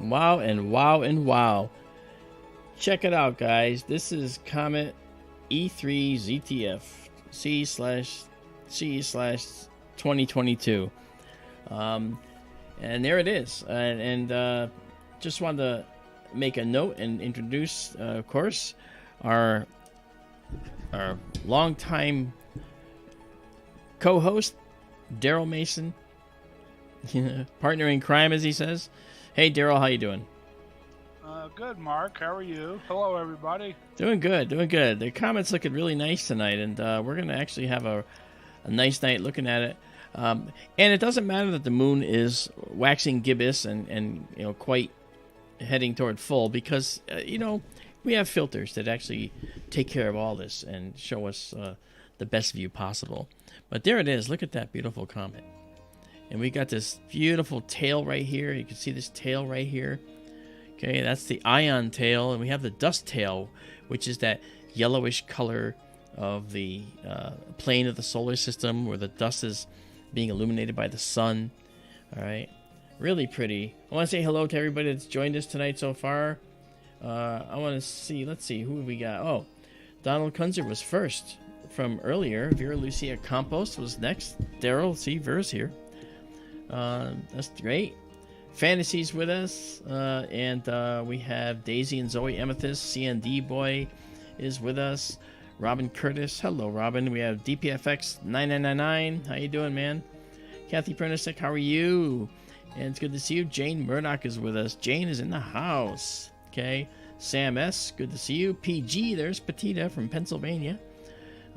Wow and wow and wow. Check it out, guys. This is Comet E3 ZTF C/2022. And there it is. And just wanted to make a note and introduce, of course, our longtime co-host, Daryl Mason, partner in crime, as he says. Hey, Daryl, how you doing? Good, Mark. How are you? Hello, everybody. Doing good, doing good. The Comet's looking really nice tonight, and we're going to actually have a nice night looking at it. And it doesn't matter that the moon is waxing gibbous and quite heading toward full, because, we have filters that actually take care of all this and show us the best view possible. But there it is. Look at that beautiful comet. And we got this beautiful tail right here. You can see this tail right here. Okay, that's the ion tail. And we have the dust tail, which is that yellowish color of the plane of the solar system where the dust is being illuminated by the sun. All right, really pretty. I want to say hello to everybody that's joined us tonight so far. I want to see, let's see, who have we got? Oh, Donald Kunzer was first from earlier. Vera Lucia Campos was next. Daryl, see, Vera's here. That's great. Fantasy's with us, and we have Daisy and Zoe Amethyst. CND Boy is with us. Robin Curtis, hello Robin. We have DPFX 9999. How you doing, man? Kathy Pernisic, how are you? And it's good to see you. Jane Murdoch is with us. Jane is in the house. Okay. Sam S, good to see you. PG, there's Petita from Pennsylvania.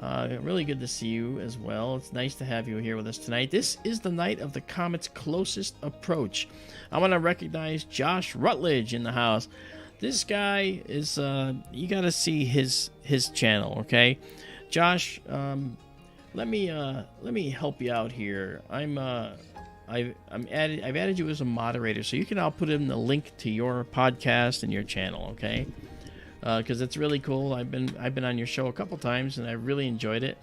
Really good to see you as well. It's nice to have you here with us tonight. This is the night of the comet's closest approach. I want to recognize Josh Rutledge in the house. This guy is you got to see his channel, okay? Josh, let me help you out here. I've added you as a moderator, so you can all put in the link to your podcast and your channel, okay? Because it's really cool. I've been on your show a couple times, and I really enjoyed it.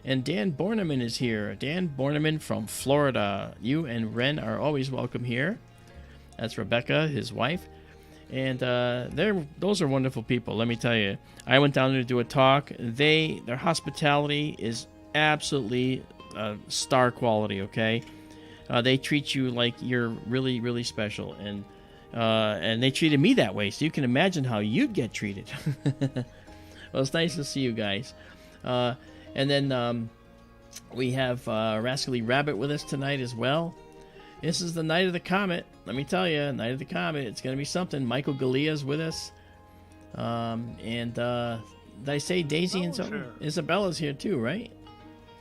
And Dan Borneman is here. Dan Borneman from Florida. You and Ren are always welcome here. That's Rebecca, his wife. And those are wonderful people, let me tell you. I went down there to do a talk. Their hospitality is absolutely star quality, okay? They treat you like you're really, really special. And they treated me that way, so you can imagine how you'd get treated. Well, it's nice to see you guys. And then we have Rascally Rabbit with us tonight as well. This is the night of the comet. Let me tell you, night of the comet. It's going to be something. Michael Galia's with us. And did I say Daisy and something? Sure. Isabella's here too, right?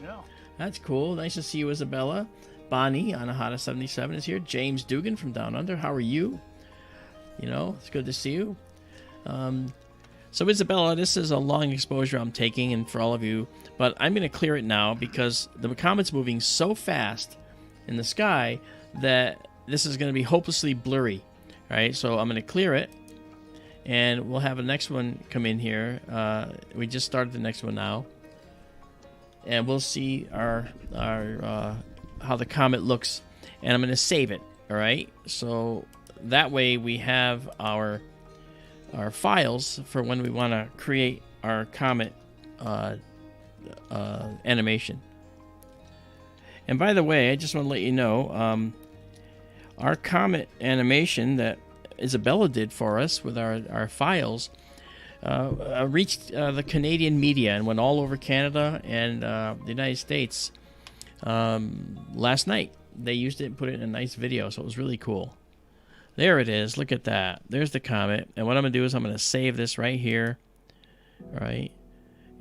Yeah. That's cool. Nice to see you, Isabella. Bonnie, Anahata 77 is here. James Dugan from Down Under. How are you? It's good to see you. So Isabella, this is a long exposure I'm taking, and for all of you, but I'm going to clear it now because the comet's moving so fast in the sky that this is going to be hopelessly blurry. All right, so I'm going to clear it, and we'll have the next one come in here. We just started the next one now, and we'll see our how the comet looks, and I'm going to save it. All right, so that way we have our files for when we want to create our comet animation. And by the way, I just want to let you know, our comet animation that Izabela did for us with our files reached the Canadian media and went all over Canada and the United States last night. They used it and put it in a nice video, so it was really cool. There it is. Look at that. There's the comet. And what I'm going to do is I'm going to save this right here. All right.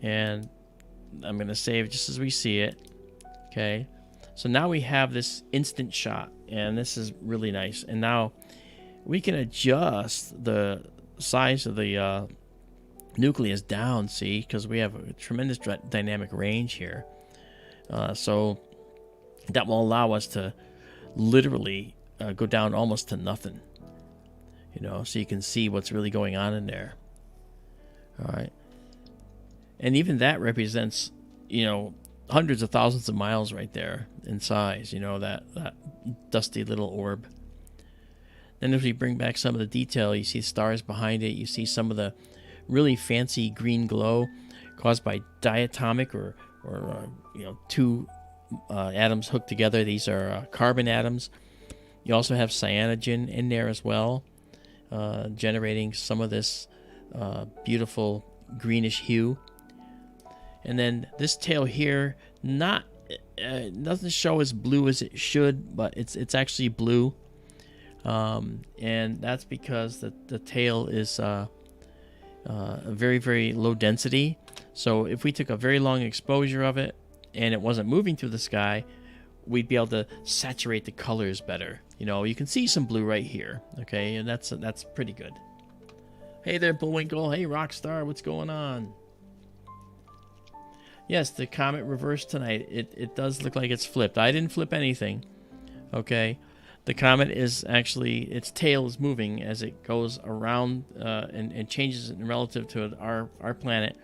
And I'm going to save just as we see it. Okay. So now we have this instant shot. And this is really nice. And now we can adjust the size of the nucleus down, see, because we have a tremendous dynamic range here. So that will allow us to literally go down almost to nothing, so you can see what's really going on in there. All right. And even that represents, hundreds of thousands of miles right there in size, that dusty little orb. Then if we bring back some of the detail, you see stars behind it. You see some of the really fancy green glow caused by diatomic or two atoms hooked together. These are carbon atoms. You also have cyanogen in there as well, generating some of this beautiful greenish hue. And then this tail here, doesn't show as blue as it should, but it's actually blue. And that's because the tail is a very, very low density. So if we took a very long exposure of it and it wasn't moving through the sky, we'd be able to saturate the colors better. You can see some blue right here, okay, and that's pretty good. Hey there, Bullwinkle. Hey, Rockstar, what's going on? Yes, the comet reversed tonight. It does look like it's flipped. I didn't flip anything, okay. The comet is actually, its tail is moving as it goes around and changes in relative to our planet.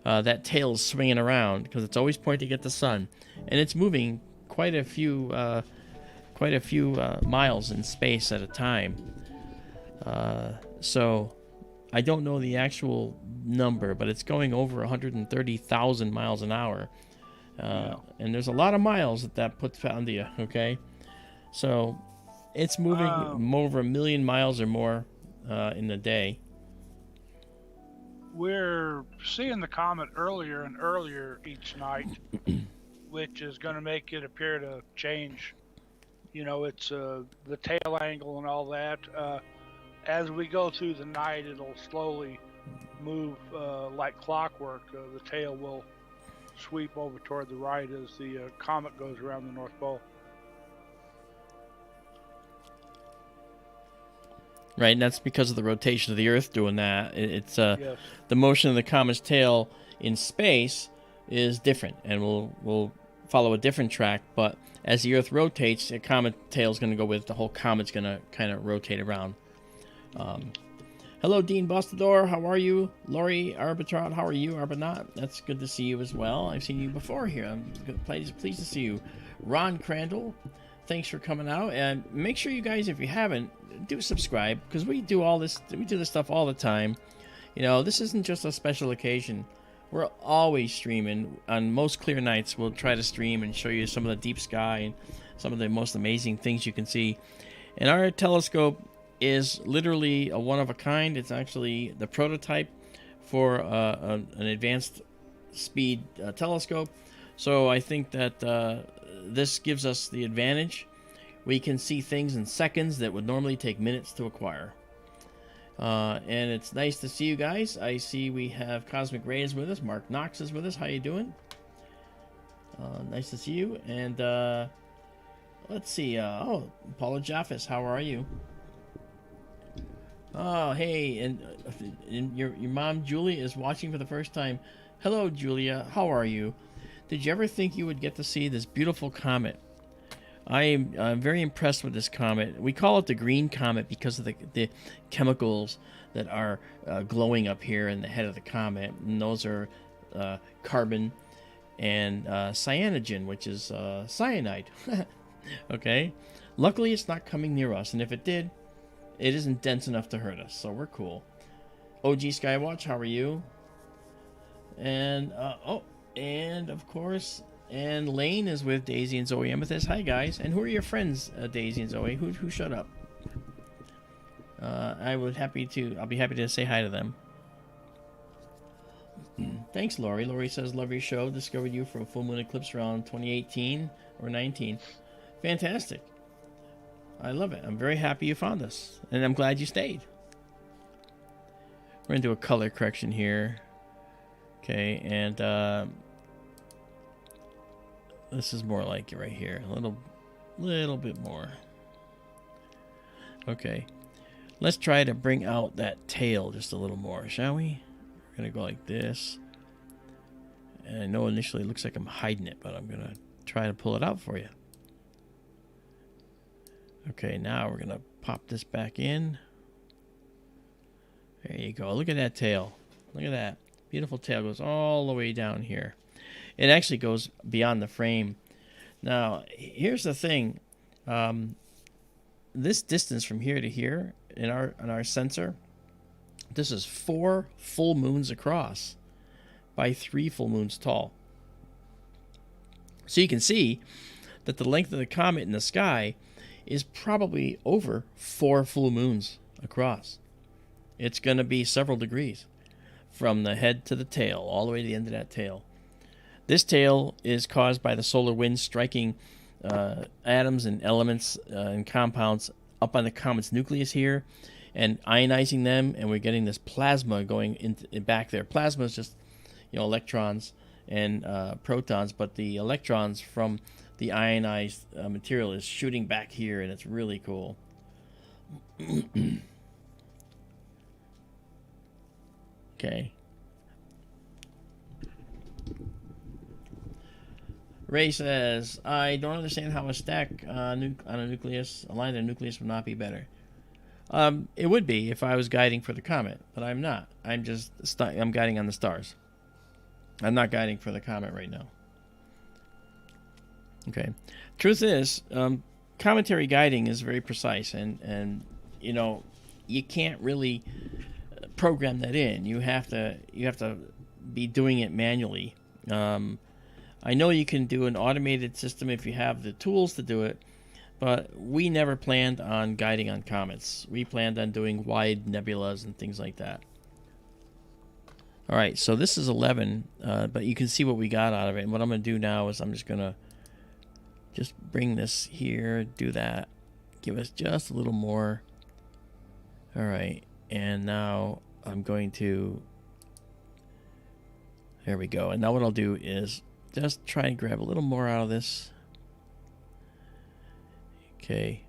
That tail is swinging around because it's always pointing at the sun, and it's moving quite a few miles in space at a time. So I don't know the actual number, but it's going over 130,000 miles an hour, and there's a lot of miles that puts onto you. Okay, so it's moving over 1 million miles or more in a day. We're seeing the comet earlier and earlier each night, which is going to make it appear to change. It's the tail angle and all that. As we go through the night, it'll slowly move like clockwork. The tail will sweep over toward the right as the comet goes around the North Pole. Right, and that's because of the rotation of the Earth doing that. It's Yes. The motion of the comet's tail in space is different, and we'll follow a different track. But as the Earth rotates, the comet tail is going to go with it. The whole comet's going to kind of rotate around. Hello, Dean Bostador. How are you? Lori Arbitrat, how are you? Arbinat, that's good to see you as well. I've seen you before here. I'm pleased to see you. Ron Crandall, thanks for coming out. And make sure you guys, if you haven't, do subscribe, because we do this stuff all the time. This isn't just a special occasion. We're always streaming. On most clear nights, we'll try to stream and show you some of the deep sky and some of the most amazing things you can see. And our telescope is literally a one-of-a-kind. It's actually the prototype for an advanced speed telescope. So I think that this gives us the advantage. We can see things in seconds that would normally take minutes to acquire. And it's nice to see you guys. I see we have Cosmic Rays with us. Mark Knox is with us. How you doing? Nice to see you. And let's see. Paula Jaffis, how are you? Oh, hey, and your mom Julie is watching for the first time. Hello, Julia. How are you? Did you ever think you would get to see this beautiful comet? I'm very impressed with this comet. We call it the green comet because of the chemicals that are glowing up here in the head of the comet. And those are carbon and cyanogen, which is cyanide. Okay? Luckily, it's not coming near us. And if it did, it isn't dense enough to hurt us. So we're cool. OG Skywatch, how are you? And, and of course... And Lane is with Daisy and Zoe Amethyst. Hi, guys. And who are your friends, Daisy and Zoe? Who shut up? I'll be happy to say hi to them. Thanks, Lori. Lori says, love your show. Discovered you from a full moon eclipse around 2018 or 19. Fantastic. I love it. I'm very happy you found us. And I'm glad you stayed. We're going to do a color correction here. Okay, and... this is more like it right here. A little bit more. Okay. Let's try to bring out that tail just a little more, shall we? We're going to go like this. And I know initially it looks like I'm hiding it, but I'm going to try to pull it out for you. Okay, now we're going to pop this back in. There you go. Look at that tail. Look at that. Beautiful tail goes all the way down here. It actually goes beyond the frame. Now, here's the thing. this distance from here to here on our sensor, this is 4 full moons across by 3 full moons tall. So you can see that the length of the comet in the sky is probably over 4 full moons across. It's going to be several degrees from the head to the tail, all the way to the end of that tail. This tail is caused by the solar wind striking atoms and elements and compounds up on the comet's nucleus here and ionizing them, and we're getting this plasma going back there. Plasma is just, electrons and protons, but the electrons from the ionized material is shooting back here, and it's really cool. Okay. Ray says, I don't understand how a stack on a nucleus, a line of nucleus would not be better. It would be if I was guiding for the comet, but I'm not. I'm guiding on the stars. I'm not guiding for the comet right now. Okay. Truth is, cometary guiding is very precise, and you can't really program that in. You have to be doing it manually. I know you can do an automated system if you have the tools to do it, but we never planned on guiding on comets. We planned on doing wide nebulas and things like that. All right, so this is 11, but you can see what we got out of it. And what I'm going to do now is I'm just going to bring this here, do that, give us just a little more. All right, and now I'm going to, there we go. And now what I'll do is just try and grab a little more out of this. Okay.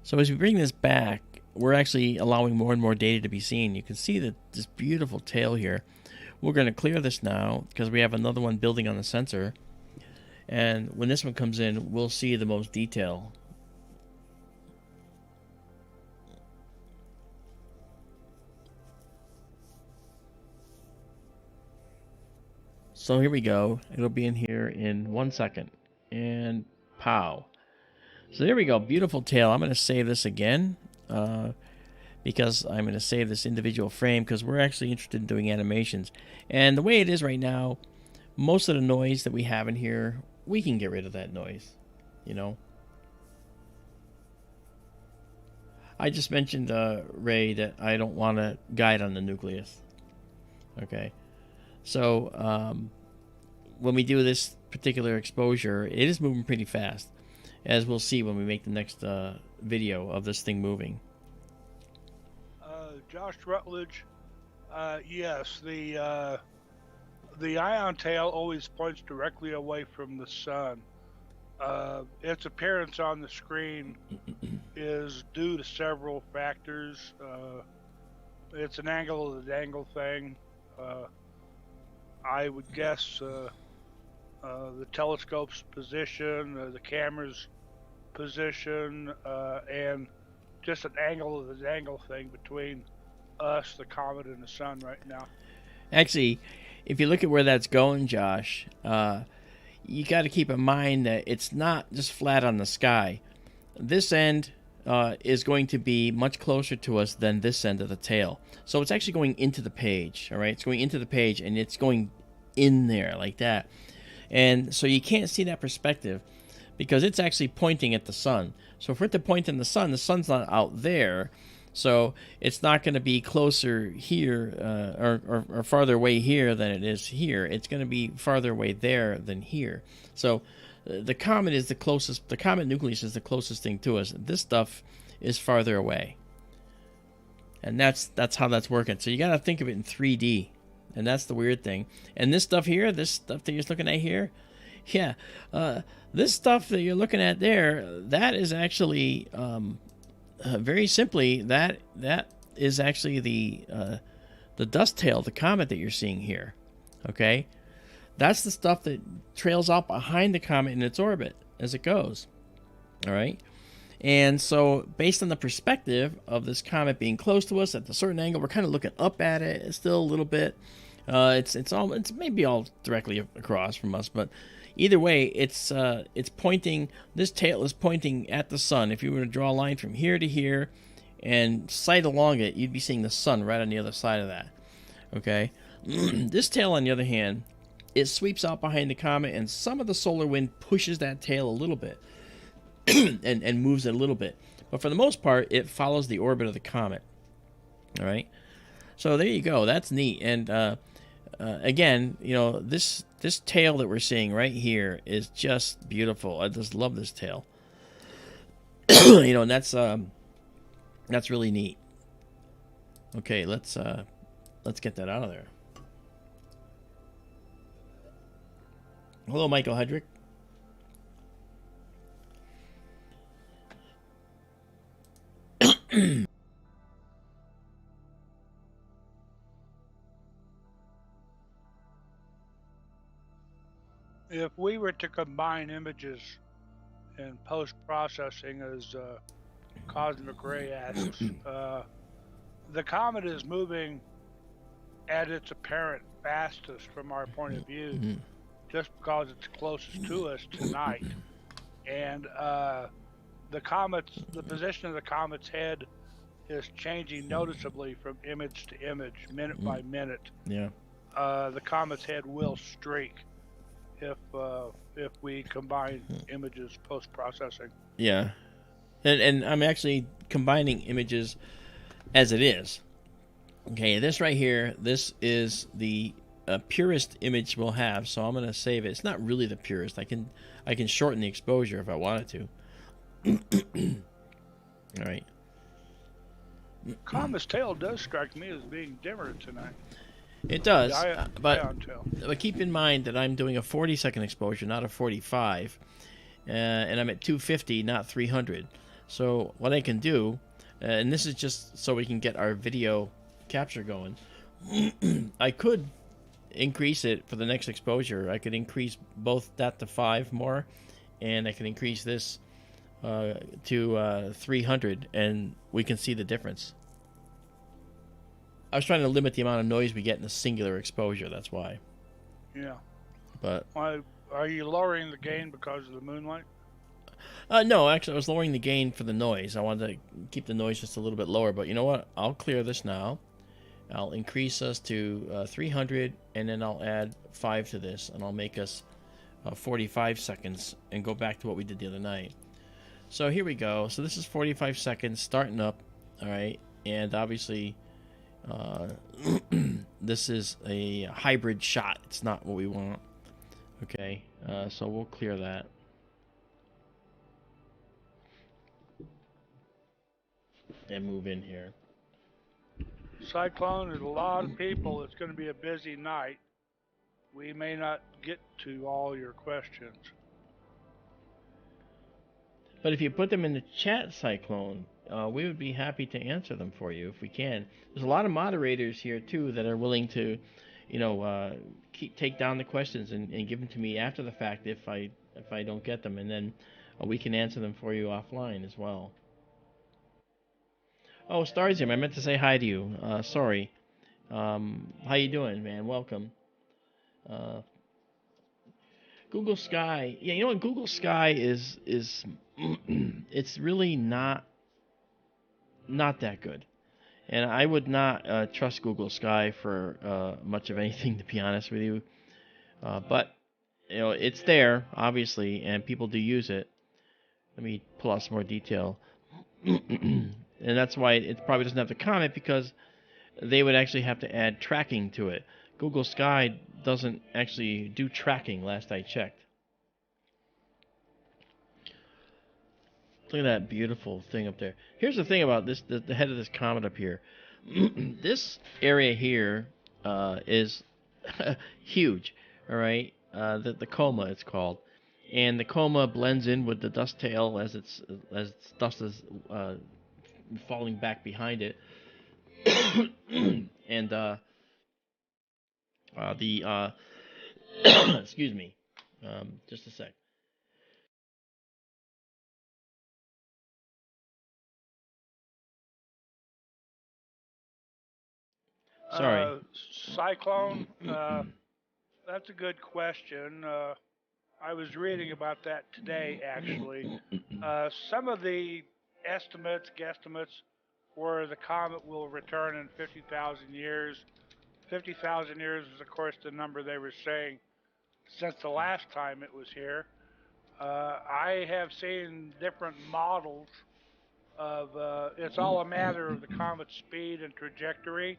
So as we bring this back, we're actually allowing more and more data to be seen. You can see that this beautiful tail here. We're going to clear this now because we have another one building on the sensor. And when this one comes in, we'll see the most detail. So here we go. It'll be in here in 1 second. And pow. So there we go. Beautiful tail. I'm going to save this again because I'm going to save this individual frame because we're actually interested in doing animations. And the way it is right now, most of the noise that we have in here, we can get rid of that noise, I just mentioned, Ray, that I don't want to guide on the nucleus. Okay. So when we do this particular exposure, it is moving pretty fast, as we'll see when we make the next video of this thing moving. Josh Rutledge, yes, the ion tail always points directly away from the sun. Its appearance on the screen is due to several factors. It's an angle of the dangle thing. I would guess the telescope's position, the camera's position, and just an angle of the dangle thing between us, the comet, and the sun right now. Actually, if you look at where that's going, Josh, you got to keep in mind that it's not just flat on the sky. This end is going to be much closer to us than this end of the tail. So it's actually going into the page, all right? It's going into the page, and it's going in there like that. And so you can't see that perspective because it's actually pointing at the sun. So if we're to point in the sun's not out there. So it's not going to be closer here or farther away here than it is here. It's going to be farther away there than here. So the comet is the closest. The comet nucleus is the closest thing to us. This stuff is farther away, and that's how that's working. So you got to think of it in 3D, and that's the weird thing. And this stuff here, this stuff that you're looking at here, yeah, this stuff that you're looking at there, that is actually. Very simply, that is actually the dust tail, the comet that you're seeing here. Okay, that's the stuff that trails out behind the comet in its orbit as it goes. All right, and so based on the perspective of this comet being close to us at a certain angle, we're kind of looking up at it. It's still a little bit. It's maybe all directly across from us, but either way, it's pointing. This tail is pointing at the sun. If you were to draw a line from here to here, and sight along it, you'd be seeing the sun right on the other side of that. Okay. This tail, on the other hand, it sweeps out behind the comet, and some of the solar wind pushes that tail a little bit, and moves it a little bit. But for the most part, it follows the orbit of the comet. All right. So there you go. That's neat. And again, you know, this tail that we're seeing right here is just beautiful. I just love this tail. You know, and that's really neat. Okay, let's get that out of there. Hello, Michael Hedrick. If we were to combine images in post-processing, as Cosmic Ray asks, the comet is moving at its apparent fastest from our point of view, just because it's closest to us tonight. And the position of the comet's head is changing noticeably from image to image, minute by minute. Yeah. The comet's head will streak if we combine images post-processing. Yeah. And I'm actually combining images as it is. Okay, this right here, this is the purest image we'll have, so I'm going to save it. It's not really the purest. I can shorten the exposure if I wanted to. All right. Comet's tail does strike me as being dimmer tonight. It does, but keep in mind that I'm doing a 40-second exposure, not a 45, and I'm at 250, not 300. So what I can do, and this is just so we can get our video capture going, I could increase it for the next exposure. I could increase both that to 5 more, and I can increase this to 300, and we can see the difference. I was trying to limit the amount of noise we get in a singular exposure. That's why. Yeah. But are you lowering the gain because of the moonlight? No, actually, I was lowering the gain for the noise. I wanted to keep the noise just a little bit lower. But you know what? I'll clear this now. I'll increase us to 300, and then I'll add 5 to this, and I'll make us 45 seconds and go back to what we did the other night. So here we go. So this is 45 seconds starting up. All right, and obviously. This is a hybrid shot. It's not what we want. Okay, so we'll clear that. And move in here. Cyclone is a lot of people. It's going to be a busy night. We may not get to all your questions. But if you put them in the chat, Cyclone, we would be happy to answer them for you if we can. There's a lot of moderators here too that are willing to, you know, take down the questions and give them to me after the fact if I don't get them, and then we can answer them for you offline as well. Oh, Starzim, I meant to say hi to you. Sorry. How you doing, man? Welcome. Google Sky. Yeah, you know what? Google Sky is it's really not that good, and I would not trust Google Sky for much of anything, to be honest with you. But you know, it's there obviously, and people do use it. Let me pull out some more detail, and that's why it probably doesn't have the Comet, because they would actually have to add tracking to it. Google Sky doesn't actually do tracking, last I checked. Look at that beautiful thing up there. Here's the thing about this, the head of this comet up here. This area here is huge, all right? The coma, it's called. And the coma blends in with the dust tail as its dust is falling back behind it. And excuse me, just a sec. Sorry. Cyclone, that's a good question. I was reading about that today, actually. Some of the estimates, guesstimates, where the comet will return in 50,000 years. 50,000 years is, of course, the number they were saying since the last time it was here. I have seen different models of, it's all a matter of the comet's speed and trajectory,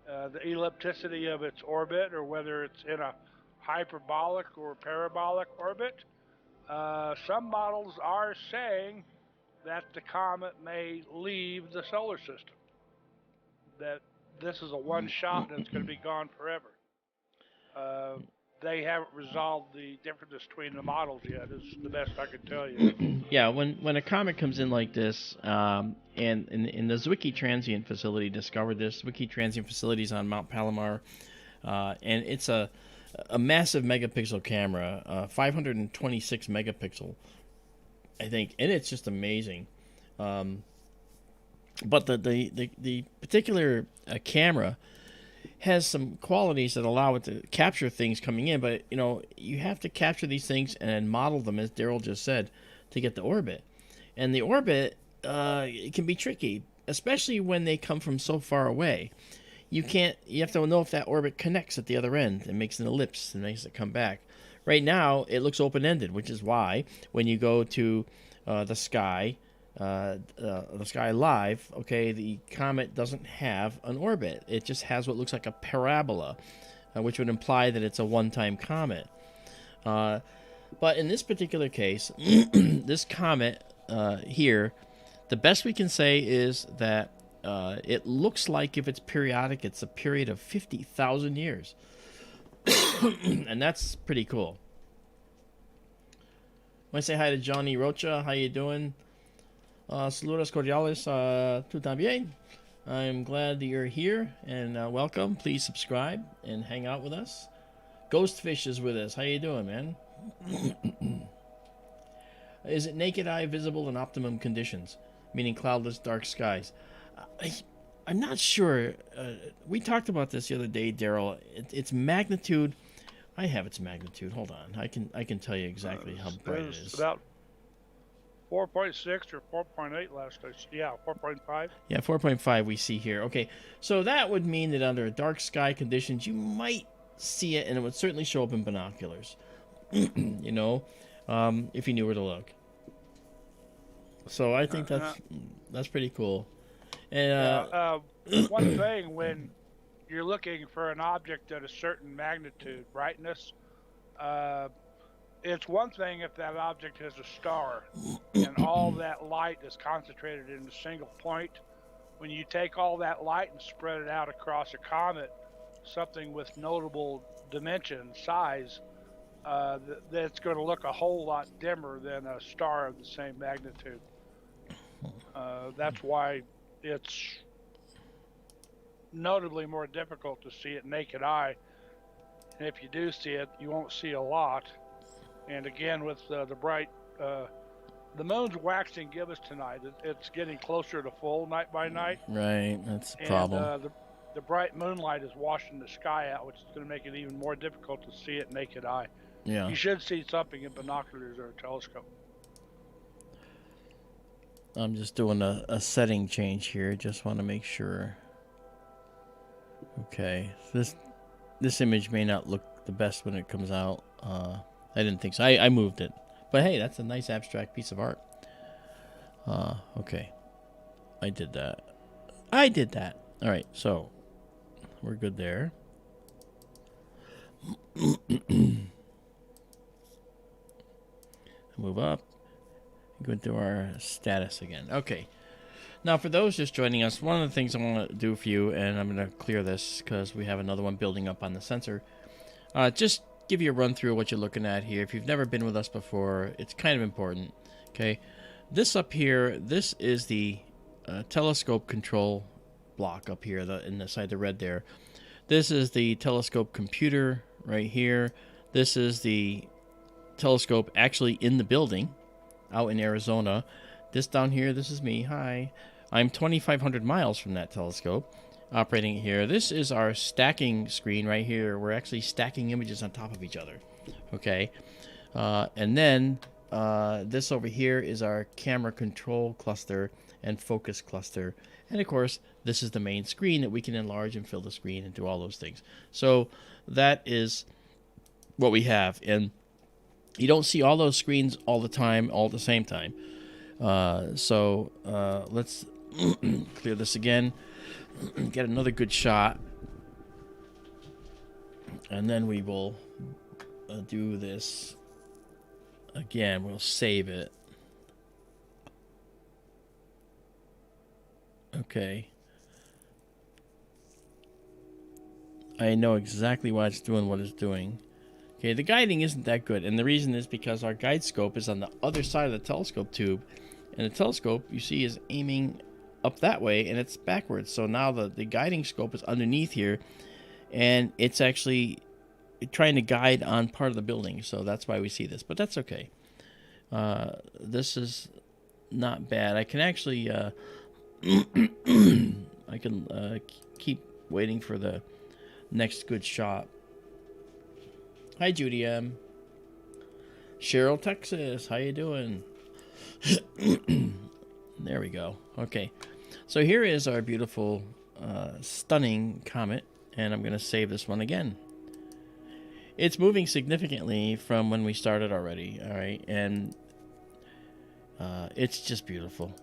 the ellipticity of its orbit, or whether it's in a hyperbolic or parabolic orbit. Some models are saying that the comet may leave the solar system, that this is a one shot and it's going to be gone forever. They haven't resolved the differences between the models yet, is the best I can tell you. Yeah, when a comet comes in like this, and in the Zwicky Transient Facility discovered this. Zwicky Transient Facility is on Mount Palomar, and it's a massive megapixel camera, 526 megapixel, I think, and it's just amazing. But the particular camera has some qualities that allow it to capture things coming in, but you have to capture these things and model them, as Daryl just said, to get the orbit. And the orbit it can be tricky, especially when they come from so far away. You have to know if that orbit connects at the other end and makes an ellipse and makes it come back. Right now it looks open-ended, which is why when you go to the sky live, okay, the comet doesn't have an orbit. It just has what looks like a parabola, which would imply that it's a one-time comet. But in this particular case, this comet here, the best we can say is that it looks like, if it's periodic, it's a period of 50,000 years. And that's pretty cool. I want to say hi to Johnny Rocha. How you doing? Saludos cordiales, tú también. I'm glad that you're here, and welcome. Please subscribe and hang out with us. Ghostfish is with us. How you doing, man? Is it naked eye visible in optimum conditions, meaning cloudless, dark skies? I'm not sure. We talked about this the other day, Daryl. Its magnitude. I have its magnitude. Hold on. I can tell you exactly how bright it is. About 4.6 or 4.8 last I see. Yeah, 4.5. Yeah, 4.5 we see here. Okay, so that would mean that under dark sky conditions, you might see it, and it would certainly show up in binoculars. If you knew where to look. So I think that's pretty cool. And one thing, when you're looking for an object at a certain magnitude, brightness, it's one thing if that object has a star and all that light is concentrated in a single point. When you take all that light and spread it out across a comet, something with notable dimension, size, that's going to look a whole lot dimmer than a star of the same magnitude. That's why it's notably more difficult to see it naked eye. And if you do see it, you won't see a lot. And again, with the bright, the moon's waxing gibbous tonight. It's getting closer to full night by night. Right, that's the problem. And the bright moonlight is washing the sky out, which is going to make it even more difficult to see it naked eye. Yeah. You should see something in binoculars or a telescope. I'm just doing a setting change here. Just want to make sure. Okay, this image may not look the best when it comes out. I didn't think so. I moved it. But hey, that's a nice abstract piece of art. Okay. I did that. All right, so we're good there. Move up. Go into our status again. Okay. Now, for those just joining us, one of the things I want to do for you, and I'm going to clear this because we have another one building up on the sensor. Just give you a run through of what you're looking at here. If you've never been with us before, it's kind of important. Okay. This up here, this is the telescope control block up here inside the red there. This is the telescope computer right here. This is the telescope actually in the building out in Arizona. This down here, this is me. Hi. I'm 2,500 miles from that telescope operating here. This is our stacking screen right here. We're actually stacking images on top of each other. Okay. And then this over here is our camera control cluster and focus cluster. And of course, this is the main screen that we can enlarge and fill the screen and do all those things. So that is what we have. And you don't see all those screens all the time, all at the same time. So let's clear this again, get another good shot. And then we will do this again. We'll save it. Okay. I know exactly why it's doing what it's doing. Okay, the guiding isn't that good, and the reason is because our guide scope is on the other side of the telescope tube, and the telescope, you see, is aiming up that way, and it's backwards. So now the guiding scope is underneath here, and it's actually trying to guide on part of the building, so that's why we see this, but that's okay. This is not bad. I can actually I can keep waiting for the next good shot. Hi, Judy M. Cheryl, Texas. How you doing? There we go. Okay. So here is our beautiful, stunning comet, and I'm going to save this one again. It's moving significantly from when we started already, all right? And it's just beautiful.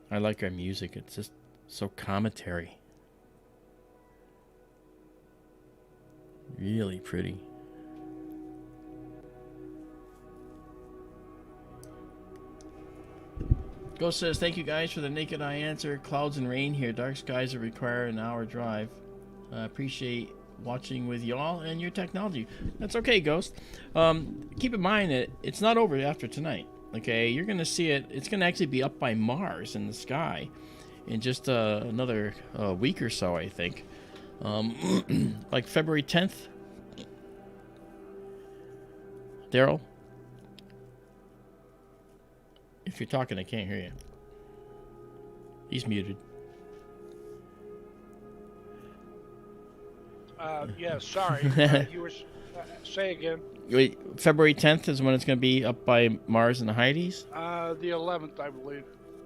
I like our music. It's just so cometary. Really pretty. Ghost says, thank you guys for the naked eye answer. Clouds and rain here. Dark skies that require an hour drive. Appreciate watching with y'all and your technology. That's okay, Ghost. Keep in mind that it's not over after tonight. Okay, you're going to see it. It's going to actually be up by Mars in the sky in just another week or so, I think. Like February 10th. Daryl? If you're talking, I can't hear you. He's muted. Yeah, sorry. You were... say again. Wait, February 10th is when it's going to be up by Mars and the Hyades? The 11th, I believe.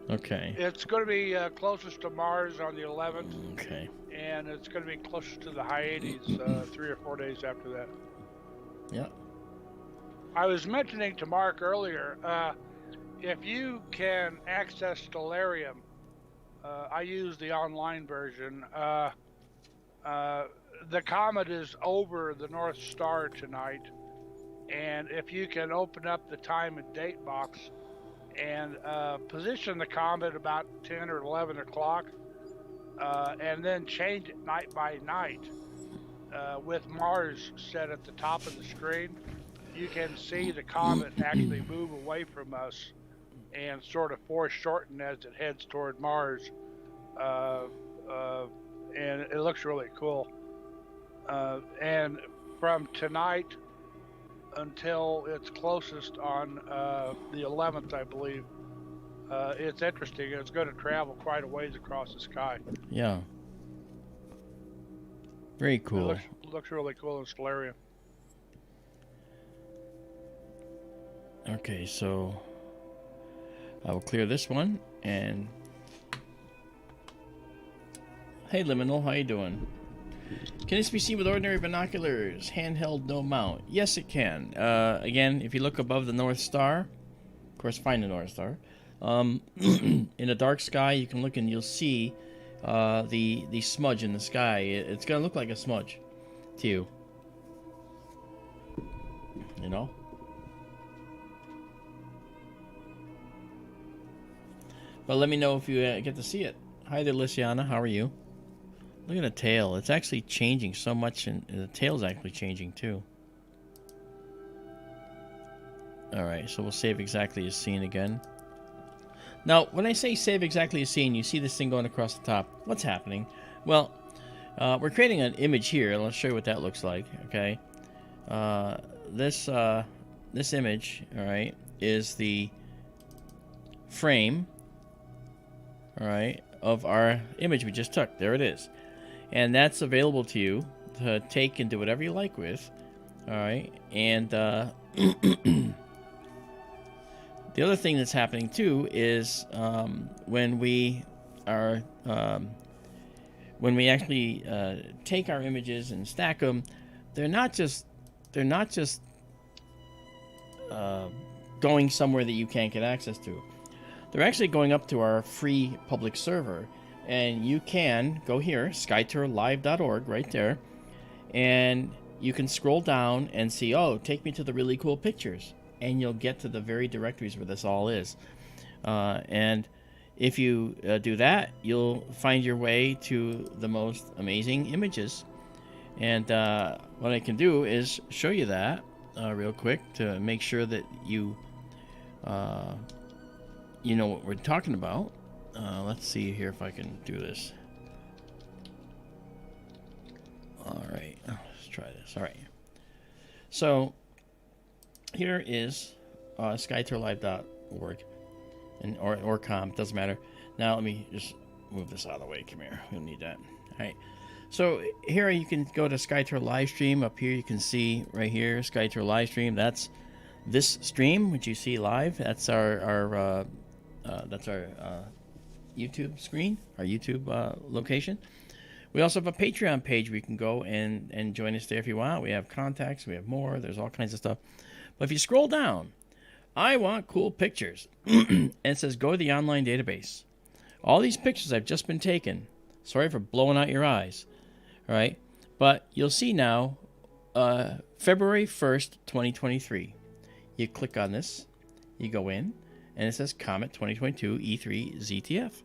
Okay. It's going to be closest to Mars on the 11th. Okay. And it's going to be closest to the Hyades 3 or 4 days after that. Yeah. I was mentioning to Mark earlier, if you can access Stellarium, I use the online version. The comet is over the North Star tonight, and if you can open up the time and date box and position the comet about 10 or 11 o'clock, and then change it night by night with Mars set at the top of the screen, you can see the comet actually move away from us and sort of foreshorten as it heads toward Mars, and it looks really cool. And from tonight until it's closest on the 11th, I believe, it's interesting. It's going to travel quite a ways across the sky. Yeah. Very cool. It looks really cool in Stellarium. Okay, so I will clear this one, and hey Liminal, how you doing? Can this be seen with ordinary binoculars? Handheld, no mount. Yes, it can. Again, if you look above the North Star, of course, find the North Star. In a dark sky, you can look and you'll see the smudge in the sky. It's going to look like a smudge to you. You know? But let me know if you get to see it. Hi there, Lysiana. How are you? Look at the tail. It's actually changing so much, and the tail's actually changing too. Alright, so we'll save exactly as seen again. Now, when I say save exactly as seen, you see this thing going across the top. What's happening? Well, we're creating an image here, and I'll show you what that looks like, okay? This image, alright, is the frame, alright, of our image we just took. There it is. And that's available to you to take and do whatever you like with. All right, and the other thing that's happening too is when we are when we actually take our images and stack them, they're not just going somewhere that you can't get access to. They're actually going up to our free public server, and you can go here, skytourlive.org, right there, and you can scroll down and see, oh, take me to the really cool pictures, and you'll get to the very directories where this all is. And if you do that, you'll find your way to the most amazing images. And what I can do is show you that real quick to make sure that you know what we're talking about. Let's see here if I can do this. All right, let's try this. All right. So here is skytourlive.org or com, doesn't matter. Now let me just move this out of the way. Come here, we don't need that. All right. So here you can go to SkyTour LiveStream. Up here you can see right here SkyTour LiveStream. That's this stream which you see live. That's our YouTube screen, our YouTube location. We also have a Patreon page where you can go and join us there if you want. We have contacts, we have more, there's all kinds of stuff. But if you scroll down, I want cool pictures. And it says go to the online database. All these pictures have just been taken. Sorry for blowing out your eyes. All right? But you'll see now, February 1st, 2023. You click on this, you go in, and it says Comet 2022 E3 ZTF.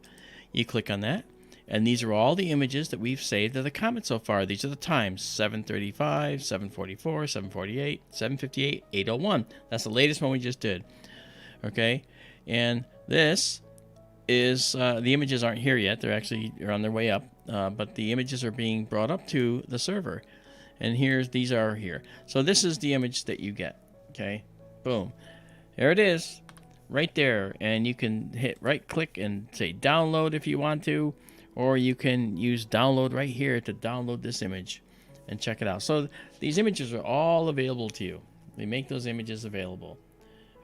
You click on that, and these are all the images that we've saved of the comet so far. These are the times: 7:35, 7:44, 7:48, 7:58, 8:01. That's the latest one we just did. Okay, and this is the images aren't here yet. They're on their way up, but the images are being brought up to the server, and these are here. So this is the image that you get. Okay, boom, there it is. Right there, and you can hit right click and say download if you want to, or you can use download right here to download this image and check it out. So these images are all available to you. They make those images available.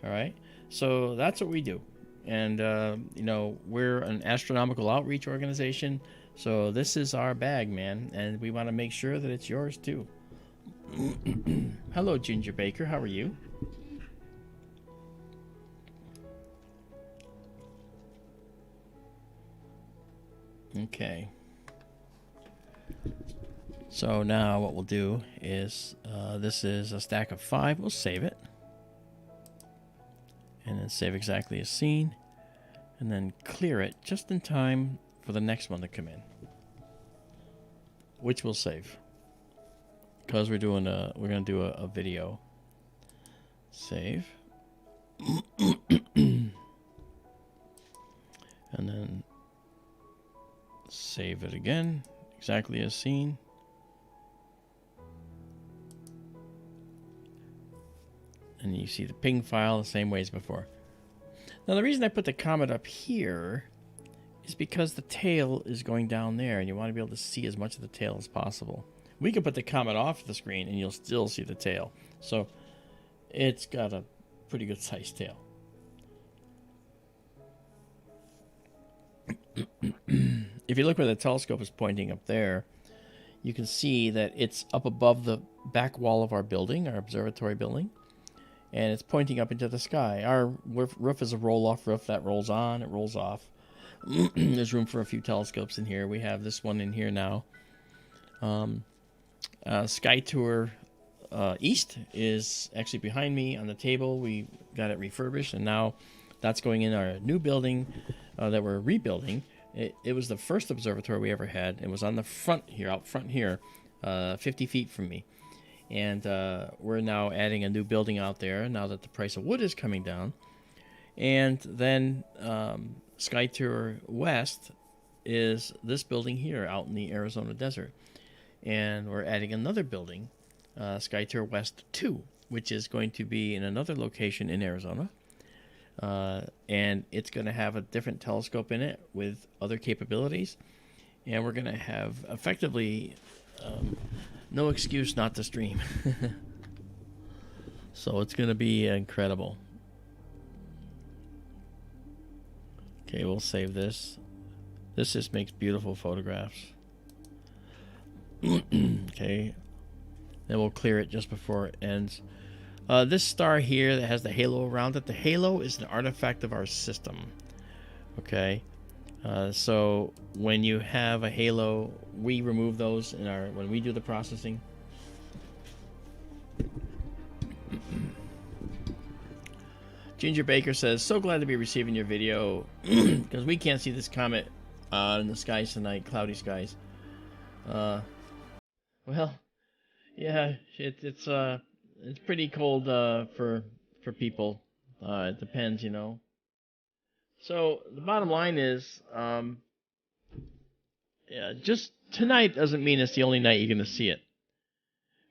All right, so that's what we do. And you know, we're an astronomical outreach organization, so this is our bag, man, and we want to make sure that it's yours too. Hello, Ginger Baker, how are you? Okay, so now what we'll do is this is a stack of 5. We'll save it, and then save exactly as seen, and then clear it just in time for the next one to come in, which we'll save because we're gonna do a video. Save. And then save it again, exactly as seen. And you see the ping file the same way as before. Now the reason I put the comet up here is because the tail is going down there, and you want to be able to see as much of the tail as possible. We could put the comet off the screen and you'll still see the tail. So it's got a pretty good sized tail. If you look where the telescope is pointing up there, you can see that it's up above the back wall of our building, our observatory building, and it's pointing up into the sky. Our roof is a roll-off roof that rolls on, it rolls off. There's room for a few telescopes in here. We have this one in here now. SkyTour East is actually behind me on the table. We got it refurbished, and now that's going in our new building that we're rebuilding. It was the first observatory we ever had. It was on the front here, out front here, 50 feet from me. And we're now adding a new building out there now that the price of wood is coming down. And then SkyTour West is this building here out in the Arizona desert. And we're adding another building, SkyTour West 2, which is going to be in another location in Arizona. And it's going to have a different telescope in it with other capabilities. And we're going to have effectively no excuse not to stream. So it's going to be incredible. Okay, we'll save this. This just makes beautiful photographs. Okay. Then we'll clear it just before it ends. This star here that has the halo around it, the halo is an artifact of our system. Okay. So when you have a halo, we remove those in our when we do the processing. Ginger Baker says, so glad to be receiving your video because we can't see this comet in the skies tonight, cloudy skies. Well, yeah, it's pretty cold for people. It depends, you know. So the bottom line is, yeah, just tonight doesn't mean it's the only night you're going to see it.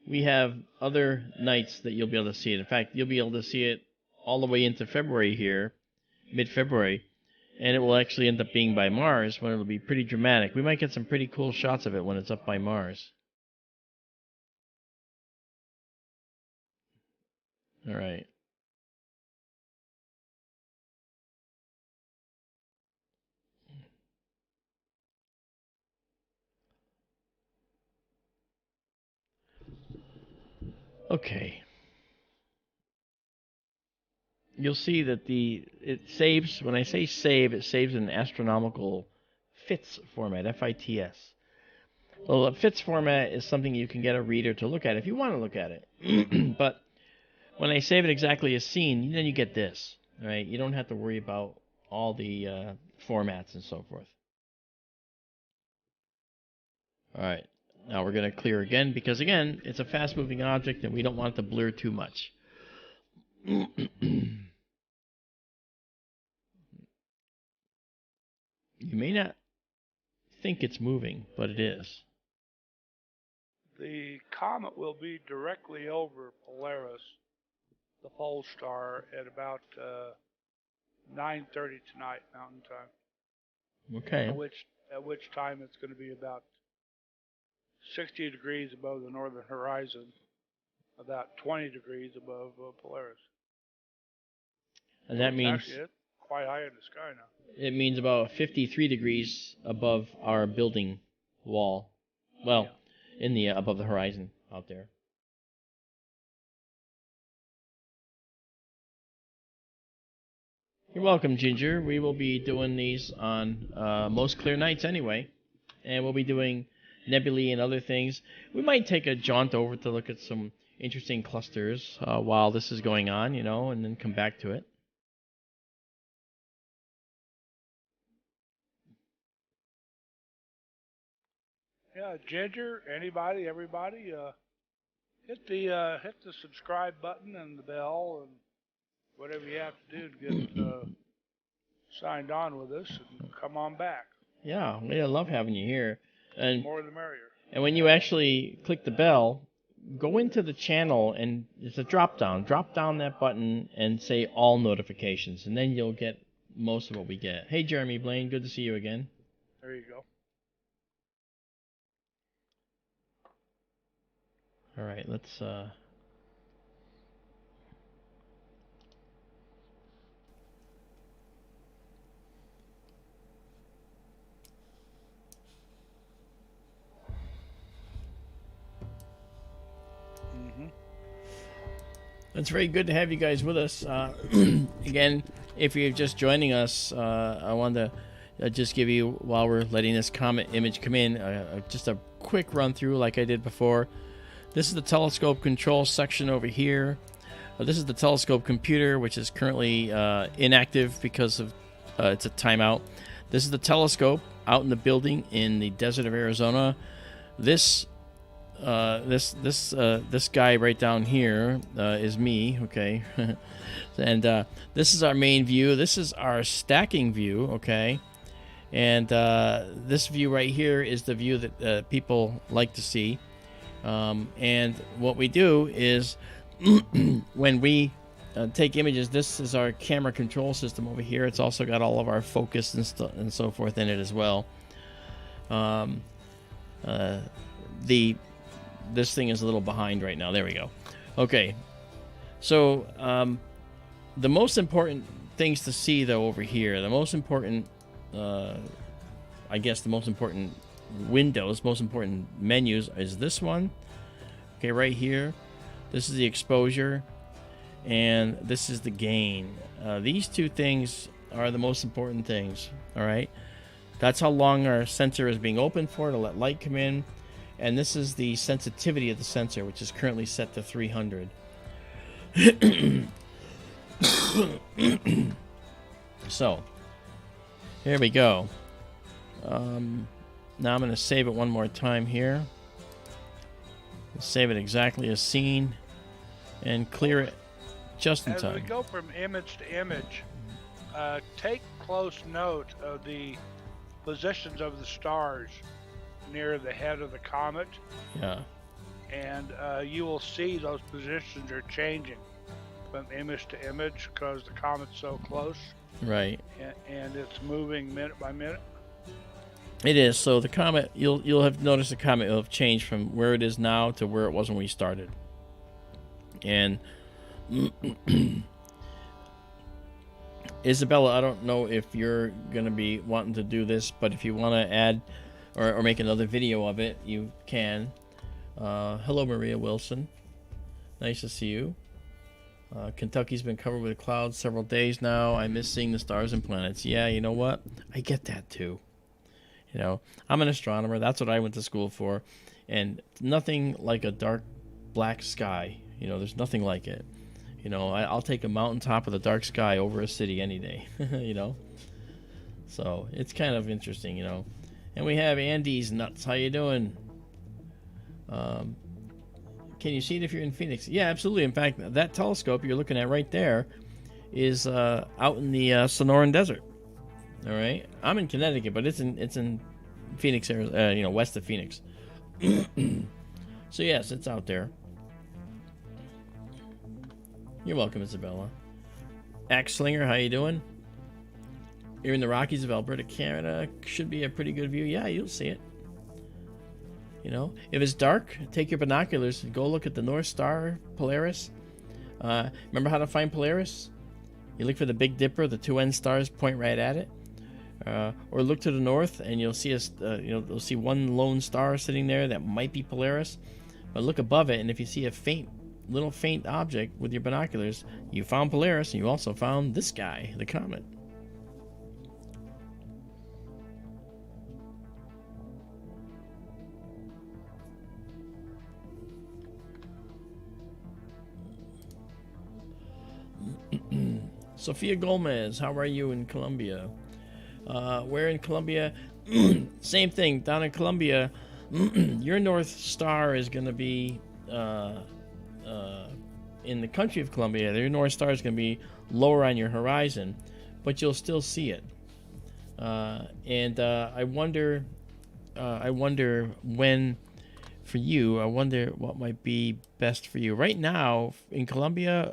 We have other nights that you'll be able to see it. In fact, you'll be able to see it all the way into February here, mid-February, and it will actually end up being by Mars when it'll be pretty dramatic. We might get some pretty cool shots of it when it's up by Mars. All right. Okay. You'll see that it saves, when I say save, it saves in astronomical FITS format, F-I-T-S. Well, a FITS format is something you can get a reader to look at if you want to look at it. But when I save it exactly as seen, then you get this, right? You don't have to worry about all the formats and so forth. All right. Now we're going to clear again because, again, it's a fast-moving object and we don't want it to blur too much. You may not think it's moving, but it is. The comet will be directly over Polaris, the pole star, at about 9:30 tonight Mountain Time. Okay. At which time it's going to be about 60 degrees above the northern horizon, about 20 degrees above Polaris. And that means actually it's quite high in the sky now. It means about 53 degrees above our building wall. Well, yeah. In the above the horizon out there. You're welcome, Ginger. We will be doing these on most clear nights anyway, and we'll be doing nebulae and other things. We might take a jaunt over to look at some interesting clusters while this is going on, you know, and then come back to it. Yeah, Ginger, anybody, everybody, hit the subscribe button and the bell and whatever you have to do to get signed on with us and come on back. Yeah, I love having you here. And more the merrier. And when you actually click the bell, go into the channel and it's a drop down. Drop down that button and say all notifications, and then you'll get most of what we get. Hey, Jeremy Blaine, good to see you again. There you go. All right, let's It's very good to have you guys with us. Again, if you're just joining us, I wanted to just give you, while we're letting this comet image come in, just a quick run through like I did before. This is the telescope control section over here. This is the telescope computer, which is currently inactive because of it's a timeout. This is the telescope out in the building in the desert of Arizona. This guy right down here is me, okay? And this is our main view. This is our stacking view, okay? And this view right here is the view that people like to see. And what we do is when we take images, this is our camera control system over here. It's also got all of our focus and so forth in it as well. This thing is a little behind right now. There we go. Okay. So the most important things to see, though, over here, the most important, I guess, the most important windows, most important menus is this one. Okay, right here. This is the exposure, and this is the gain. These two things are the most important things. All right. That's how long our sensor is being open for to let light come in. And this is the sensitivity of the sensor, which is currently set to 300. So, here we go. Now I'm going to save it one more time here. Save it exactly as seen. And clear it just in time. As we go from image to image, take close note of the positions of the stars near the head of the comet. Yeah. And you will see those positions are changing from image to image because the comet's so close. Right. And it's moving minute by minute. It is. So the comet, you'll have noticed the comet will have changed from where it is now to where it was when we started. And Izabela, I don't know if you're going to be wanting to do this, but if you want to add or make another video of it, you can. Hello, Maria Wilson. Nice to see you. Kentucky's been covered with clouds several days now. I miss seeing the stars and planets. Yeah, you know what? I get that too. You know, I'm an astronomer. That's what I went to school for. And nothing like a dark black sky. You know, there's nothing like it. You know, I'll take a mountaintop with a dark sky over a city any day. You know? So, it's kind of interesting, you know. And we have Andy's Nuts. How you doing? Can you see it if you're in Phoenix? Yeah, absolutely. In fact, that telescope you're looking at right there is out in the Sonoran Desert. All right, I'm in Connecticut, but it's in Phoenix, Arizona, you know, west of Phoenix. So yes, it's out there. You're welcome, Izabela. Axe Slinger, how you doing? You're in the Rockies of Alberta, Canada. Should be a pretty good view. Yeah, you'll see it. You know, if it's dark, take your binoculars and go look at the North Star, Polaris. Remember how to find Polaris? You look for the Big Dipper, the two end stars point right at it. Or look to the north, and you'll see you'll see one lone star sitting there that might be Polaris. But look above it, and if you see a little faint object with your binoculars, you found Polaris, and you also found this guy, the comet. Sophia Gomez, how are you in Colombia? Where in Colombia? Same thing. Down in Colombia, your North Star is going to be in the country of Colombia. Your North Star is going to be lower on your horizon, but you'll still see it. And I wonder when, for you, I wonder what might be best for you. Right now, in Colombia,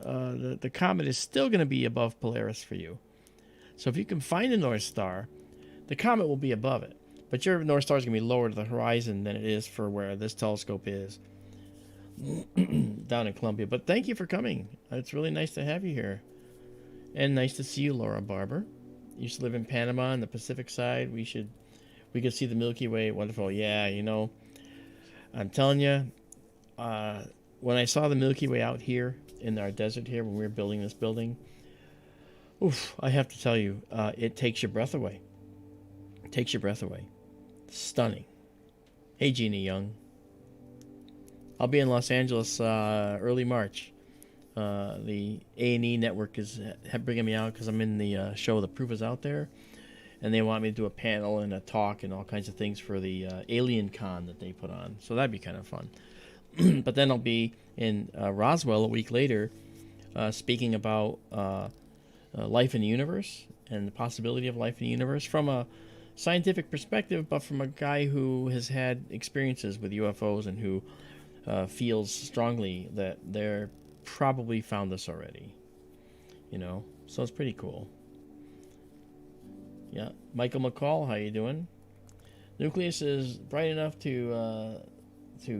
the comet is still going to be above Polaris for you. So if you can find a North Star, the comet will be above it. But your North Star is going to be lower to the horizon than it is for where this telescope is down in Colombia. But thank you for coming. It's really nice to have you here. And nice to see you, Laura Barber. You used to live in Panama on the Pacific side. We could see the Milky Way. Wonderful. Yeah, you know, I'm telling you, when I saw the Milky Way out here in our desert here when we were building this building, oof, I have to tell you, it takes your breath away. It takes your breath away. Stunning. Hey, Jeannie Young. I'll be in Los Angeles early March. The A&E network is bringing me out because I'm in the show The Proof Is Out There. And they want me to do a panel and a talk and all kinds of things for the Alien Con that they put on. So that'd be kind of fun. But then I'll be in Roswell a week later speaking about life in the universe and the possibility of life in the universe from a scientific perspective, but from a guy who has had experiences with UFOs and who feels strongly that they're probably found us already. You know, so it's pretty cool. Yeah, Michael McCall, how you doing? Nucleus is bright enough to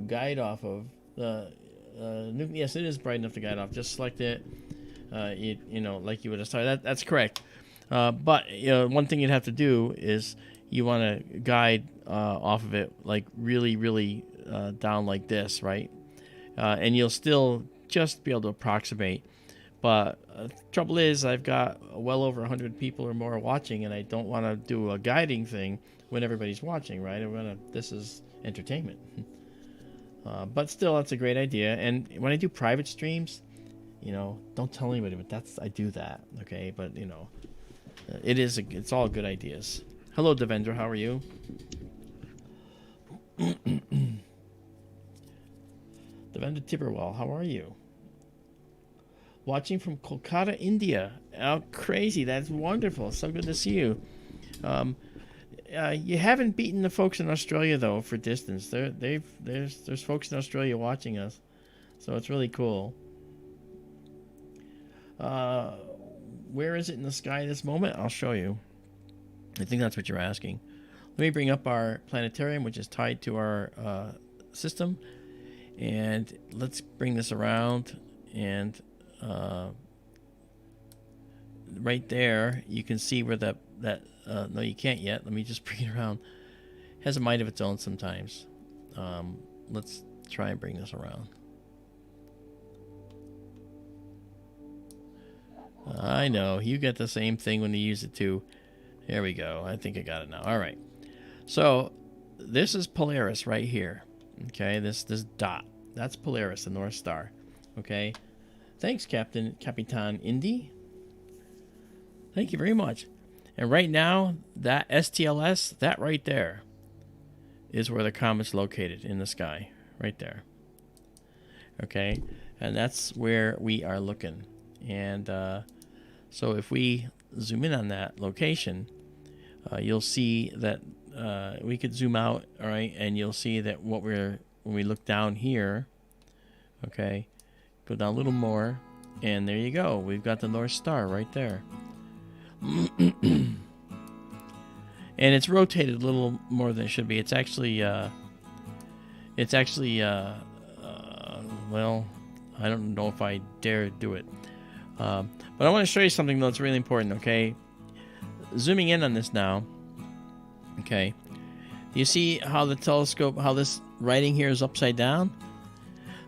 guide off of. yes, it is bright enough to guide off. Just select it. You know, like you would have started. That's correct. But you know, one thing you'd have to do is you want to guide off of it like really down like this, right? And you'll still just be able to approximate. But trouble is, I've got well over 100 people or more watching, and I don't want to do a guiding thing when everybody's watching, right? This is entertainment. But still, that's a great idea. And when I do private streams, you know, don't tell anybody, but I do that, okay? But you know, it's all good ideas. Hello, Devendra, how are you? Devendra Tiberwell, how are you? Watching from Kolkata, India. Oh, crazy! That's wonderful. So good to see you. You haven't beaten the folks in Australia though for distance. There's folks in Australia watching us, so it's really cool. Where is it in the sky at this moment? I'll show you. I think that's what you're asking. Let me bring up our planetarium, which is tied to our system, and let's bring this around. And right there, you can see where no, you can't yet. Let me just bring it around. It has a mind of its own sometimes. Let's try and bring this around. I know, you get the same thing when you use it too. There we go. I think I got it now. All right. So this is Polaris right here. Okay, this dot. That's Polaris, the North Star. Okay. Thanks, Capitan Indy. Thank you very much. And right now, that STLS, that right there, is where the comet's located in the sky. Right there. Okay? And that's where we are looking. And so if we zoom in on that location, you'll see that we could zoom out, all right? And you'll see that when we look down here, okay, go down a little more, and there you go. We've got the North Star right there. And it's rotated a little more than it should be. It's actually well, I don't know if I dare do it. But I want to show you something that's really important, okay? Zooming in on this now, okay? You see how the telescope, how this writing here is upside down?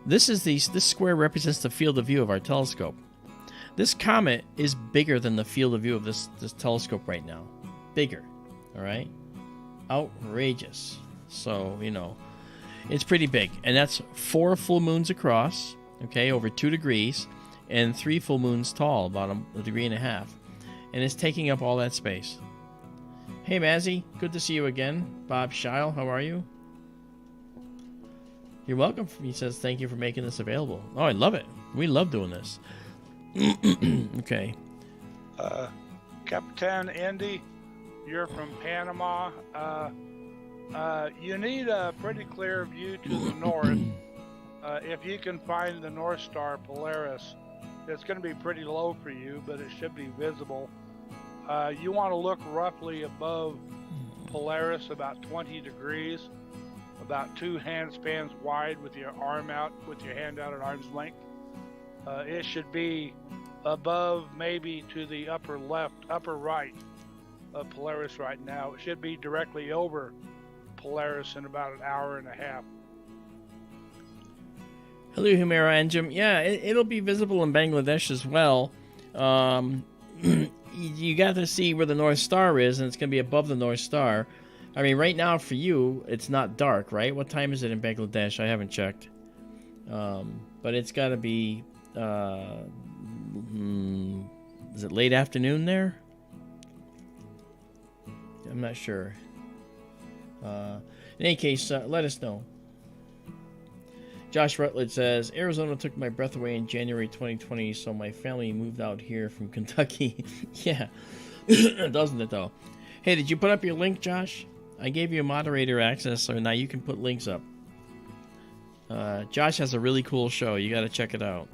This square represents the field of view of our telescope. This comet is bigger than the field of view of this telescope right now. Bigger, all right? Outrageous. So, you know, it's pretty big. And that's 4 full moons across, okay, over 2 degrees, and 3 full moons tall, about a degree and a half. And it's taking up all that space. Hey, Mazzy, good to see you again. Bob Scheil, how are you? You're welcome. He says, thank you for making this available. Oh, I love it. We love doing this. Okay. Capitan Indy, you're from Panama. You need a pretty clear view to the north. If you can find the North Star Polaris, it's going to be pretty low for you, but it should be visible. You want to look roughly above Polaris, about 20 degrees, about 2 hand spans wide with your arm out, with your hand out at arm's length. It should be above, maybe to the upper right of Polaris right now. It should be directly over Polaris in about an hour and a half. Hello, Humera Anjum. Yeah, it'll be visible in Bangladesh as well. You got to see where the North Star is, and it's going to be above the North Star. I mean, right now for you, it's not dark, right? What time is it in Bangladesh? I haven't checked. But it's got to be... is it late afternoon there? I'm not sure. In any case, let us know. Josh Rutledge says, Arizona took my breath away in January 2020, so my family moved out here from Kentucky. Yeah, doesn't it though? Hey, did you put up your link, Josh? I gave you a moderator access, so now you can put links up. Josh has a really cool show. You got to check it out.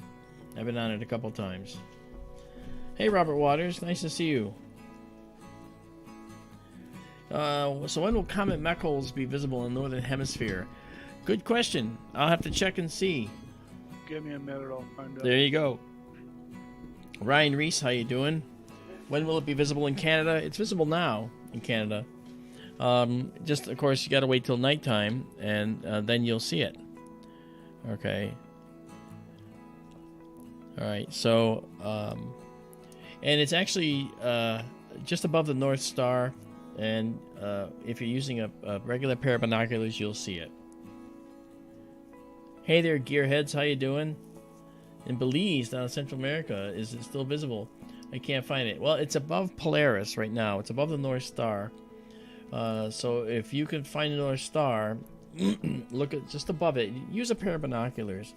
I've been on it a couple times. Hey, Robert Waters. Nice to see you. So when will Comet Mechol's be visible in the Northern Hemisphere? Good question. I'll have to check and see. Give me a minute, I'll find out. There you go. Ryan Reese, how you doing? When will it be visible in Canada? It's visible now in Canada. Just, of course, you got to wait till nighttime, and then you'll see it. Okay. All right. So, and it's actually just above the North Star, and if you're using a regular pair of binoculars, you'll see it. Hey there, gearheads. How you doing? In Belize, down in Central America, is it still visible? I can't find it. Well, it's above Polaris right now. It's above the North Star. So if you can find the North Star, look at just above it. Use a pair of binoculars.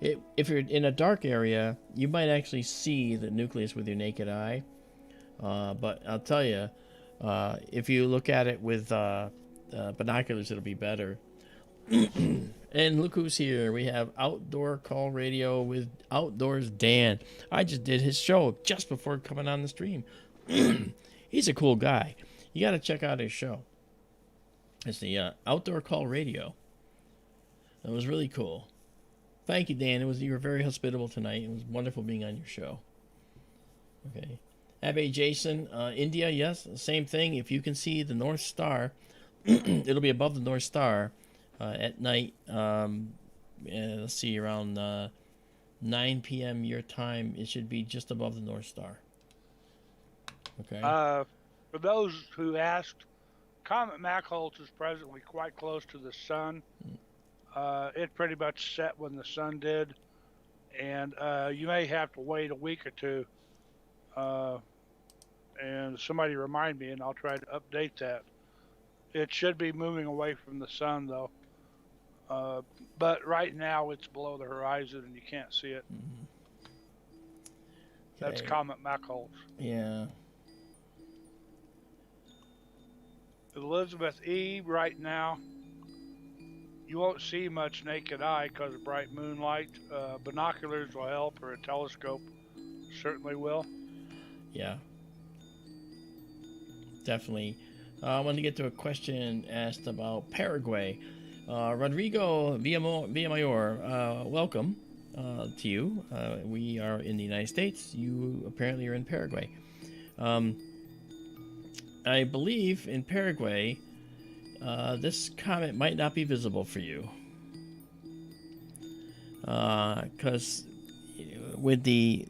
If you're in a dark area, you might actually see the nucleus with your naked eye. But I'll tell you, if you look at it with binoculars, it'll be better. And look who's here. We have Outdoor Call Radio with Outdoors Dan. I just did his show just before coming on the stream. He's a cool guy. You got to check out his show. It's the Outdoor Call Radio. It was really cool. Thank you, Dan. You were very hospitable tonight. It was wonderful being on your show. Okay. Abbe Jason, India, yes, same thing. If you can see the North Star, it'll be above the North Star. At night, let's see, around 9 p.m. your time, it should be just above the North Star. Okay. For those who asked, Comet Machholz is presently quite close to the sun. It pretty much set when the sun did, and you may have to wait a week or two. And somebody remind me, and I'll try to update that. It should be moving away from the sun, though. But right now it's below the horizon and you can't see it. Mm-hmm. That's Comet Machholz. Yeah. Elizabeth E, right now, you won't see much naked eye because of bright moonlight. Binoculars will help, or a telescope certainly will. Yeah. Definitely. I want to get to a question asked about Paraguay. Rodrigo Villamayor, welcome to you. We are in the United States. You apparently are in Paraguay. I believe in Paraguay, this comet might not be visible for you. Because with the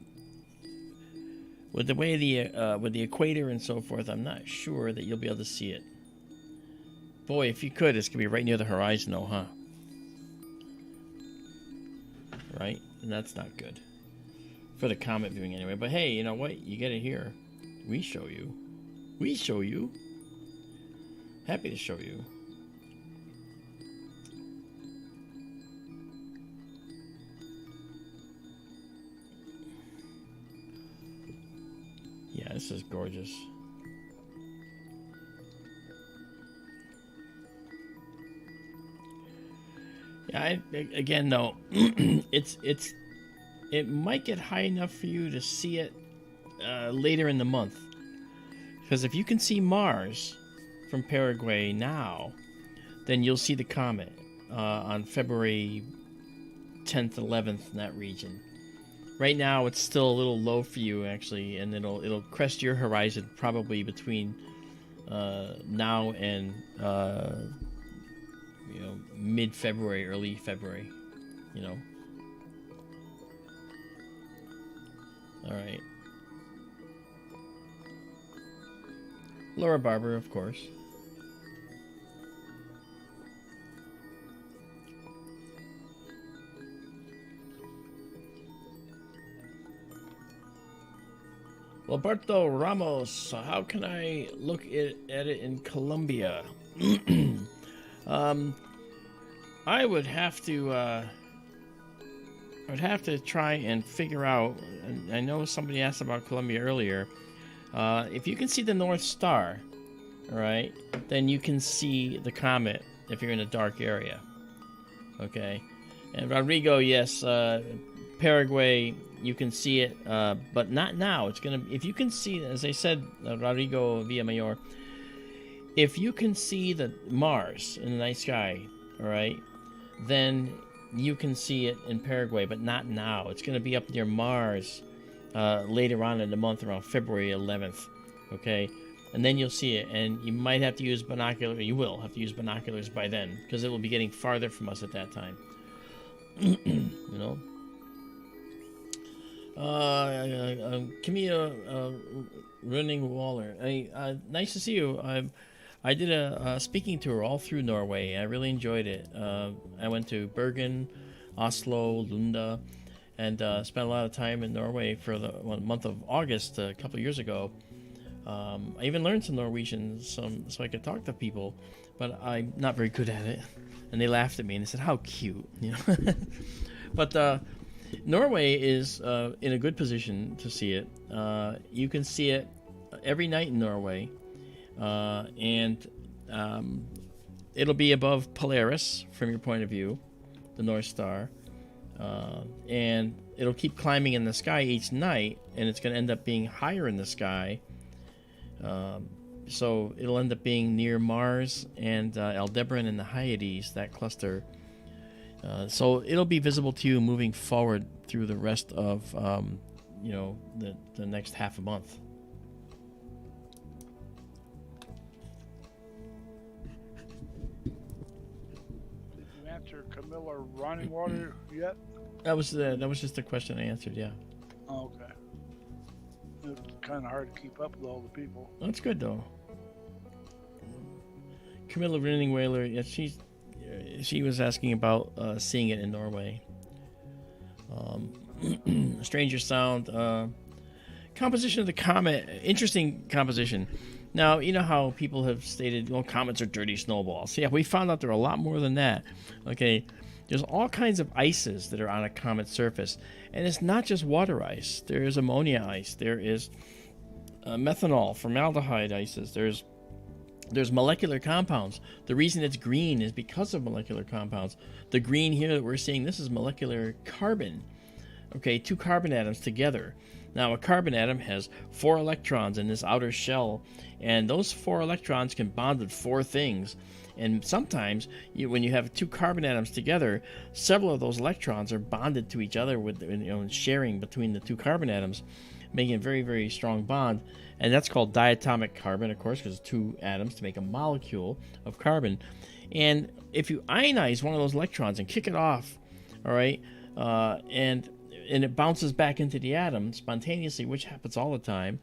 way with the equator and so forth, I'm not sure that you'll be able to see it. Boy, if you could, it's gonna be right near the horizon, though, huh? Right, and that's not good for the comet viewing anyway. But hey, you know what? You get it here. We show you. We show you. Happy to show you. Yeah, this is gorgeous. Yeah, again though, it might get high enough for you to see it later in the month. Because if you can see Mars from Paraguay now, then you'll see the comet on February 10th, 11th in that region. Right now, it's still a little low for you actually, and it'll crest your horizon probably between now and mid-February, early February, All right. Laura Barber, of course. Roberto Ramos, how can I look at it in Colombia? I would have to try and figure out. I know somebody asked about Colombia earlier. If you can see the North Star, all right, then you can see the comet if you're in a dark area. Okay, and Rodrigo, yes, Paraguay, you can see it, but not now. It's gonna. If you can see, as I said, Rodrigo Villamayor, if you can see the Mars in the night sky, all right, then you can see it in Paraguay, but not now. It's going to be up near Mars later on in the month, around February 11th. Okay, and then you'll see it, and you might have to use binoculars. You will have to use binoculars by then, because it will be getting farther from us at that time. You know. Camilla Running Waller. Nice to see you. I did a speaking tour all through Norway. I really enjoyed it. I went to Bergen, Oslo, Lunda, and spent a lot of time in Norway for the month of August a couple of years ago. I even learned some Norwegian so I could talk to people, but I'm not very good at it. And they laughed at me and they said, "How cute," you know. But Norway is in a good position to see it. You can see it every night in Norway, and it'll be above Polaris from your point of view, the North Star, and it'll keep climbing in the sky each night, and it's going to end up being higher in the sky. So it'll end up being near Mars and Aldebaran and the Hyades, that cluster. So it'll be visible to you moving forward through the rest of, the next half a month. Did you answer Camilla Running Water yet? That was just the question I answered. Yeah. Oh, okay. It's kind of hard to keep up with all the people. That's good though. Camilla Running Whaler. Yeah, she was asking about seeing it in Norway. Stranger Sound. Composition of the comet. Interesting composition. Now, you know how people have stated, well, comets are dirty snowballs. Yeah, we found out there are a lot more than that. Okay, there's all kinds of ices that are on a comet's surface. And it's not just water ice. There is ammonia ice. There is methanol, formaldehyde ices. There's molecular compounds. The reason it's green is because of molecular compounds. The green here that we're seeing, this is molecular carbon. Okay, 2 carbon atoms together. Now, a carbon atom has 4 electrons in this outer shell, and those 4 electrons can bond with 4 things. And sometimes, when you have 2 carbon atoms together, several of those electrons are bonded to each other with, sharing between the 2 carbon atoms, making a very, very strong bond. And that's called diatomic carbon, of course, because it's 2 atoms to make a molecule of carbon. And if you ionize one of those electrons and kick it off, all right, and it bounces back into the atom spontaneously, which happens all the time,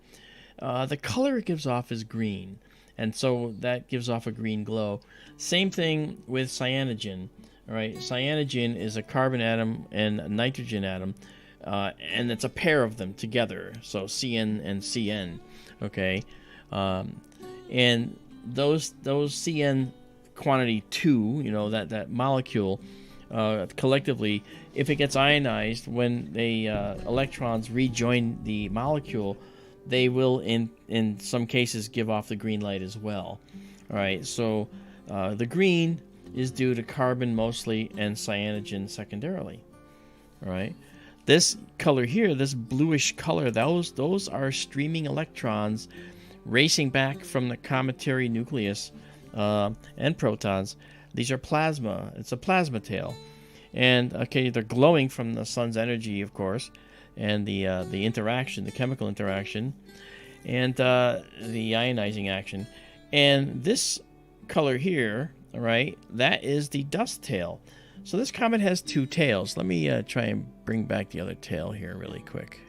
the color it gives off is green. And so that gives off a green glow. Same thing with cyanogen. All right, cyanogen is a carbon atom and a nitrogen atom, and it's a pair of them together. So CN and CN. Okay, and those CN quantity 2, that molecule, collectively, if it gets ionized, when the electrons rejoin the molecule, they will in some cases give off the green light as well. All right, so the green is due to carbon mostly and cyanogen secondarily. All right, this color here, this bluish color, those are streaming electrons racing back from the cometary nucleus and protons. These are plasma. It's a plasma tail. And, okay, they're glowing from the sun's energy, of course, and the interaction, the chemical interaction, and the ionizing action. And this color here, all right, that is the dust tail. So this comet has 2 tails. Let me try and bring back the other tail here really quick.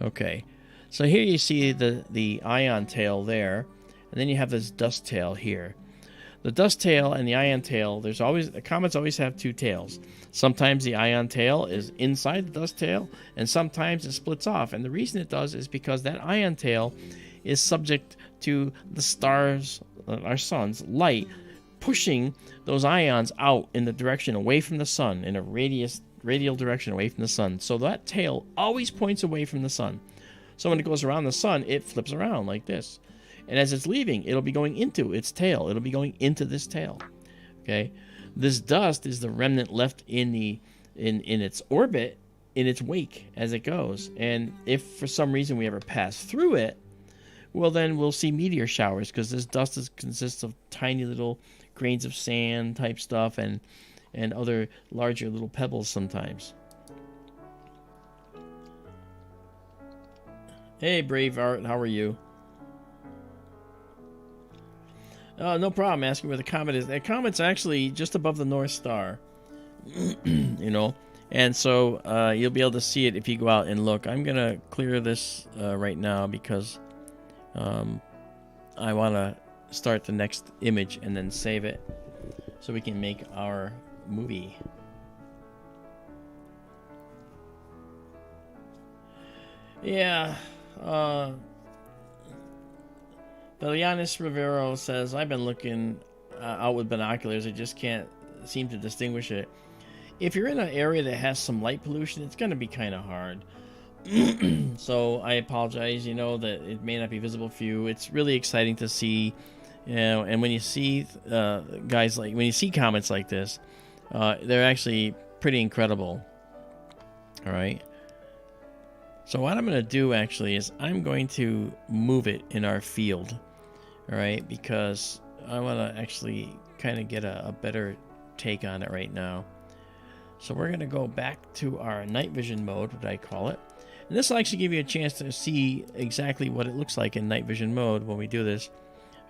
Okay, so here you see the ion tail there, and then you have this dust tail here. The dust tail and the ion tail, the comets always have 2 tails. Sometimes the ion tail is inside the dust tail, and sometimes it splits off. And the reason it does is because that ion tail is subject to the stars, our sun's light, pushing those ions out in the direction away from the sun, in a radial direction away from the sun. So that tail always points away from the sun. So when it goes around the sun, it flips around like this. And as it's leaving, it'll be going into its tail. It'll be going into this tail. Okay, this dust is the remnant left in its orbit, in its wake as it goes. And if for some reason we ever pass through it, well, then we'll see meteor showers, because this dust consists of tiny little grains of sand type stuff, and and other larger little pebbles sometimes. Hey, Braveheart, how are you? No problem. Asking where the comet is. The comet's actually just above the North Star. You know, and so you'll be able to see it if you go out and look. I'm gonna clear this right now because I want to start the next image and then save it so we can make our movie. Yeah. Belianis Rivero says, I've been looking out with binoculars. I just can't seem to distinguish it. If you're in an area that has some light pollution, it's going to be kind of hard. So I apologize, you know, that it may not be visible for you. It's really exciting to see, you know, and when you see guys like, when you see comets like this, they're actually pretty incredible. All right. So what I'm going to do actually is I'm going to move it in our field. All right. Because I want to actually kind of get a better take on it right now. So we're going to go back to our night vision mode, what I call it. And this will actually give you a chance to see exactly what it looks like in night vision mode when we do this.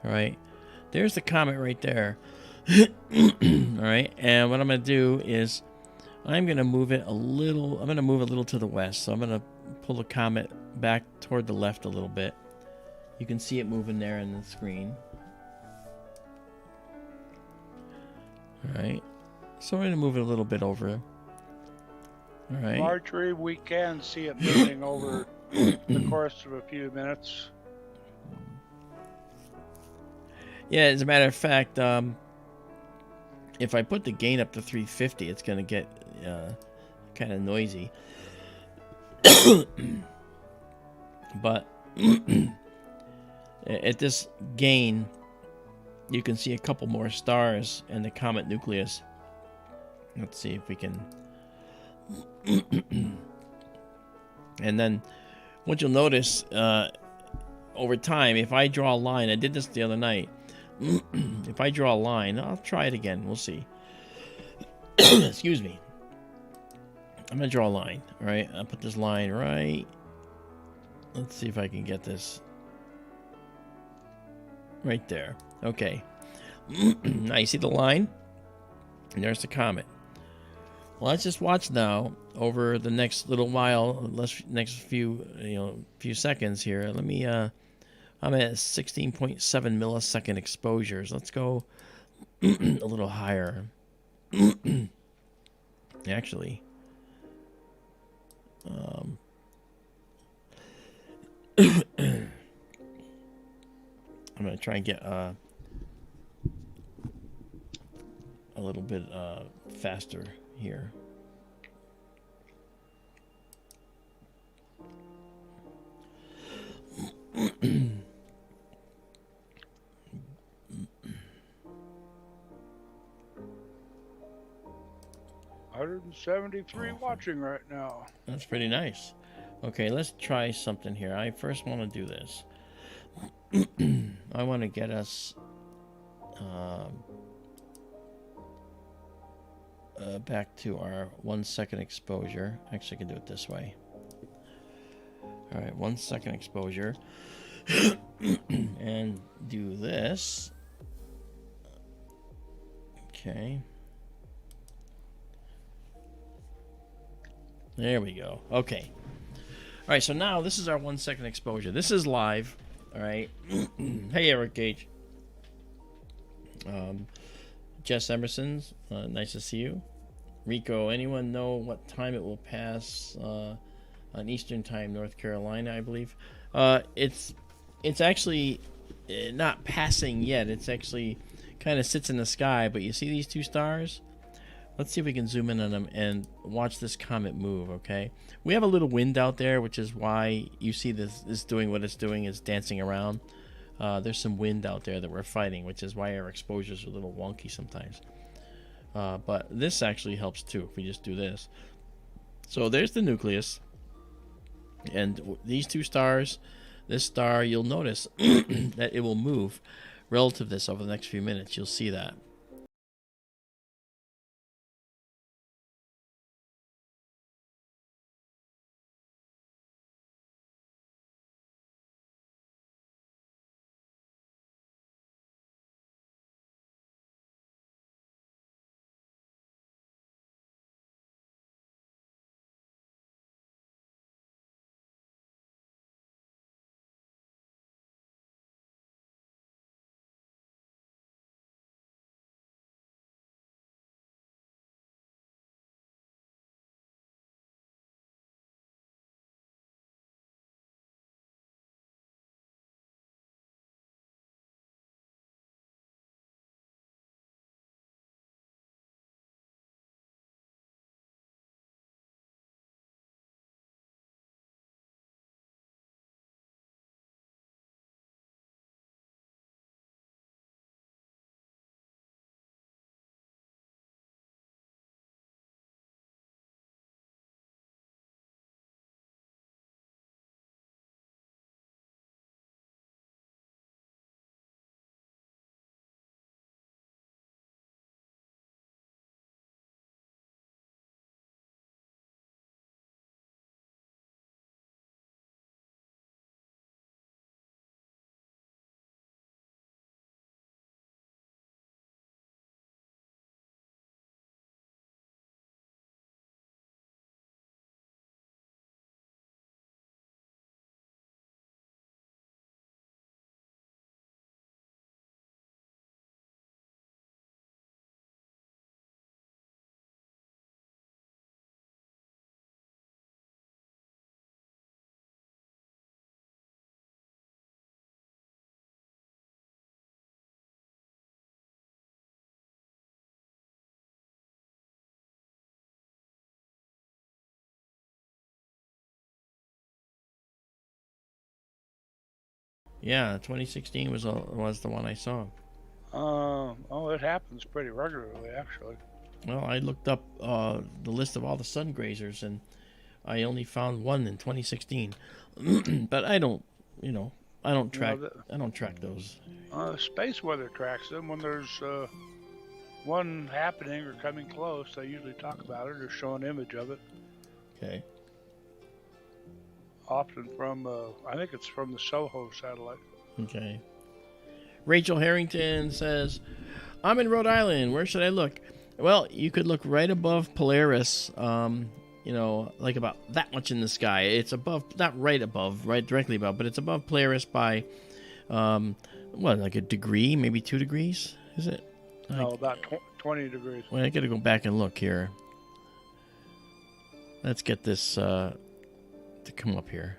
All right. There's the comet right there. All right. And what I'm going to do is I'm going to move it a little. I'm going to move a little to the west. So I'm going to pull the comet back toward the left a little bit. You can see it moving there in the screen. All right. So we're going to move it a little bit over. All right. Marjorie, we can see it moving over the course of a few minutes. Yeah, as a matter of fact, if I put the gain up to 350, it's going to get kind of noisy. But at this gain, you can see a couple more stars in the comet nucleus. Let's see if we can. And then what you'll notice over time, if I draw a line, I did this the other night. If I draw a line, I'll try it again. We'll see. Excuse me. I'm going to draw a line. All right. I'll put this line right. Let's see if I can get this right there. Okay. Now you see the line? And there's the comet. Well, let's just watch now over the next little while, next few seconds here. Let me I'm at 16.7 millisecond exposures. Let's go a little higher. Actually, I'm gonna try and get a little bit faster here. $173 watching right now. That's pretty nice. Okay, let's try something here. I first want to do this. I want to get us back to our 1 second exposure. Actually, I can do it this way. All right, 1 second exposure. And do this. Okay. There we go. Okay. All right, so now this is our 1 second exposure. This is live. All right. Hey, Eric Gage. Jess Emerson's, nice to see you. Rico, anyone know what time it will pass on Eastern Time, North Carolina, I believe? It's actually not passing yet. It's actually kind of sits in the sky, but you see these two stars? Let's see if we can zoom in on them and watch this comet move, okay? We have a little wind out there, which is why you see this doing what it's doing, is dancing around. There's some wind out there that we're fighting, which is why our exposures are a little wonky sometimes. But this actually helps too, if we just do this. So there's the nucleus. And these two stars, this star, you'll notice that it will move relative to this over the next few minutes. You'll see that. Yeah, 2016 was the one I saw. Oh, it happens pretty regularly, actually. Well, I looked up the list of all the Sungrazers, and I only found one in 2016. But I don't, I don't track. I don't track those. Space weather tracks them when there's one happening or coming close. They usually talk about it or show an image of it. Okay. Often from, I think it's from the Soho satellite. Okay. Rachel Harrington says, I'm in Rhode Island. Where should I look? Well, you could look right above Polaris, like about that much in the sky. It's above, not right above, right directly above, but it's above Polaris by, like a degree, maybe 2 degrees? Is it? No, about 20 degrees. Well, I got to go back and look here. Let's get this to come up here.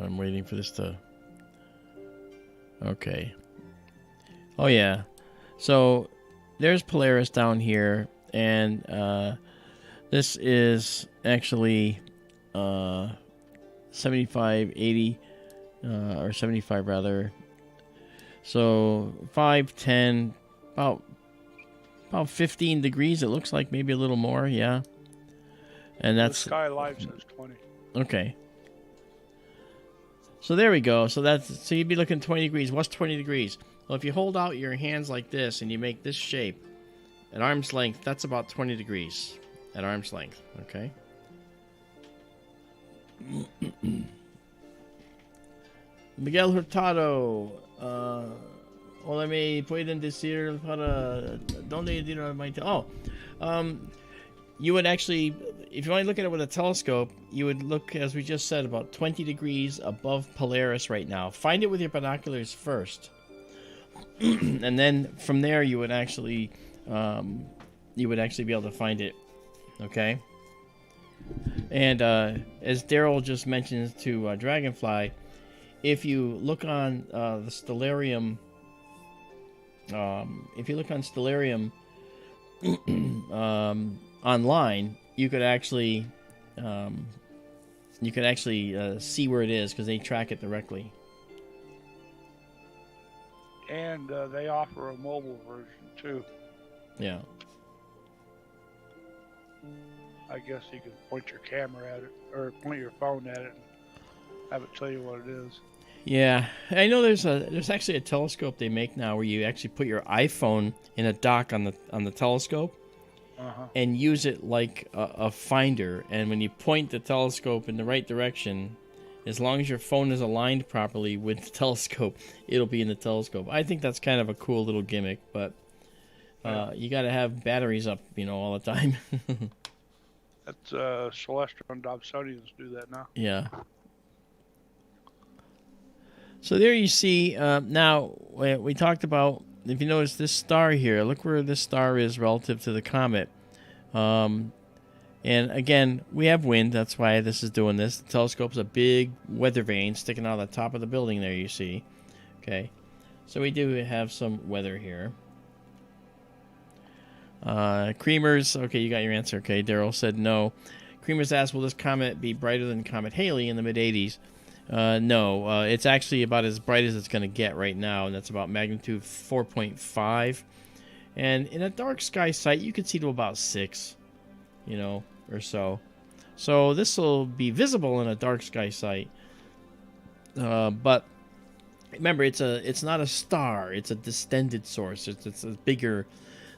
I'm waiting for this to... Okay. Oh, yeah. So, there's Polaris down here, and this is actually 75, 80, or 75 rather. So, 5, 10, about 15 degrees, it looks like, maybe a little more, yeah. And that's... The Sky Live says 20. Okay. So there we go. So you'd be looking 20 degrees. What's 20 degrees? Well, if you hold out your hands like this and you make this shape at arm's length, that's about 20 degrees at arm's length. Okay. Miguel Hurtado. Hola, me pueden decir para dónde ir? You would actually, if you want to look at it with a telescope, you would look, as we just said, about 20 degrees above Polaris right now. Find it with your binoculars first. And then from there you would actually be able to find it. Okay? And as Daryl just mentioned to Dragonfly, if you look on the Stellarium, online, you could actually see where it is because they track it directly. And they offer a mobile version too. Yeah. I guess you can point your camera at it or point your phone at it and have it tell you what it is. Yeah, I know there's actually a telescope they make now where you actually put your iPhone in a dock on the telescope. And use it like a finder, and when you point the telescope in the right direction, as long as your phone is aligned properly with the telescope, it'll be in the telescope. I think that's kind of a cool little gimmick, but you got to have batteries up, all the time. That's Celestial and Dobsonians do that now. Yeah. So there you see. Now we talked about. If you notice this star here, look where this star is relative to the comet. And again, we have wind. That's why this is doing this. The telescope's a big weather vane sticking out of the top of the building there, you see. Okay. So we do have some weather here. Creamers. Okay, you got your answer. Okay, Daryl said no. Creamers asked, will this comet be brighter than Comet Halley in the mid-'80s? No, it's actually about as bright as it's going to get right now, and that's about magnitude 4.5. And in a dark sky sight, you could see to about 6, or so. So this will be visible in a dark sky sight. But remember, it's not a star; it's a distended source. It's a bigger,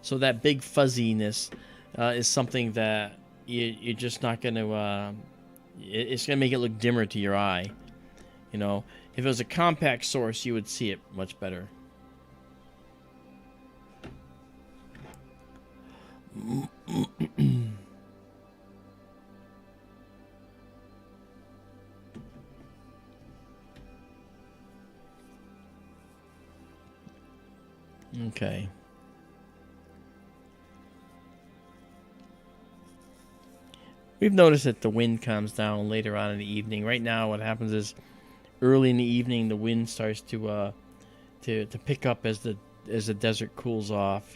so that big fuzziness is something that you're just not going to. It's going to make it look dimmer to your eye. If it was a compact source, you would see it much better. Okay. We've noticed that the wind comes down later on in the evening. Right now, what happens is early in the evening, the wind starts to pick up as the desert cools off.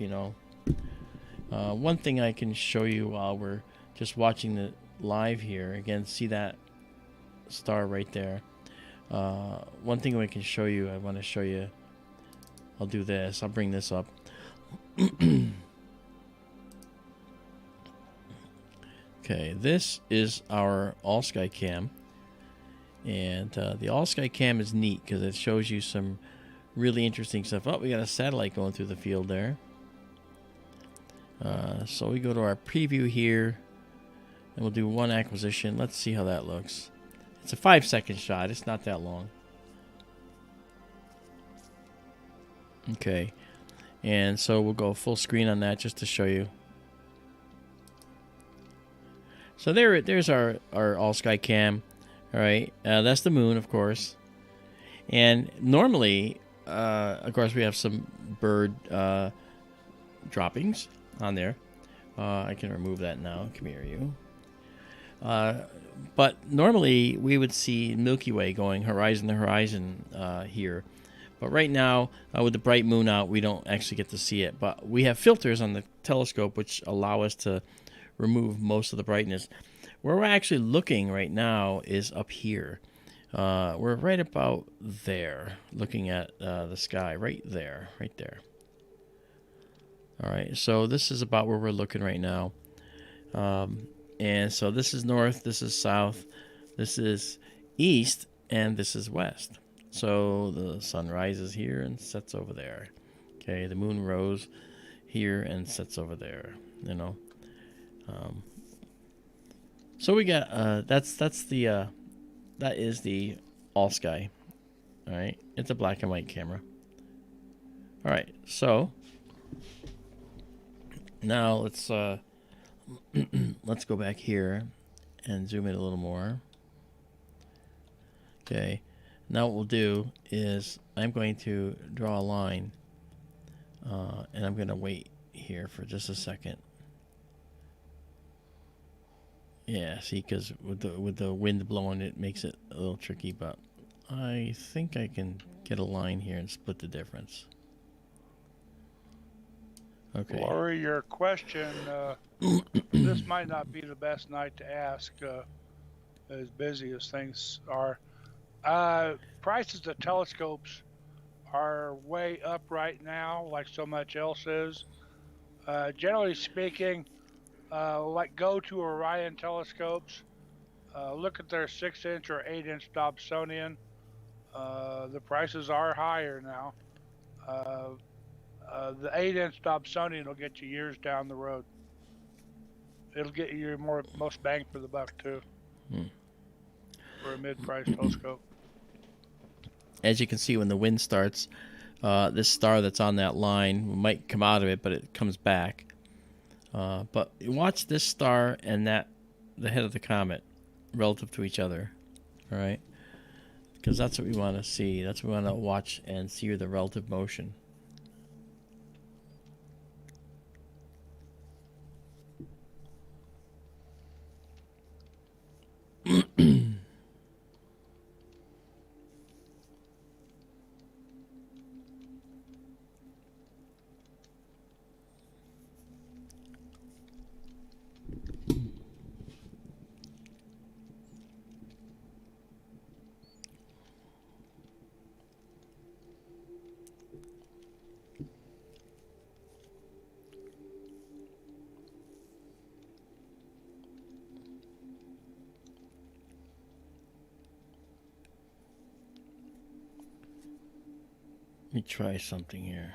One thing I can show you while we're just watching the live here, again, see that star right there. One thing we can show you, I want to show you, I'll do this, I'll bring this up. Okay, this is our AllSky Cam, and the AllSky Cam is neat because it shows you some really interesting stuff. Oh, we got a satellite going through the field there. So we go to our preview here, and we'll do one acquisition. Let's see how that looks. It's a 5-second shot. It's not that long. Okay, and so we'll go full screen on that just to show you. So there's our AllSky Cam. All right, that's the moon, of course. And normally, of course, we have some bird droppings on there. I can remove that now. Come here, you. But normally, we would see Milky Way going horizon to horizon here. But right now, with the bright moon out, we don't actually get to see it. But we have filters on the telescope which allow us to remove most of the brightness. Where we're actually looking right now is up here. We're right about there, looking at the sky, right there. All right, so this is about where we're looking right now. And so this is north, this is south, this is east, and this is west. So the sun rises here and sets over there. Okay, the moon rose here and sets over there, you know. So we got that is the AllSky. All right, it's a black and white camera. All right, so now let's let's go back here and zoom in a little more. Okay, now what we'll do is I'm going to draw a line, and I'm going to wait here for just a second. Yeah, see, because with the wind blowing, it makes it a little tricky, but I think I can get a line here and split the difference. Okay. Laurie, your question, this might not be the best night to ask, as busy as things are. Prices of telescopes are way up right now, like so much else is. Generally speaking, like go to Orion telescopes, look at their 6-inch or 8-inch Dobsonian. The prices are higher now. The 8-inch Dobsonian will get you years down the road. It'll get you your most bang for the buck too, for a mid-price telescope. As you can see, when the wind starts, this star that's on that line might come out of it, but it comes back. But watch this star and the head of the comet relative to each other, all right? Because that's what we want to see. That's what we want to watch and see the relative motion. Let me try something here.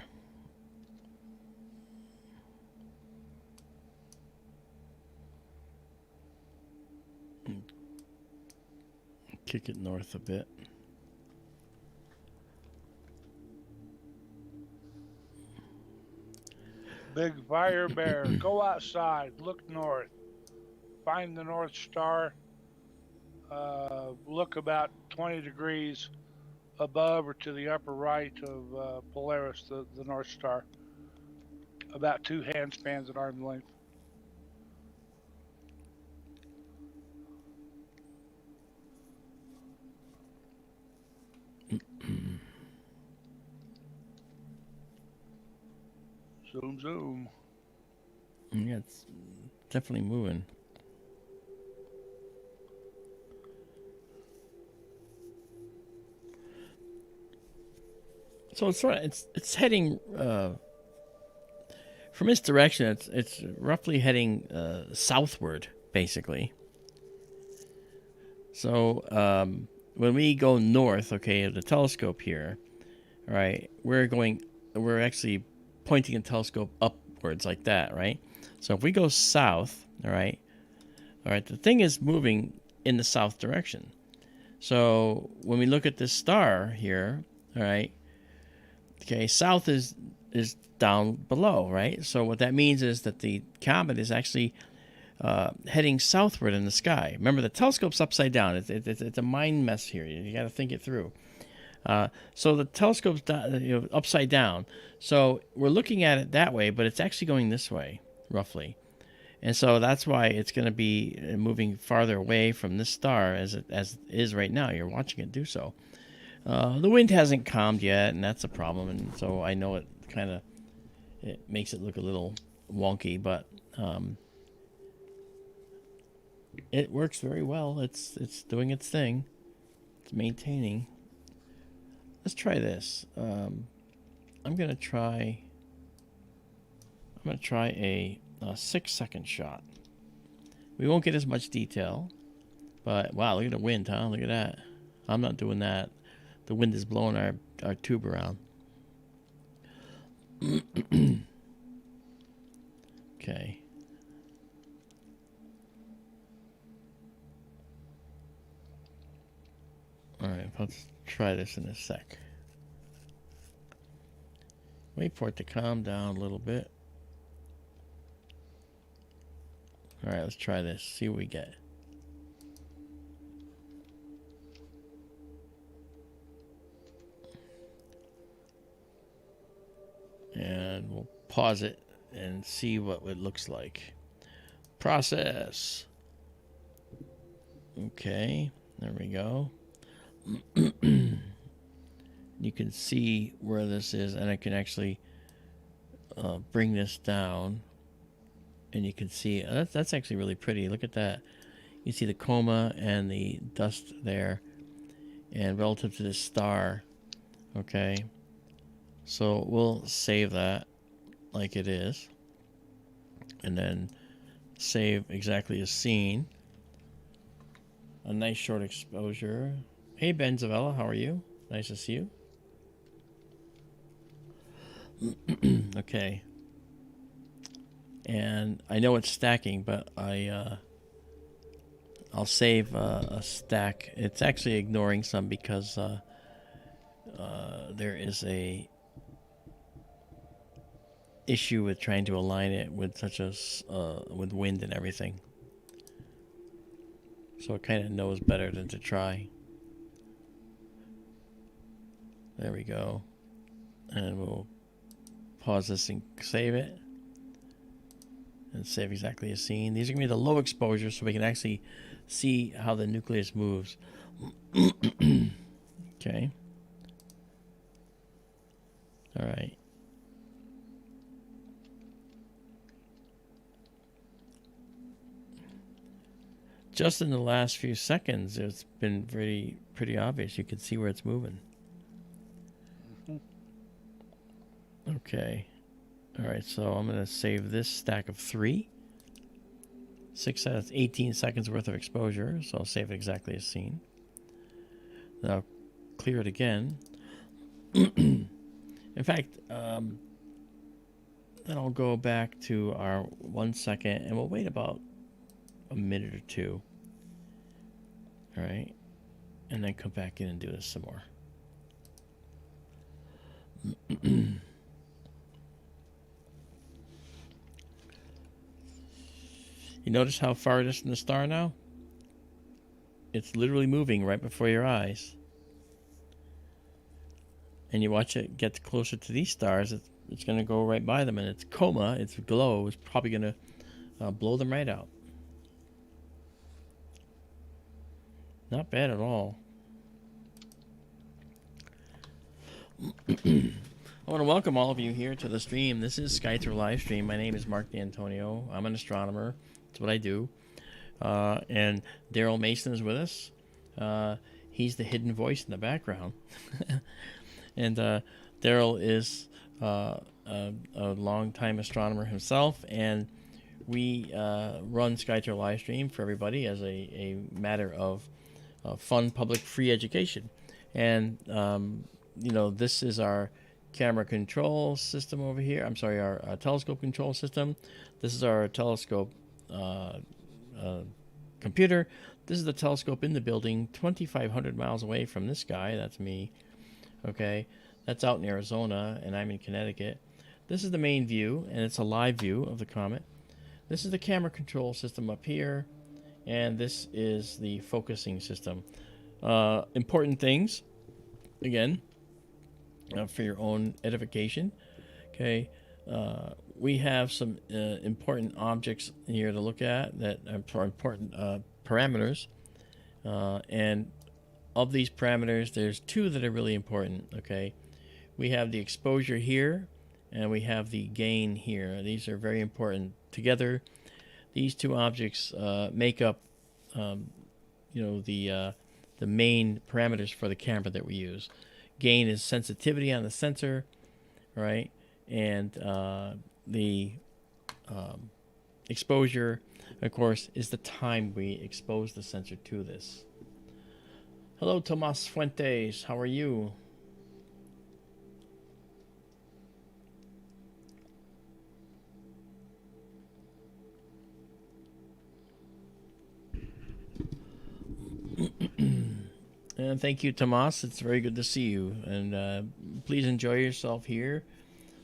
Kick it north a bit. Big fire bear, go outside, look north, find the North Star, look about 20 degrees above or to the upper right of Polaris, the North Star, about 2 handspans at arm's length. Zoom, zoom. Yeah, it's definitely moving. So it's heading from its direction. It's roughly heading southward, basically. So when we go north, okay, of the telescope here, all right, we're actually pointing the telescope upwards like that, right? So if we go south, all right, the thing is moving in the south direction. So when we look at this star here, all right, okay, south is down below, right? So what that means is that the comet is actually heading southward in the sky. Remember, the telescope's upside down. It's a mind mess here. You got to think it through. So the telescope's upside down. So we're looking at it that way, but it's actually going this way, roughly. And so that's why it's going to be moving farther away from this star as it is right now. You're watching it do so. The wind hasn't calmed yet, and that's a problem. And so I know it makes it look a little wonky, but it works very well. It's doing its thing. It's maintaining. Let's try this. I'm gonna try a 6-second shot. We won't get as much detail, but wow, look at the wind, huh? Look at that. I'm not doing that. The wind is blowing our tube around. Okay. All right, let's try this in a sec. Wait for it to calm down a little bit. All right, let's try this. See what we get. And we'll pause it and see what it looks like. Process. Okay, there we go. You can see where this is, and I can actually bring this down, and you can see that's actually really pretty. Look at that. You see the coma and the dust there, and relative to this star. Okay, so we'll save that like it is, and then save exactly as seen. A nice short exposure. Hey, Izabela, how are you? Nice to see you. Okay. And I know it's stacking, but I'll save a stack. It's actually ignoring some because there is a issue with trying to align it with with wind and everything. So it kind of knows better than to try. There we go. And we'll pause this and save it. And save exactly as seen. These are going to be the low exposure so we can actually see how the nucleus moves. Okay. All right. Just in the last few seconds, it's been pretty obvious. You can see where it's moving. Okay. All right, so I'm going to save this stack of 3. 6 that's 18 seconds worth of exposure, so I'll save it exactly as seen. Then I'll clear it again. In fact, then I'll go back to our 1 second, and we'll wait about a minute or two. All right, and then come back in and do this some more. You notice how far it is from the star now? It's literally moving right before your eyes. And you watch it get closer to these stars, it's going to go right by them. And its coma, its glow, is probably going to blow them right out. Not bad at all. I want to welcome all of you here to the stream. This is SkyTour LiveStream. My name is Marc Dantonio. I'm an astronomer. That's what I do. And Daryl Mason is with us. He's the hidden voice in the background. And Daryl is a long-time astronomer himself, and we run SkyTour LiveStream for everybody as a matter of fun, public, free education. And, you know, this is our camera control system over here. I'm sorry, our telescope control system. This is our telescope computer. This is the telescope in the building 2,500 miles away from this guy. That's me. Okay, that's out in Arizona, and I'm in Connecticut. This is the main view, and it's a live view of the comet. This is the camera control system up here, and this is the focusing system. Important things, again, for your own edification. Okay, we have some important objects here to look at that are important parameters, and of these parameters, there's two that are really important. Okay, we have the exposure here, and we have the gain here. These are very important together. These two objects make up, you know, the main parameters for the camera that we use. Gain is sensitivity on the sensor, right? And the exposure, of course, is the time we expose the sensor to this. Hello, Tomas Fuentes. How are you? And thank you, Tomas. It's very good to see you. And please enjoy yourself here.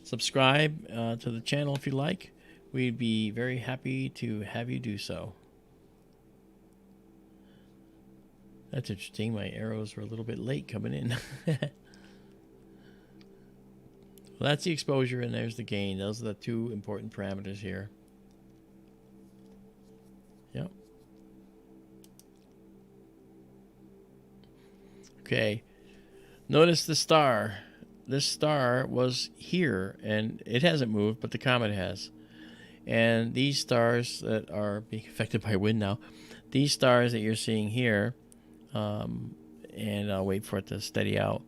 Subscribe to the channel if you like. We'd be very happy to have you do so. That's interesting. My arrows were a little bit late coming in. Well, that's the exposure, and there's the gain. Those are the two important parameters here. Yep. Okay. Notice the star. This star was here, and it hasn't moved, but the comet has. And these stars that are being affected by wind now, these stars that you're seeing here, and I'll wait for it to steady out,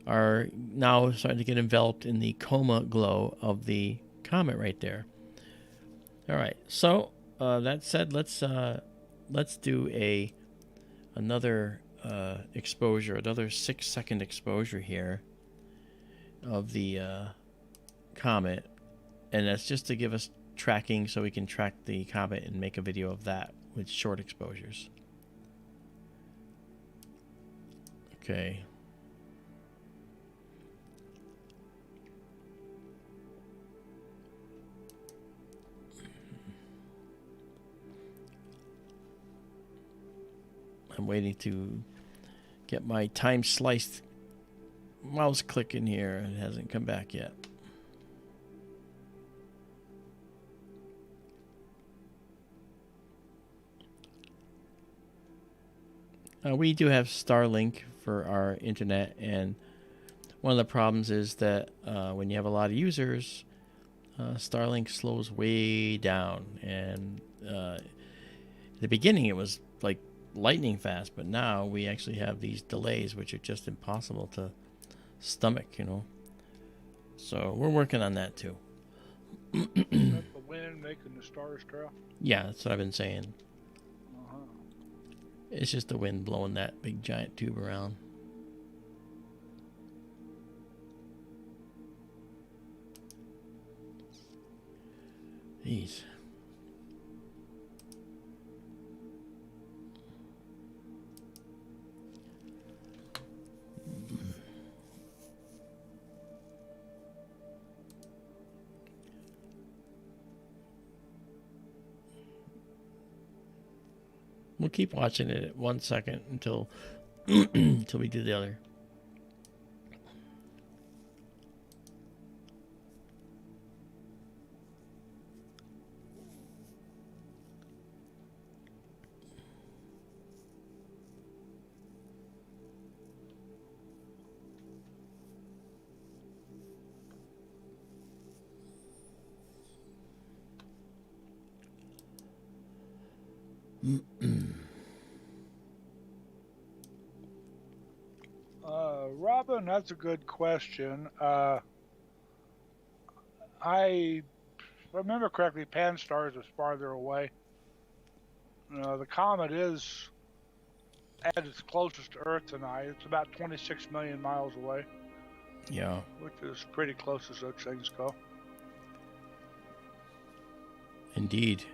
are now starting to get enveloped in the coma glow of the comet right there. All right. So that said, let's do another exposure, another 6-second exposure here of the comet, and that's just to give us tracking so we can track the comet and make a video of that with short exposures. Okay. I'm waiting to get my time sliced mouse click in here. It hasn't come back yet. We do have Starlink for our internet, and one of the problems is that when you have a lot of users, Starlink slows way down. And at the beginning it was like lightning fast, but now we actually have these delays which are just impossible to stomach, you know. So we're working on that too. Is that the wind making the stars trail? Yeah, that's what I've been saying. It's just the wind blowing that big giant tube around. Jeez. We'll keep watching it at 1 second until until we do the other. Robin, that's a good question. I remember correctly, PANSTARRS is farther away. The comet is at its closest to Earth tonight. It's about 26 million miles away. Yeah. Which is pretty close as such things go. Indeed.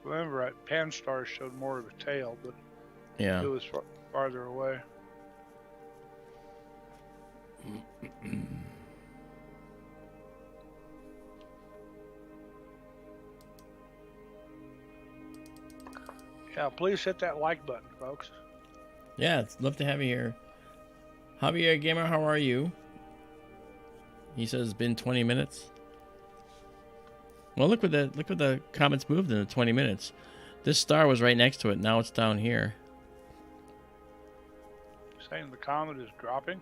Remember, PANSTARRS showed more of a tail, but yeah, it was farther away. Yeah, please hit that like button, folks. Yeah, it's love to have you here. Javier Gamer, how are you? He says it's been 20 minutes. Well, look what the comets moved in the 20 minutes. This star was right next to it. Now it's down here. Saying the comet is dropping?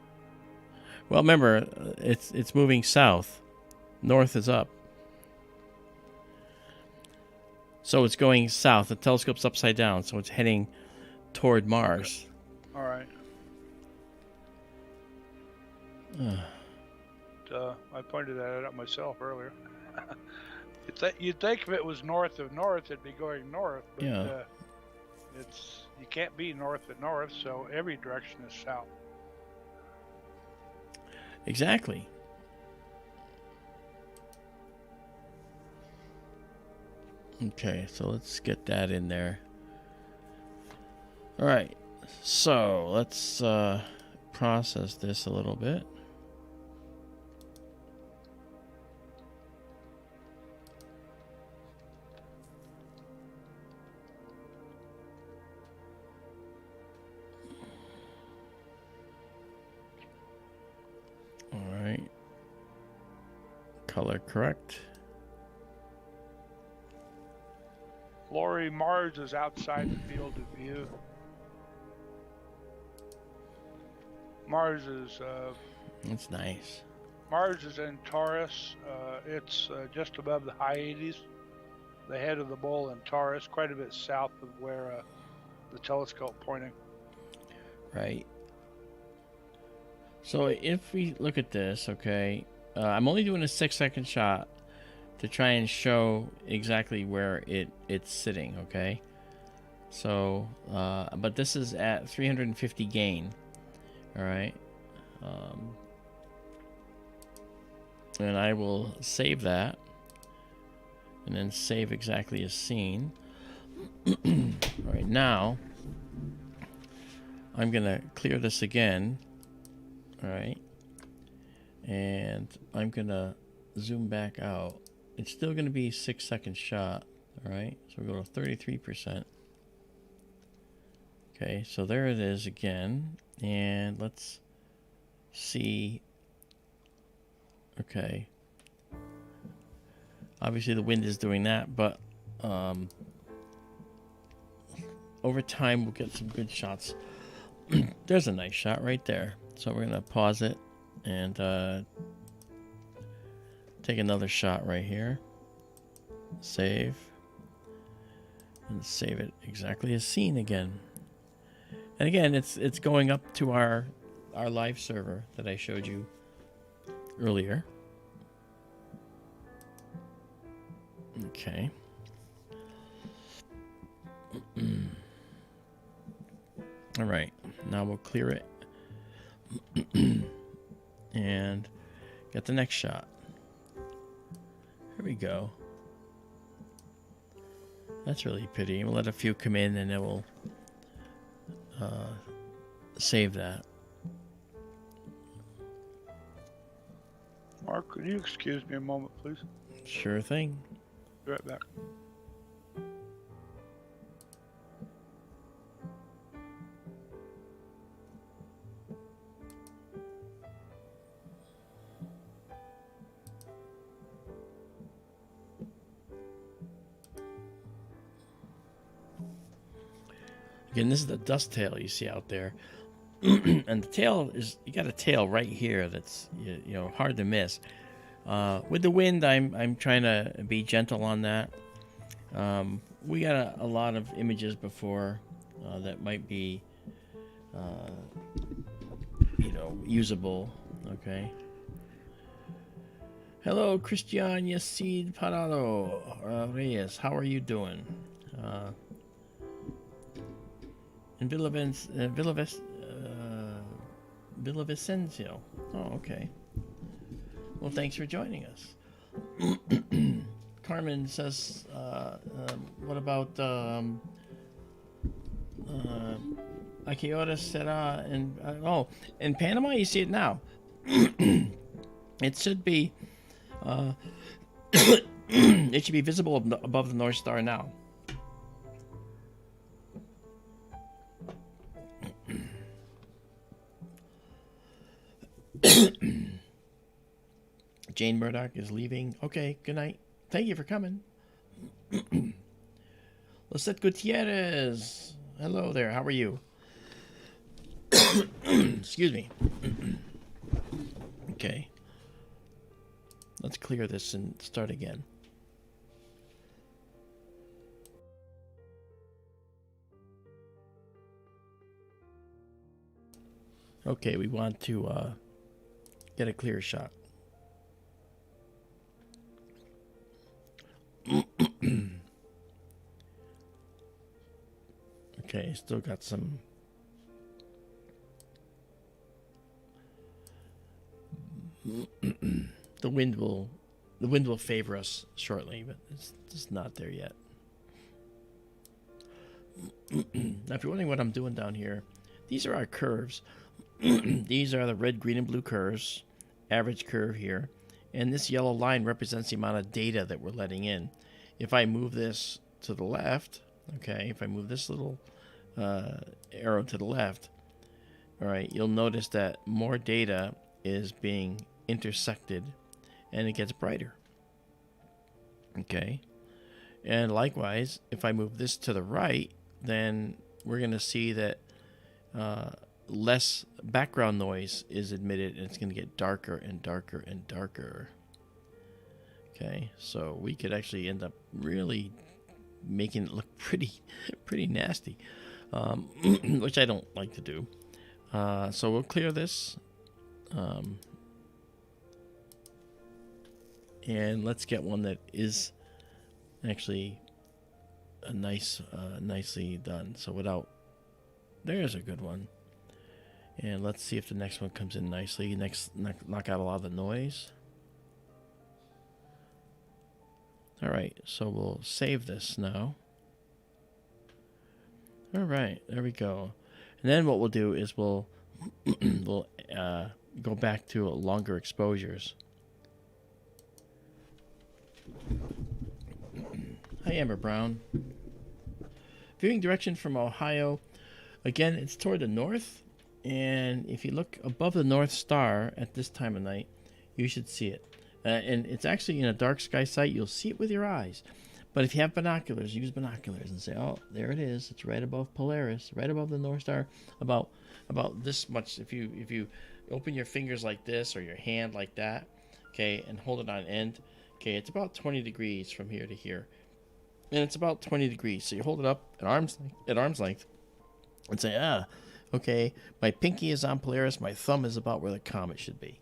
Well, remember, it's moving south. North is up. So it's going south. The telescope's upside down, so it's heading toward Mars. All right. I pointed that out myself earlier. You'd think if it was north of north, it'd be going north. But, yeah. You can't be north of north, so every direction is south. Exactly. Okay, so let's get that in there. All right, so let's process this a little bit. All right, color correct. Lori, Mars is outside the field of view. Mars is... That's nice. Mars is in Taurus. It's just above the high 80s. The head of the bull in Taurus, quite a bit south of where the telescope pointing. Right. So if we look at this, okay, I'm only doing a 6-second shot to try and show exactly where it's sitting, okay? So, but this is at 350 gain, all right? And I will save that, and then save exactly as seen. All right, now I'm gonna clear this again, all right? And I'm gonna zoom back out. It's still going to be a 6-second shot, all right? So we go to 33%. Okay, so there it is again. And let's see. Okay. Obviously the wind is doing that, but over time we'll get some good shots. There's a nice shot right there. So we're going to pause it and take another shot right here. Save. And save it exactly as seen again. And again, it's going up to our live server that I showed you earlier. Okay. All right. Now we'll clear it. And get the next shot. Here we go. That's really pretty. We'll let a few come in and then we'll save that. Mark, could you excuse me a moment, please? Sure thing. Be right back. Again, this is the dust tail you see out there. And the tail is, you got a tail right here that's, you know, hard to miss. With the wind, I'm trying to be gentle on that. We got a lot of images before that might be, usable. Okay. Hello, Christian Yasid Parado Reyes. How are you doing? In Villavicencio. Oh, okay. Well, thanks for joining us. Carmen says, what about a qué hora será in Panama? You see it now. It should be it should be visible above the North Star now. Jane Murdoch is leaving. Okay, good night. Thank you for coming. Lisette Gutierrez. Hello there. How are you? Excuse me. Okay. Let's clear this and start again. Okay, we want to get a clear shot. Okay, still got some. The wind will favor us shortly, but it's just not there yet. Now, if you're wondering what I'm doing down here, these are our curves. These are the red, green, and blue curves. Average curve here, and this yellow line represents the amount of data that we're letting in. If I move this to the left, okay, if I move this little arrow to the left, all right, you'll notice that more data is being intersected and it gets brighter. Okay, and likewise, if I move this to the right, then we're going to see that less background noise is emitted, and it's going to get darker and darker and darker. Okay, so we could actually end up really making it look pretty nasty, which I don't like to do. So we'll clear this, and let's get one that is actually a nicely done. So without, there's a good one. And let's see if the next one comes in nicely. Knock out a lot of the noise. All right, so we'll save this now. All right, there we go. And then what we'll do is we'll go back to longer exposures. Hi, Amber Brown. Viewing direction from Ohio. Again, it's toward the north. And if you look above the North Star at this time of night, you should see it. And it's actually in a dark sky site. You'll see it with your eyes. But if you have binoculars, use binoculars and say, oh, there it is. It's right above Polaris, right above the North Star, about this much. If you open your fingers like this or your hand like that, okay, and hold it on end, okay, it's about 20 degrees from here to here. And it's about 20 degrees. So you hold it up at arm's length and say, okay, my pinky is on Polaris, my thumb is about where the comet should be.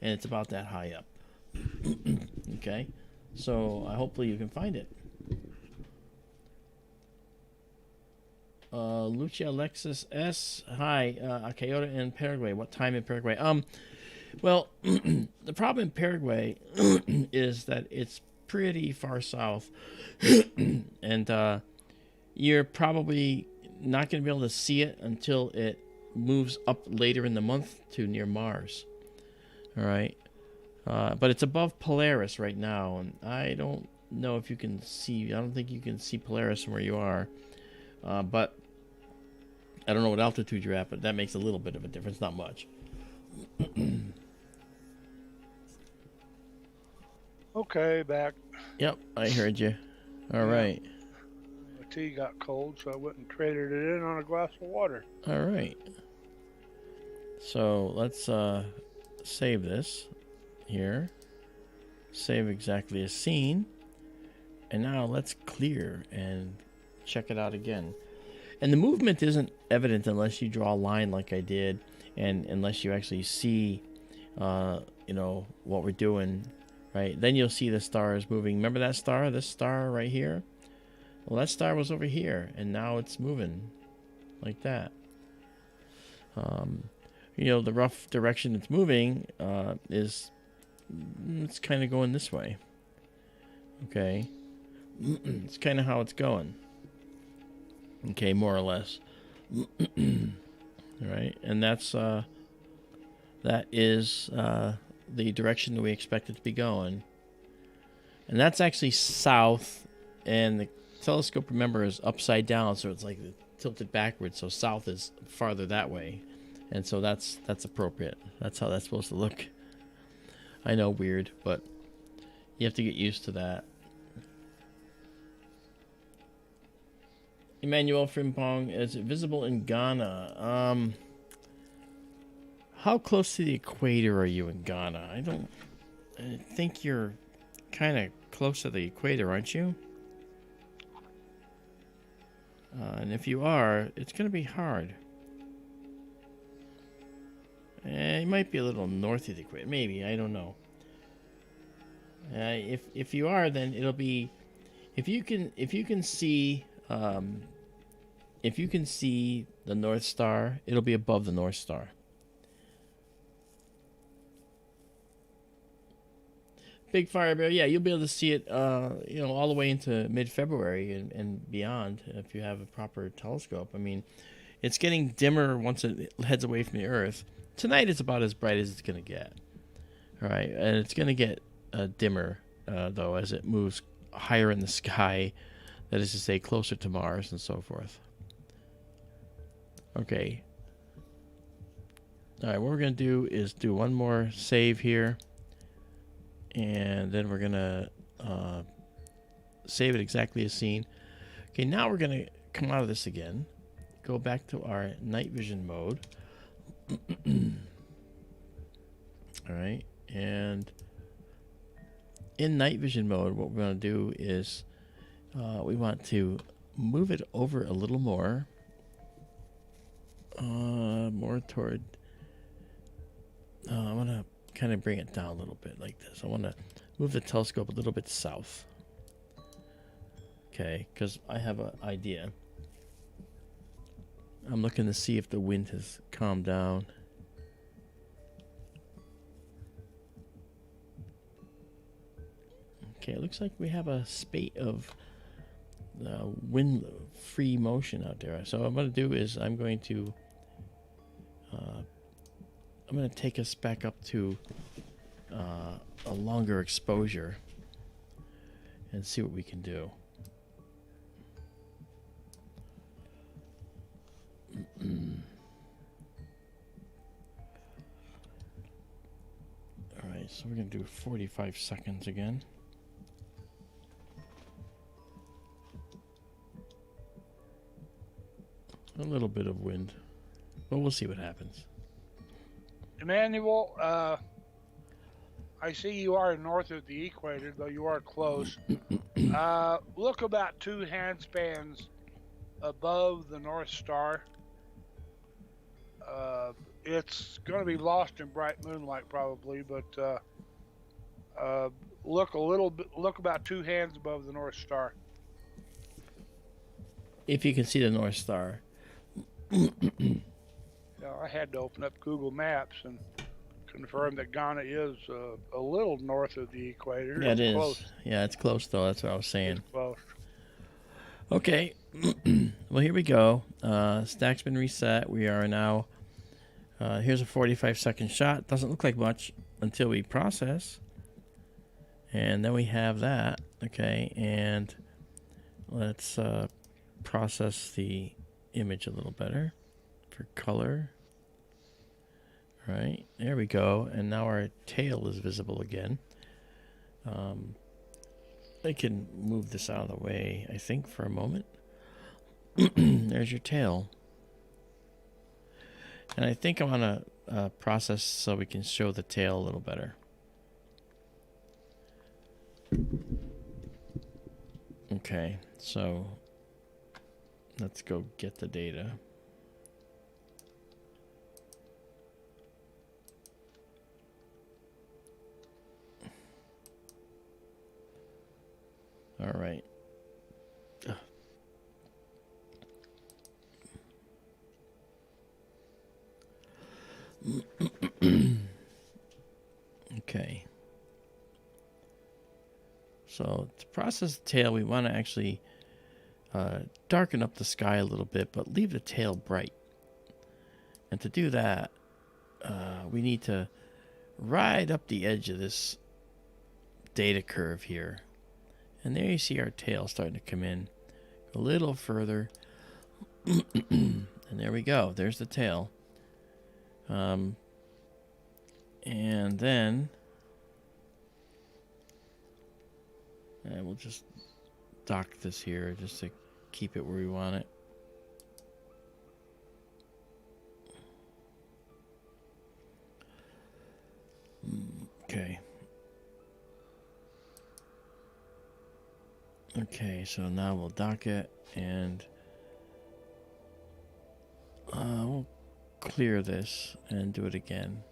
And it's about that high up. Okay? So hopefully you can find it. Lucia Alexis S. Hi, Akayota in Paraguay. What time in Paraguay? Well, the problem in Paraguay is that it's pretty far south. And you're probably not going to be able to see it until it moves up later in the month to near Mars. All right. But it's above Polaris right now, and I don't know if you can see. I don't think you can see Polaris from where you are. But I don't know what altitude you're at, but that makes a little bit of a difference. Not much. Okay, back. Yep, I heard you. All right. My tea got cold, so I went and traded it in on a glass of water. All right. So let's save this here. Save exactly as seen. And now let's clear and check it out again. And the movement isn't evident unless you draw a line like I did, and unless you actually see, you know, what we're doing, right? Then you'll see the stars moving. Remember that star? This star right here? Well, that star was over here, and now it's moving like that. You know, the rough direction it's moving is it's kind of going this way. Okay, it's kind of how it's going. Okay, more or less. All right, and that is the direction that we expect it to be going. And that's actually south, and the telescope, remember, is upside down, so it's like tilted backwards, so south is farther that way. And so that's appropriate. That's how that's supposed to look. I know, weird, but you have to get used to that. Emmanuel Frimpong, is it visible in Ghana? How close to the equator are you in Ghana? I think you're kind of close to the equator, aren't you? And if you are, it's going to be hard. It might be a little north of the equator, maybe, I don't know. If you are, then it'll be, if you can see the North Star, it'll be above the North Star. Big Fire Bear, yeah, you'll be able to see it, you know, all the way into mid-February and beyond if you have a proper telescope. I mean, it's getting dimmer once it heads away from the Earth. Tonight it's about as bright as it's going to get. All right, and it's going to get dimmer, though, as it moves higher in the sky, that is to say, closer to Mars and so forth. Okay. All right, what we're going to do is do one more save here. And then we're going to save it exactly as seen. Okay, now we're going to come out of this again. Go back to our night vision mode. All right, and in night vision mode, what we're going to do is we want to move it over a little more. More toward... I want to kind of bring it down a little bit like this. I want to move the telescope a little bit south. Okay, because I have an idea. I'm looking to see if the wind has calmed down. Okay, it looks like we have a spate of wind-free motion out there. So what I'm going to do is I'm going to take us back up to a longer exposure and see what we can do. All right, so we're going to do 45 seconds again. A little bit of wind, but we'll see what happens. Emmanuel, I see you are north of the equator, though you are close. Look about 2 handspans above the North Star. It's going to be lost in bright moonlight probably, but look a little bit. Look about 2 hands above the North Star. If you can see the North Star. I had to open up Google Maps and confirm that Ghana is a little north of the equator. Yeah, it is. Close. Yeah, it's close, though. That's what I was saying. It's close. Okay. Well, here we go. Stack's been reset. We are now... here's a 45-second shot. Doesn't look like much until we process. And then we have that. Okay, and let's process the image a little better for color. All right, there we go. And now our tail is visible again. I can move this out of the way, I think, for a moment. There's your tail. And I think I want to process so we can show the tail a little better. Okay, so let's go get the data. All right. Okay. So to process the tail, we want to actually darken up the sky a little bit, but leave the tail bright. And to do that, we need to ride up the edge of this data curve here. And there you see our tail starting to come in a little further. And there we go. There's the tail. And then we'll just dock this here just to keep it where we want it. Okay. Okay, so now we'll dock it and we'll clear this and do it again.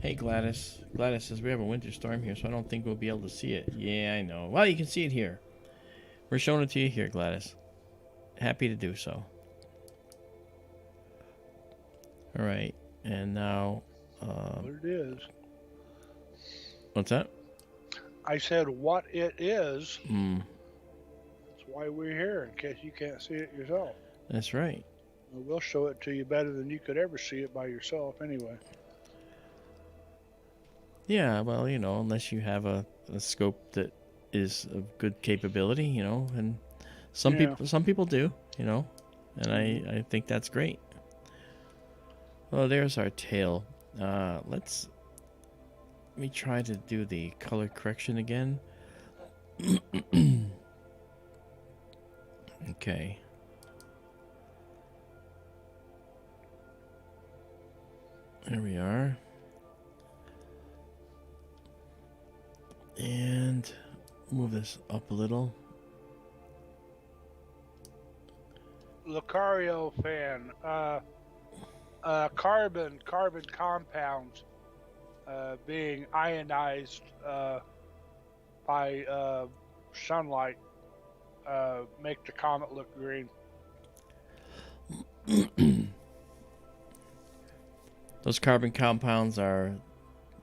Hey Gladys. Gladys says we have a winter storm here, so I don't think we'll be able to see it. Yeah, I know. Well, you can see it here. We're showing it to you here, Gladys. Happy to do so. All right, and now What it is. What's that? I said what it is. That's why we're here, in case you can't see it yourself. That's right. We'll show it to you better than you could ever see it by yourself anyway. Yeah, well, you know, unless you have a scope that is of good capability, you know, and some people do, you know, and I think that's great. Well, there's our tail. Let me try to do the color correction again. Okay. There we are. And move this up a little. Lucario fan, carbon compounds being ionized by sunlight make the comet look green. Those carbon compounds are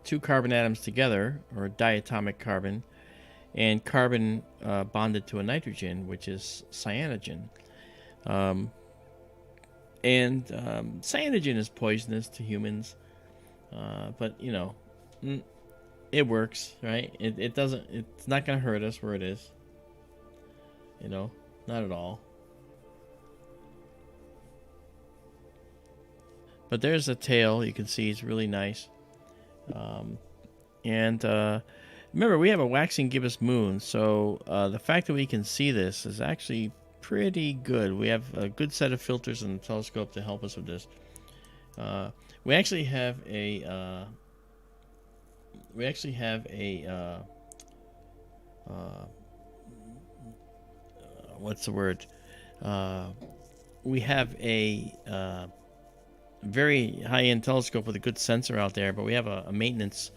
two carbon atoms together, or diatomic carbon, and carbon bonded to a nitrogen, which is cyanogen. Cyanogen is poisonous to humans, but you know, it works, right? It's not going to hurt us where it is, you know, not at all. But there's a tail. You can see it's really nice. Remember, we have a waxing gibbous moon, so the fact that we can see this is actually pretty good. We have a good set of filters in the telescope to help us with this. We actually have a what's the word? We have a very high-end telescope with a good sensor out there, but we have a maintenance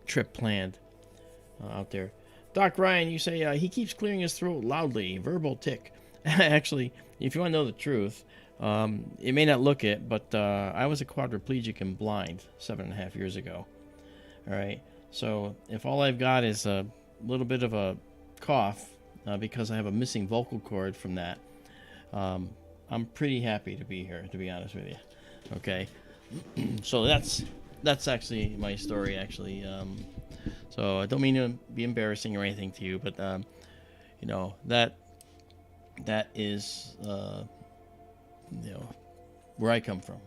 trip planned out there. Doc Ryan, you say he keeps clearing his throat loudly, verbal tick. Actually, if you want to know the truth, it may not look it, but I was a quadriplegic and blind 7.5 years ago. All right, so if all I've got is a little bit of a cough because I have a missing vocal cord from that, I'm pretty happy to be here, to be honest with you. Okay, so that's actually my story, actually. So I don't mean to be embarrassing or anything to you, but you know, that is you know, where I come from.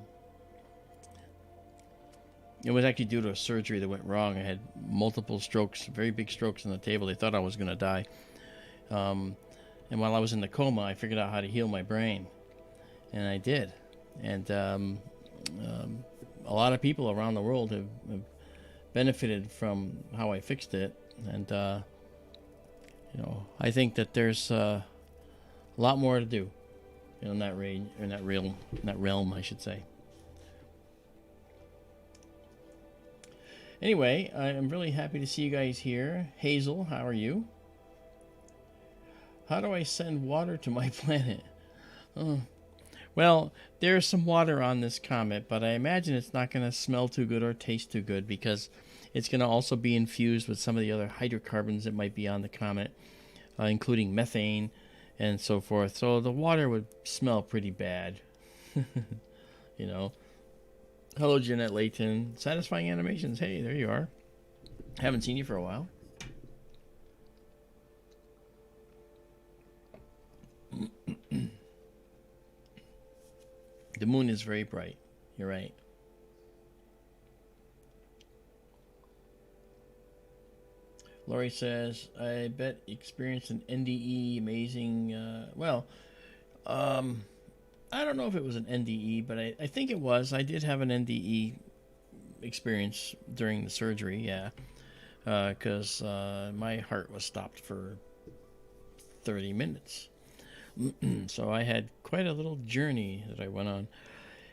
It was actually due to a surgery that went wrong. I had multiple strokes, very big strokes on the table. They thought I was going to die. And while I was in the coma, I figured out how to heal my brain. And I did. And a lot of people around the world have benefited from how I fixed it. And, you know, I think that there's a lot more to do, you know, in that range, or in that realm, I should say. Anyway, I'm really happy to see you guys here. Hazel, how are you? How do I send water to my planet? Well, there's some water on this comet, but I imagine it's not going to smell too good or taste too good because it's going to also be infused with some of the other hydrocarbons that might be on the comet, including methane and so forth. So the water would smell pretty bad. You know. Hello, Jeanette Layton. Satisfying Animations. Hey, there you are. Haven't seen you for a while. The moon is very bright. You're right. Lori says, I bet experienced an NDE amazing. I don't know if it was an NDE, but I think it was. I did have an NDE experience during the surgery, yeah. Because my heart was stopped for 30 minutes. So I had quite a little journey that I went on.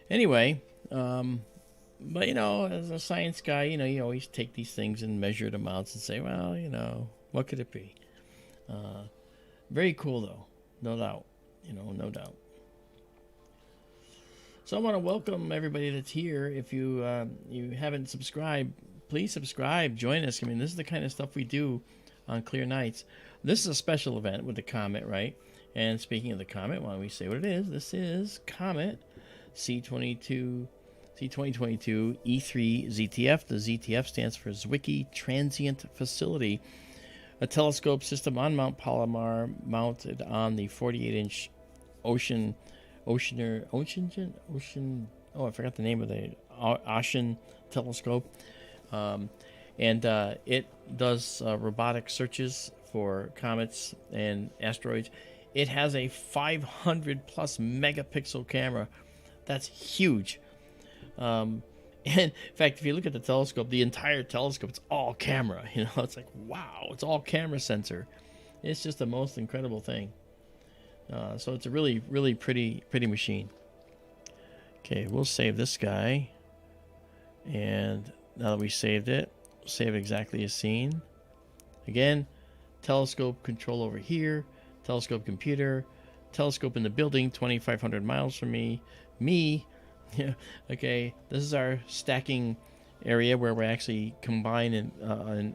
Anyway, but, you know, as a science guy, you know, you always take these things in measured amounts and say, well, you know, what could it be? Very cool, though. No doubt. You know, no doubt. So I want to welcome everybody that's here. If you you haven't subscribed, please subscribe. Join us. I mean, this is the kind of stuff we do on clear nights. This is a special event with the Comet, right? And speaking of the Comet, why don't we say what it is? This is Comet C2022 E3 ZTF. The ZTF stands for Zwicky Transient Facility, a telescope system on Mount Palomar mounted on the 48-inch Ocean. Oh, I forgot the name of the Ocean telescope. And it does robotic searches for comets and asteroids. It has a 500 plus megapixel camera. That's huge. And in fact, if you look at the telescope, the entire telescope, it's all camera. You know, it's like, wow, it's all camera sensor. It's just the most incredible thing. So it's a really, really pretty machine. Okay, we'll save this guy. And now that we saved it, save exactly as seen. Again, telescope control over here, telescope computer, telescope in the building, 2,500 miles from me. Yeah, okay, this is our stacking area where we actually combine and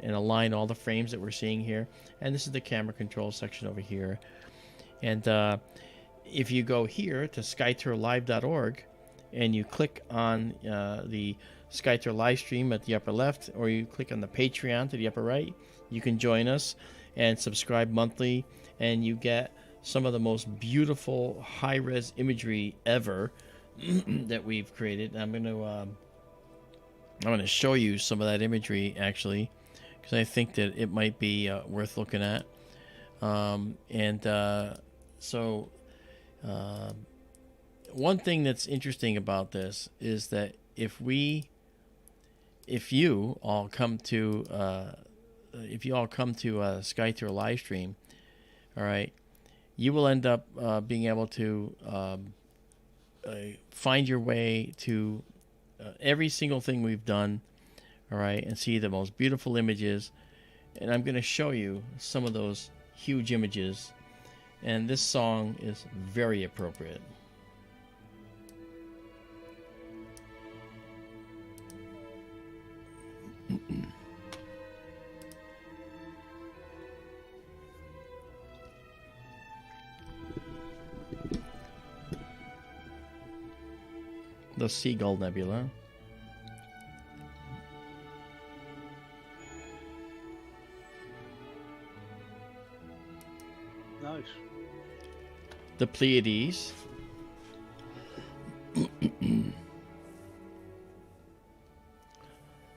align all the frames that we're seeing here. And this is the camera control section over here. And if you go here to SkyTourLive.org and you click on the SkyTour live stream at the upper left, or you click on the Patreon to the upper right, you can join us and subscribe monthly, and you get some of the most beautiful high-res imagery ever that we've created. I'm going to show you some of that imagery, actually, because I think that it might be worth looking at. So one thing that's interesting about this is that if you all come to SkyTour live stream, all right, you will end up being able to find your way to every single thing we've done, all right, and see the most beautiful images. And I'm going to show you some of those huge images, and this song is very appropriate. The Seagull Nebula. Nice. The Pleiades.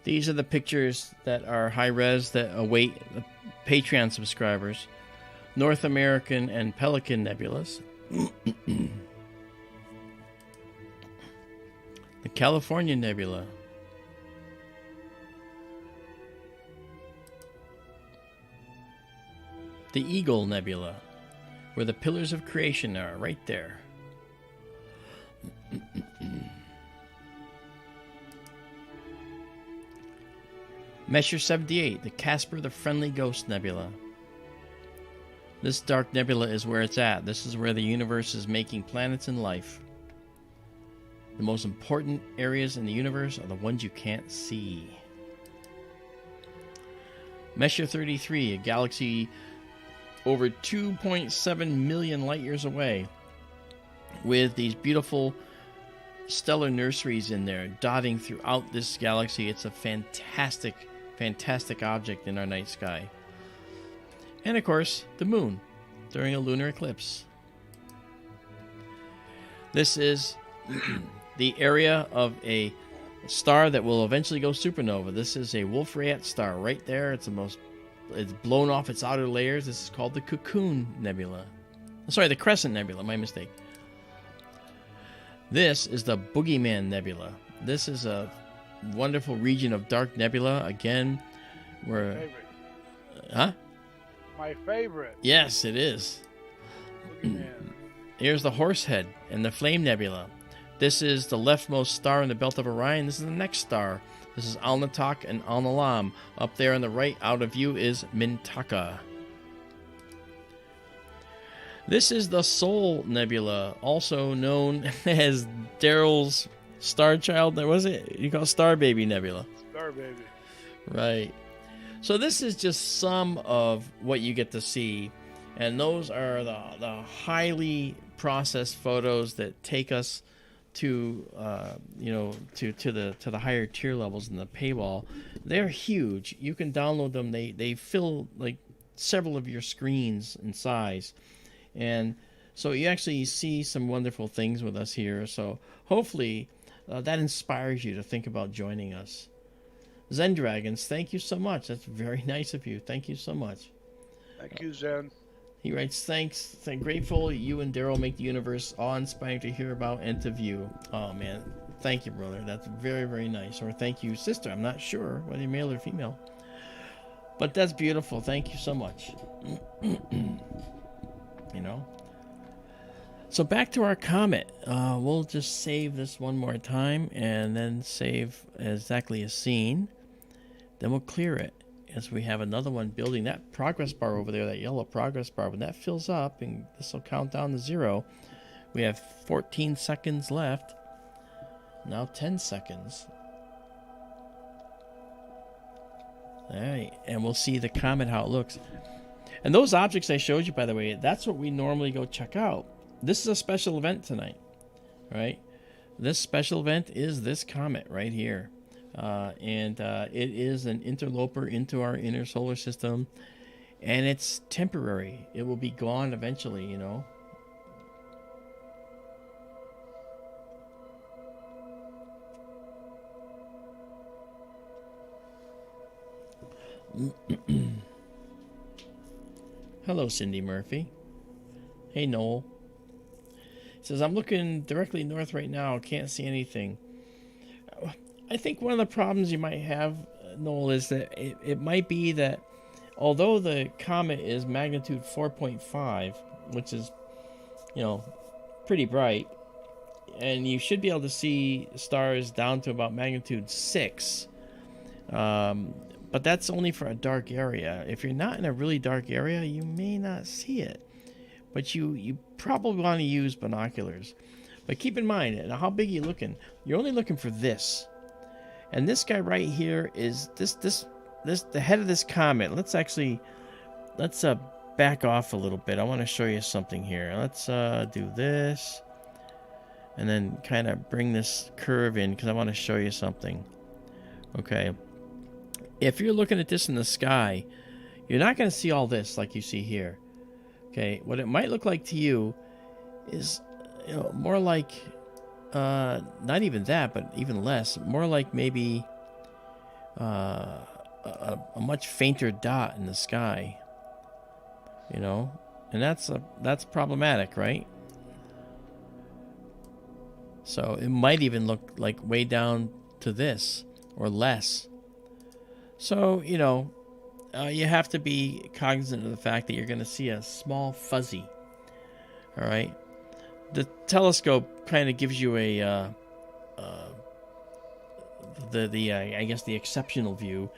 These are the pictures that are high res that await the Patreon subscribers. North American and Pelican nebulas. California Nebula. The Eagle Nebula, where the pillars of creation are, right there. Messier 78, the Casper the Friendly Ghost Nebula. This dark nebula is where it's at. This is where the universe is making planets and life. The most important areas in the universe are the ones you can't see. Messier 33, a galaxy over 2.7 million light years away, with these beautiful stellar nurseries in there dotting throughout this galaxy. It's a fantastic, fantastic object in our night sky. And of course, the moon during a lunar eclipse. This is the area of a star that will eventually go supernova. This is a Wolf-Rayet star right there. It's blown off its outer layers. This is called the Cocoon Nebula. Sorry, the Crescent Nebula, my mistake. This is the Boogeyman Nebula. This is a wonderful region of dark nebula. Again, where... Huh? My favorite. Yes, it is. Here's the Horsehead and the Flame Nebula. This is the leftmost star in the belt of Orion. This is the next star. This is Alnitak and Alnilam. Up there on the right, out of view, is Mintaka. This is the Sol Nebula, also known as Daryl's star child. What was it? You call it Star Baby Nebula. Star Baby. Right. So this is just some of what you get to see, and those are the highly processed photos that take us to to the higher tier levels in the paywall. They're huge. You can download them. They fill like several of your screens in size, and so you actually see some wonderful things with us here. So hopefully that inspires you to think about joining us. Zen Dragons, thank you so much. That's very nice of you. Thank you so much. Thank you, Zen. He writes, thanks. Grateful you and Daryl make the universe awe-inspiring to hear about and to view. Oh, man. Thank you, brother. That's very, very nice. Or thank you, sister. I'm not sure whether you're male or female. But that's beautiful. Thank you so much. You know? So back to our comet. We'll just save this one more time and then save exactly a scene. Then we'll clear it as we have another one building. That progress bar over there, that yellow progress bar, when that fills up, and this will count down to 0, we have 14 seconds left. Now 10 seconds. All right, and we'll see the comet, how it looks. And those objects I showed you, by the way, that's what we normally go check out. This is a special event tonight, right? This special event is this comet right here. And it is an interloper into our inner solar system, and it's temporary. It will be gone eventually, you know. Hello, Cindy Murphy. Hey, Noel. It says, I'm looking directly north right now. Can't see anything. I think one of the problems you might have, Noel, is that it might be that although the comet is magnitude 4.5, which is, you know, pretty bright, and you should be able to see stars down to about magnitude 6, but that's only for a dark area. If you're not in a really dark area, you may not see it, but you probably want to use binoculars. But keep in mind, how big are you looking? You're only looking for this. And this guy right here is the head of this comet. Let's back off a little bit. I want to show you something here. Let's do this, and then kind of bring this curve in because I want to show you something. Okay. If you're looking at this in the sky, you're not going to see all this like you see here. Okay. What it might look like to you is, you know, more like. Not even that, but even less. More like maybe a much fainter dot in the sky. You know, and that's problematic, right? So it might even look like way down to this or less. So, you know, you have to be cognizant of the fact that you're going to see a small fuzzy. All right. The telescope kind of gives you a I guess the exceptional view,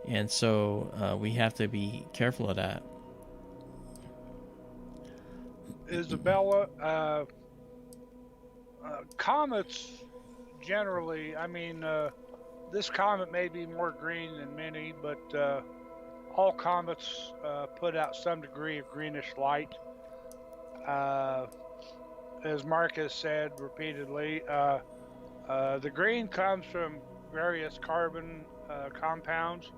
and so we have to be careful of that. Izabela, comets generally, I mean, this comet may be more green than many, but all comets put out some degree of greenish light. As Marc has said repeatedly, the green comes from various carbon compounds.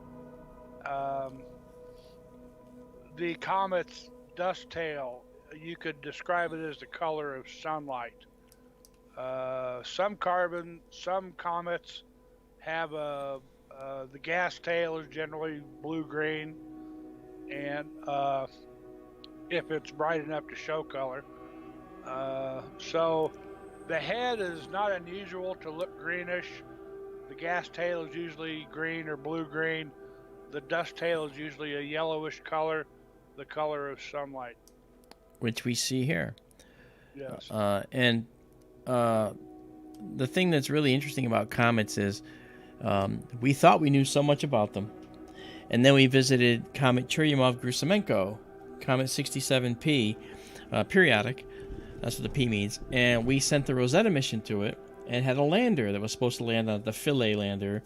The comet's dust tail, you could describe it as the color of sunlight. Some comets have the gas tail is generally blue-green, and if it's bright enough to show color. So the head is not unusual to look greenish. The gas tail is usually green or blue-green. The dust tail is usually a yellowish color, the color of sunlight. Which we see here. Yes. And the thing that's really interesting about comets is we thought we knew so much about them. And then we visited Comet Churyumov-Gerasimenko, Comet 67P, periodic. That's what the P means. And we sent the Rosetta mission to it and had a lander that was supposed to land on the Philae lander.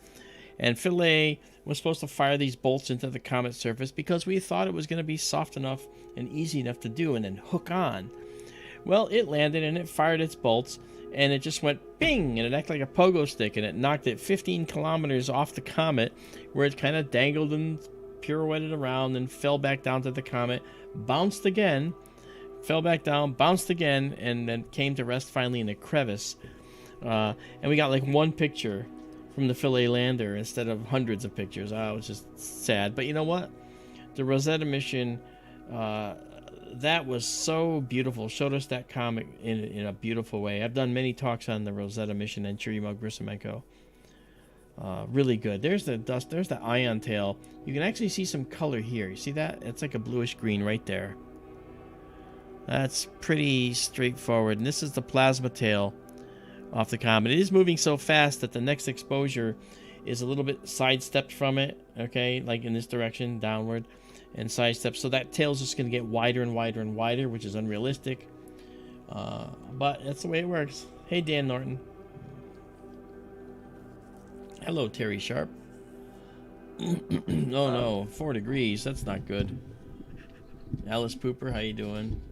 And Philae was supposed to fire these bolts into the comet's surface because we thought it was going to be soft enough and easy enough to do and then hook on. Well, it landed and it fired its bolts and it just went bing, and it acted like a pogo stick, and it knocked it 15 kilometers off the comet, where it kind of dangled and pirouetted around and fell back down to the comet, bounced again, fell back down, bounced again, and then came to rest finally in a crevice. And we got like one picture from the Philae lander instead of hundreds of pictures. It was just sad. But you know what? The Rosetta mission, that was so beautiful. Showed us that comet in a beautiful way. I've done many talks on the Rosetta mission and Churyumov-Gerasimenko. Really good. There's the dust. There's the ion tail. You can actually see some color here. You see that? It's like a bluish green right there. That's pretty straightforward. And this is the plasma tail off the comet. It is moving so fast that the next exposure is a little bit sidestepped from it. Okay, like in this direction, downward, and sidestepped. So that tail's just going to get wider and wider and wider, which is unrealistic. But that's the way it works. Hey, Dan Norton. Hello, Terry Sharp. Oh no, 4 degrees. That's not good. Alice Pooper, how you doing?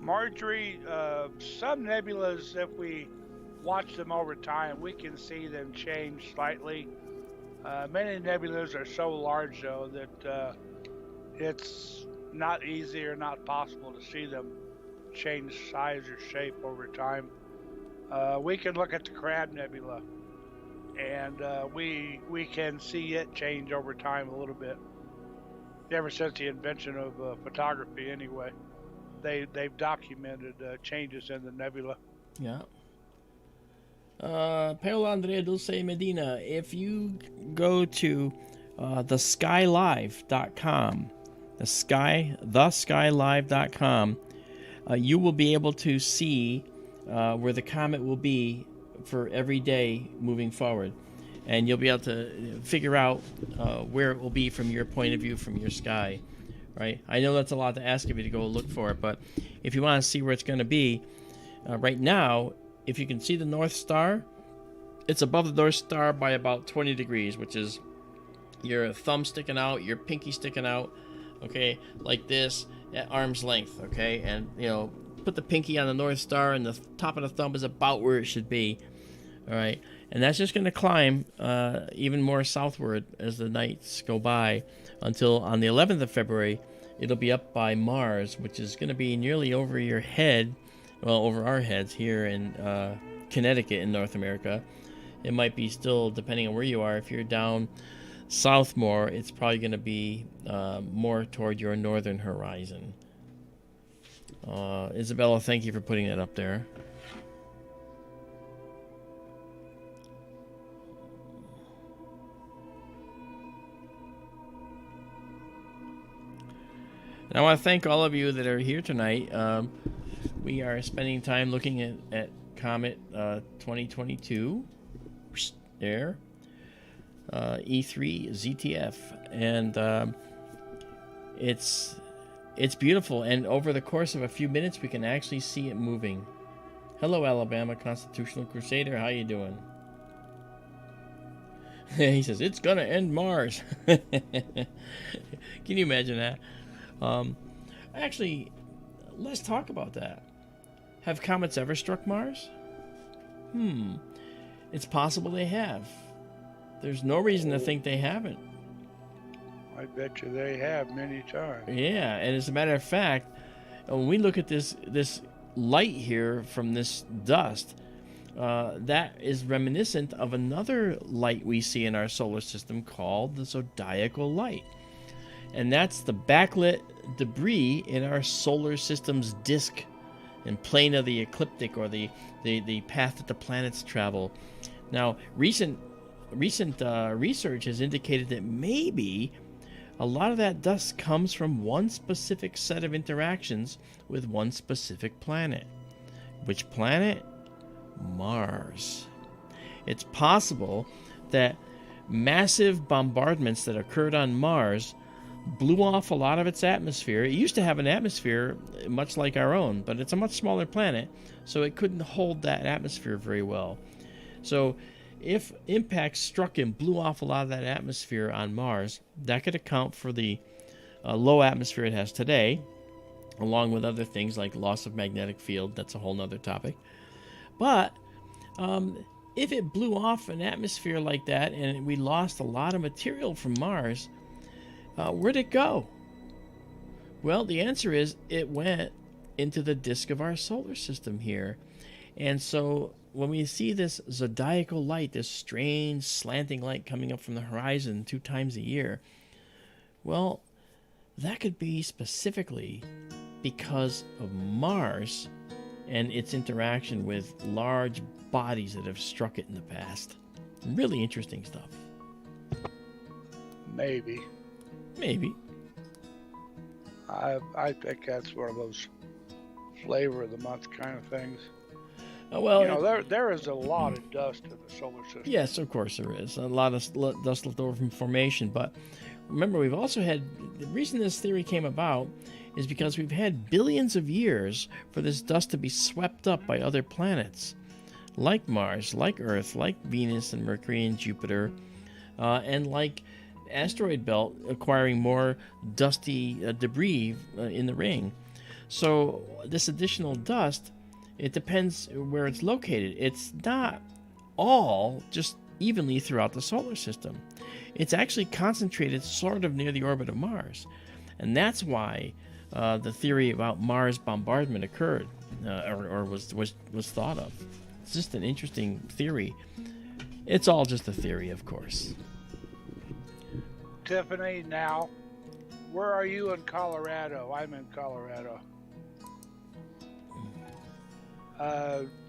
Marjorie, some nebulas, if we watch them over time, we can see them change slightly. Many nebulas are so large, though, that it's not easy or not possible to see them change size or shape over time. We can look at the Crab Nebula, and we can see it change over time a little bit. Ever since the invention of photography, anyway. They've documented changes in the nebula. Yeah. Paolo Andrea Dulce Medina, if you go to theskylive.com, theskylive.com, you will be able to see where the comet will be for every day moving forward. And you'll be able to figure out where it will be from your point of view, from your sky. Right? I know that's a lot to ask of you to go look for it, but if you want to see where it's going to be, right now, if you can see the North Star, it's above the North Star by about 20 degrees, which is your thumb sticking out, your pinky sticking out, okay, like this, at arm's length, okay? And, you know, put the pinky on the North Star, and the top of the thumb is about where it should be, all right? And that's just going to climb even more southward as the nights go by until on the 11th of February, it'll be up by Mars, which is going to be nearly over your head, well, over our heads here in Connecticut in North America. It might be still, depending on where you are, if you're down south more, it's probably going to be more toward your northern horizon. Izabela, thank you for putting that up there. And I want to thank all of you that are here tonight. We are spending time looking at Comet 2022. There. E3 ZTF. And it's beautiful. And over the course of a few minutes, we can actually see it moving. Hello, Alabama Constitutional Crusader. How you doing? He says, it's going to end Mars. Can you imagine that? Actually, let's talk about that. Have comets ever struck Mars? It's possible they have. There's no reason to think they haven't. I bet you they have many times. Yeah, and as a matter of fact, when we look at this light here from this dust, that is reminiscent of another light we see in our solar system called the zodiacal light. And that's the backlit debris in our solar system's disk and plane of the ecliptic, or the path that the planets travel. Now, recent research has indicated that maybe a lot of that dust comes from one specific set of interactions with one specific planet. Which planet? Mars. It's possible that massive bombardments that occurred on Mars blew off a lot of its atmosphere. It used to have an atmosphere much like our own, but it's a much smaller planet, so it couldn't hold that atmosphere very well. So if impacts struck and blew off a lot of that atmosphere on Mars, that could account for the low atmosphere it has today, along with other things like loss of magnetic field. That's a whole nother topic. But if it blew off an atmosphere like that and we lost a lot of material from Mars, where'd it go? Well, the answer is it went into the disk of our solar system here. And so when we see this zodiacal light, this strange slanting light coming up from the horizon 2 times a year, well, that could be specifically because of Mars and its interaction with large bodies that have struck it in the past. Really interesting stuff. Maybe. I think that's one of those flavor of the month kind of things. Well, you know, there is a lot of dust in the solar system. Yes, of course there is. A lot of dust left over from formation. But remember, we've also had... The reason this theory came about is because we've had billions of years for this dust to be swept up by other planets, like Mars, like Earth, like Venus and Mercury and Jupiter, and like asteroid belt acquiring more dusty debris in the ring. So this additional dust, it depends where it's located. It's not all just evenly throughout the solar system. It's actually concentrated sort of near the orbit of Mars. And that's why the theory about Mars bombardment occurred, or was thought of. It's just an interesting theory. It's all just a theory, of course. Tiffany, now, where are you in Colorado? I'm in Colorado.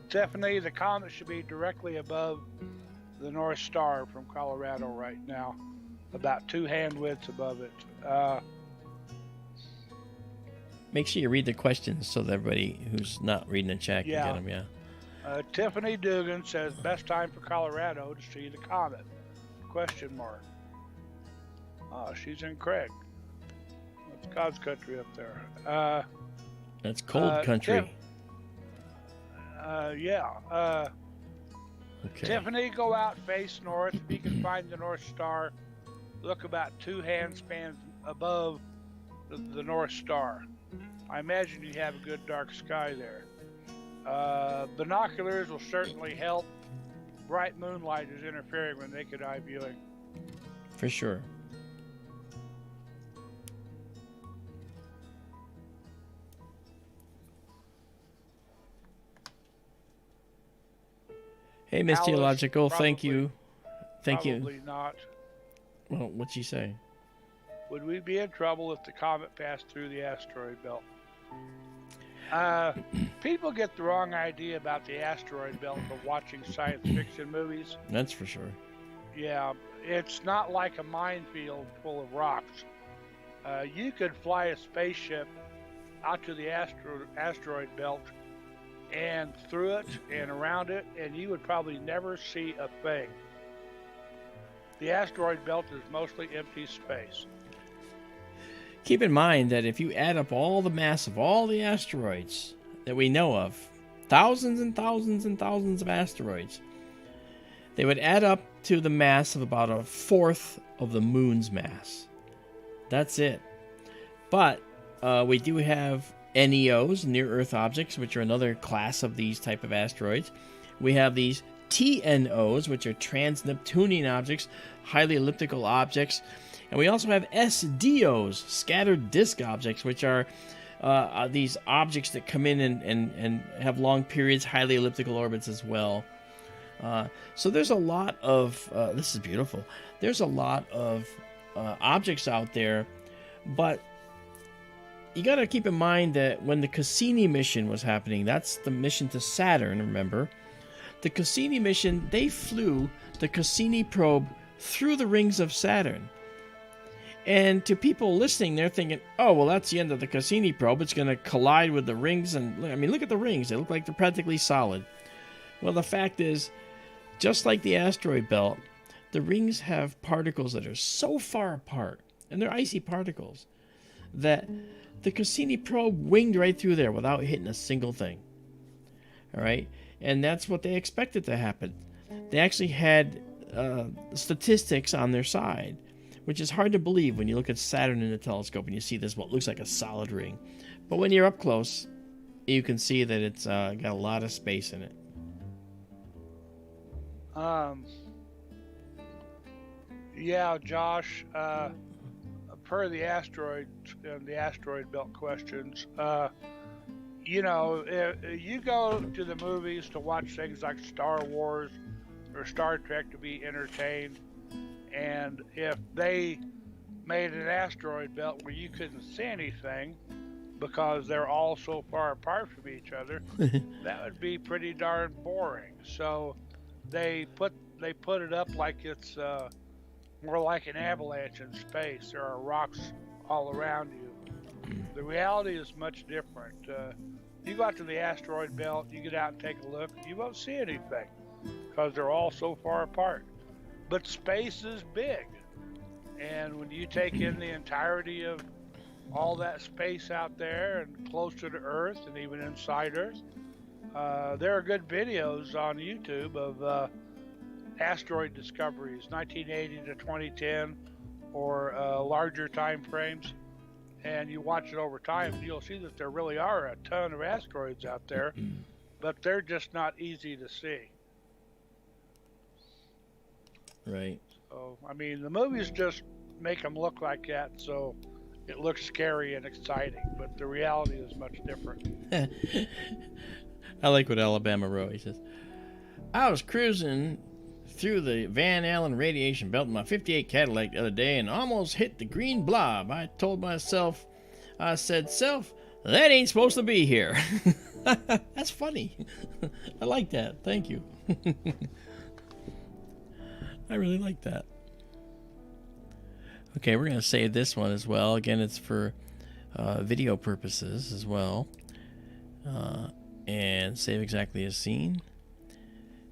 Tiffany, the comet should be directly above the North Star from Colorado right now, about 2 hand widths above it. Make sure you read the questions so that everybody who's not reading the chat can get them, yeah. Tiffany Dugan says, best time for Colorado to see the comet? Question mark. Oh, she's in Craig. That's God's country up there. That's cold country. Yeah. Okay. Tiffany, go out, face north. If you can find the North Star, look about 2 hand spans above the North Star. I imagine you have a good dark sky there. Binoculars will certainly help. Bright moonlight is interfering with naked eye viewing. For sure. Hey, Miss Geological, thank you. Probably not. Well, what'd she say? Would we be in trouble if the comet passed through the asteroid belt? People get the wrong idea about the asteroid belt from watching science fiction movies. That's for sure. Yeah, it's not like a minefield full of rocks. You could fly a spaceship out to the asteroid belt and through it and around it, and you would probably never see a thing. The asteroid belt is mostly empty space. Keep in mind that if you add up all the mass of all the asteroids that we know of, thousands and thousands and thousands of asteroids, they would add up to the mass of about a fourth of the moon's mass. That's it. But we do have NEOs, near-Earth objects, which are another class of these type of asteroids. We have these TNOs, which are trans-Neptunian objects, highly elliptical objects. And we also have SDOs, scattered disk objects, which are these objects that come in and have long periods, highly elliptical orbits as well. So there's a lot of, this is beautiful, there's a lot of objects out there, but you got to keep in mind that when the Cassini mission was happening, that's the mission to Saturn, remember? The Cassini mission, they flew the Cassini probe through the rings of Saturn. And to people listening, they're thinking, oh, well, that's the end of the Cassini probe. It's going to collide with the rings. And I mean, look at the rings. They look like they're practically solid. Well, the fact is, just like the asteroid belt, the rings have particles that are so far apart, and they're icy particles, that the Cassini probe winged right through there without hitting a single thing. All right? And that's what they expected to happen. They actually had statistics on their side, which is hard to believe when you look at Saturn in the telescope and you see this, what looks like a solid ring. But when you're up close, you can see that it's got a lot of space in it. Yeah, Josh, per the asteroid belt questions, you know, you go to the movies to watch things like Star Wars or Star Trek to be entertained, and if they made an asteroid belt where you couldn't see anything because they're all so far apart from each other, that would be pretty darn boring. So they put it up like it's more like an avalanche in space. There are rocks all around you. The reality is much different. You go out to the asteroid belt, you get out and take a look, you won't see anything because they're all so far apart. But space is big, and when you take in the entirety of all that space out there and closer to Earth and even inside Earth, there are good videos on YouTube of asteroid discoveries, 1980 to 2010, or larger time frames. And you watch it over time, and you'll see that there really are a ton of asteroids out there, but they're just not easy to see. Right. So, I mean, the movies just make them look like that, so it looks scary and exciting, but the reality is much different. I like what Alabama wrote. He says, I was cruising through the Van Allen radiation belt in my 58 Cadillac the other day and almost hit the green blob. I told myself, I said, self, that ain't supposed to be here. That's funny. I like that. Thank you. I really like that. Okay, we're going to save this one as well. Again, it's for video purposes as well. And save exactly as seen.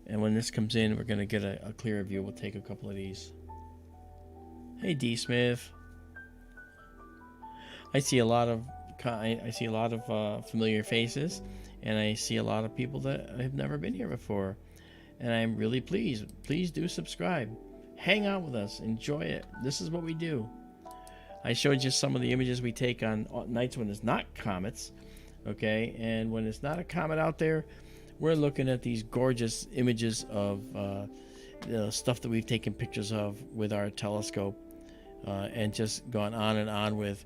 And when this comes in, we're going to get a clearer view. We'll take a couple of these. Hey, D. Smith. I see a lot of familiar faces, and I see a lot of people that have never been here before. And I'm really pleased. Please do subscribe. Hang out with us. Enjoy it. This is what we do. I showed you some of the images we take on nights when it's not comets. Okay, and when it's not a comet out there, we're looking at these gorgeous images of the stuff that we've taken pictures of with our telescope, and just gone on and on with,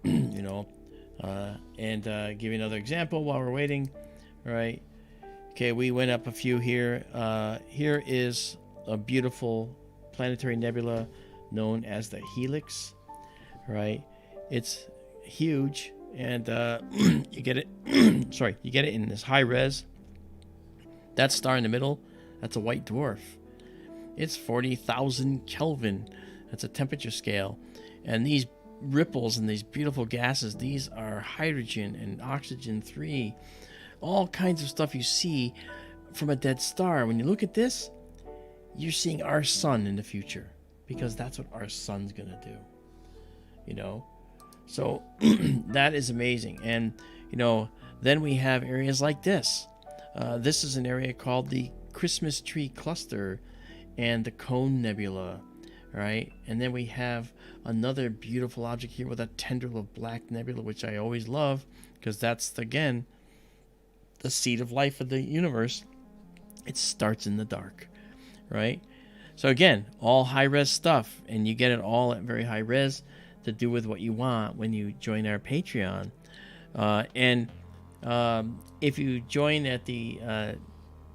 you know, and give you another example while we're waiting. All right. Okay, we went up a few here. Here is a beautiful planetary nebula known as the Helix. Right, it's huge, and you get it. Sorry, you get it in this high res. That star in the middle, that's a white dwarf. It's 40,000 Kelvin. That's a temperature scale. And these ripples and these beautiful gases. These are hydrogen and oxygen 3, all kinds of stuff you see from a dead star. When you look at this, you're seeing our sun in the future, because that's what our sun's gonna do, you know. So that is amazing. And you know, then we have areas like this. This is an area called the Christmas Tree Cluster and the Cone Nebula, right? And then we have another beautiful object here with a tendril of black nebula, which I always love, because that's, again, the seed of life of the universe. It starts in the dark, right? So again, all high-res stuff, and you get it all at very high res to do with what you want when you join our Patreon. If you join at the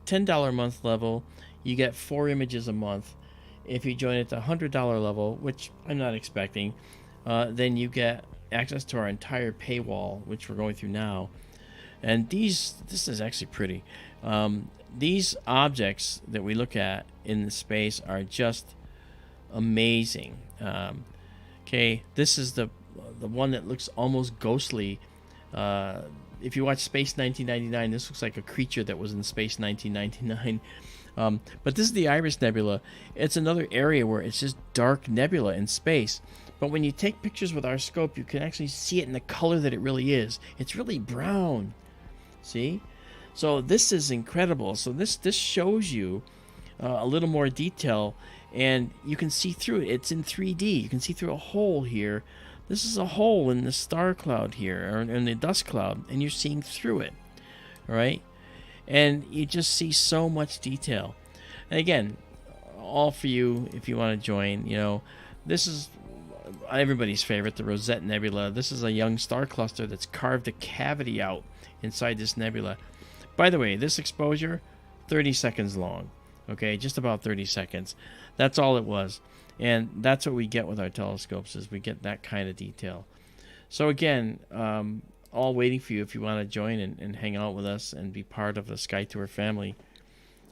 $10 a month level, you get 4 images a month. If you join at the $100 level, which I'm not expecting, then you get access to our entire paywall, which we're going through now. And this is actually pretty. These objects that we look at in the space are just amazing. Okay, this is the one that looks almost ghostly. If you watch Space 1999, this looks like a creature that was in Space 1999. But this is the Iris Nebula. It's another area where it's just dark nebula in space. But when you take pictures with our scope, you can actually see it in the color that it really is. It's really brown. See? So this is incredible. So this shows you a little more detail, and you can see through it. It's in 3D. You can see through a hole here. This is a hole in the star cloud here, or in the dust cloud, and you're seeing through it. All right? And you just see so much detail. And again, all for you if you want to join. You know, this is everybody's favorite, the Rosetta Nebula. This is a young star cluster that's carved a cavity out inside this nebula. By the way, this exposure, 30 seconds long. Okay, just about 30 seconds. That's all it was. And that's what we get with our telescopes, is we get that kind of detail. So again, all waiting for you if you want to join and hang out with us and be part of the SkyTour family.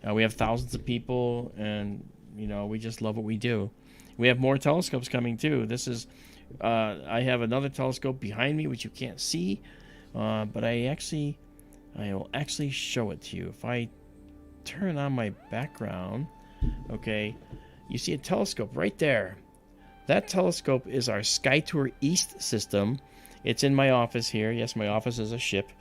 We have thousands of people, and you know, we just love what we do. We have more telescopes coming too. This is I have another telescope behind me which you can't see, but I will actually show it to you. If I turn on my background, okay, you see a telescope right there. That telescope is our SkyTour East system. It's in my office here. Yes, my office is a ship.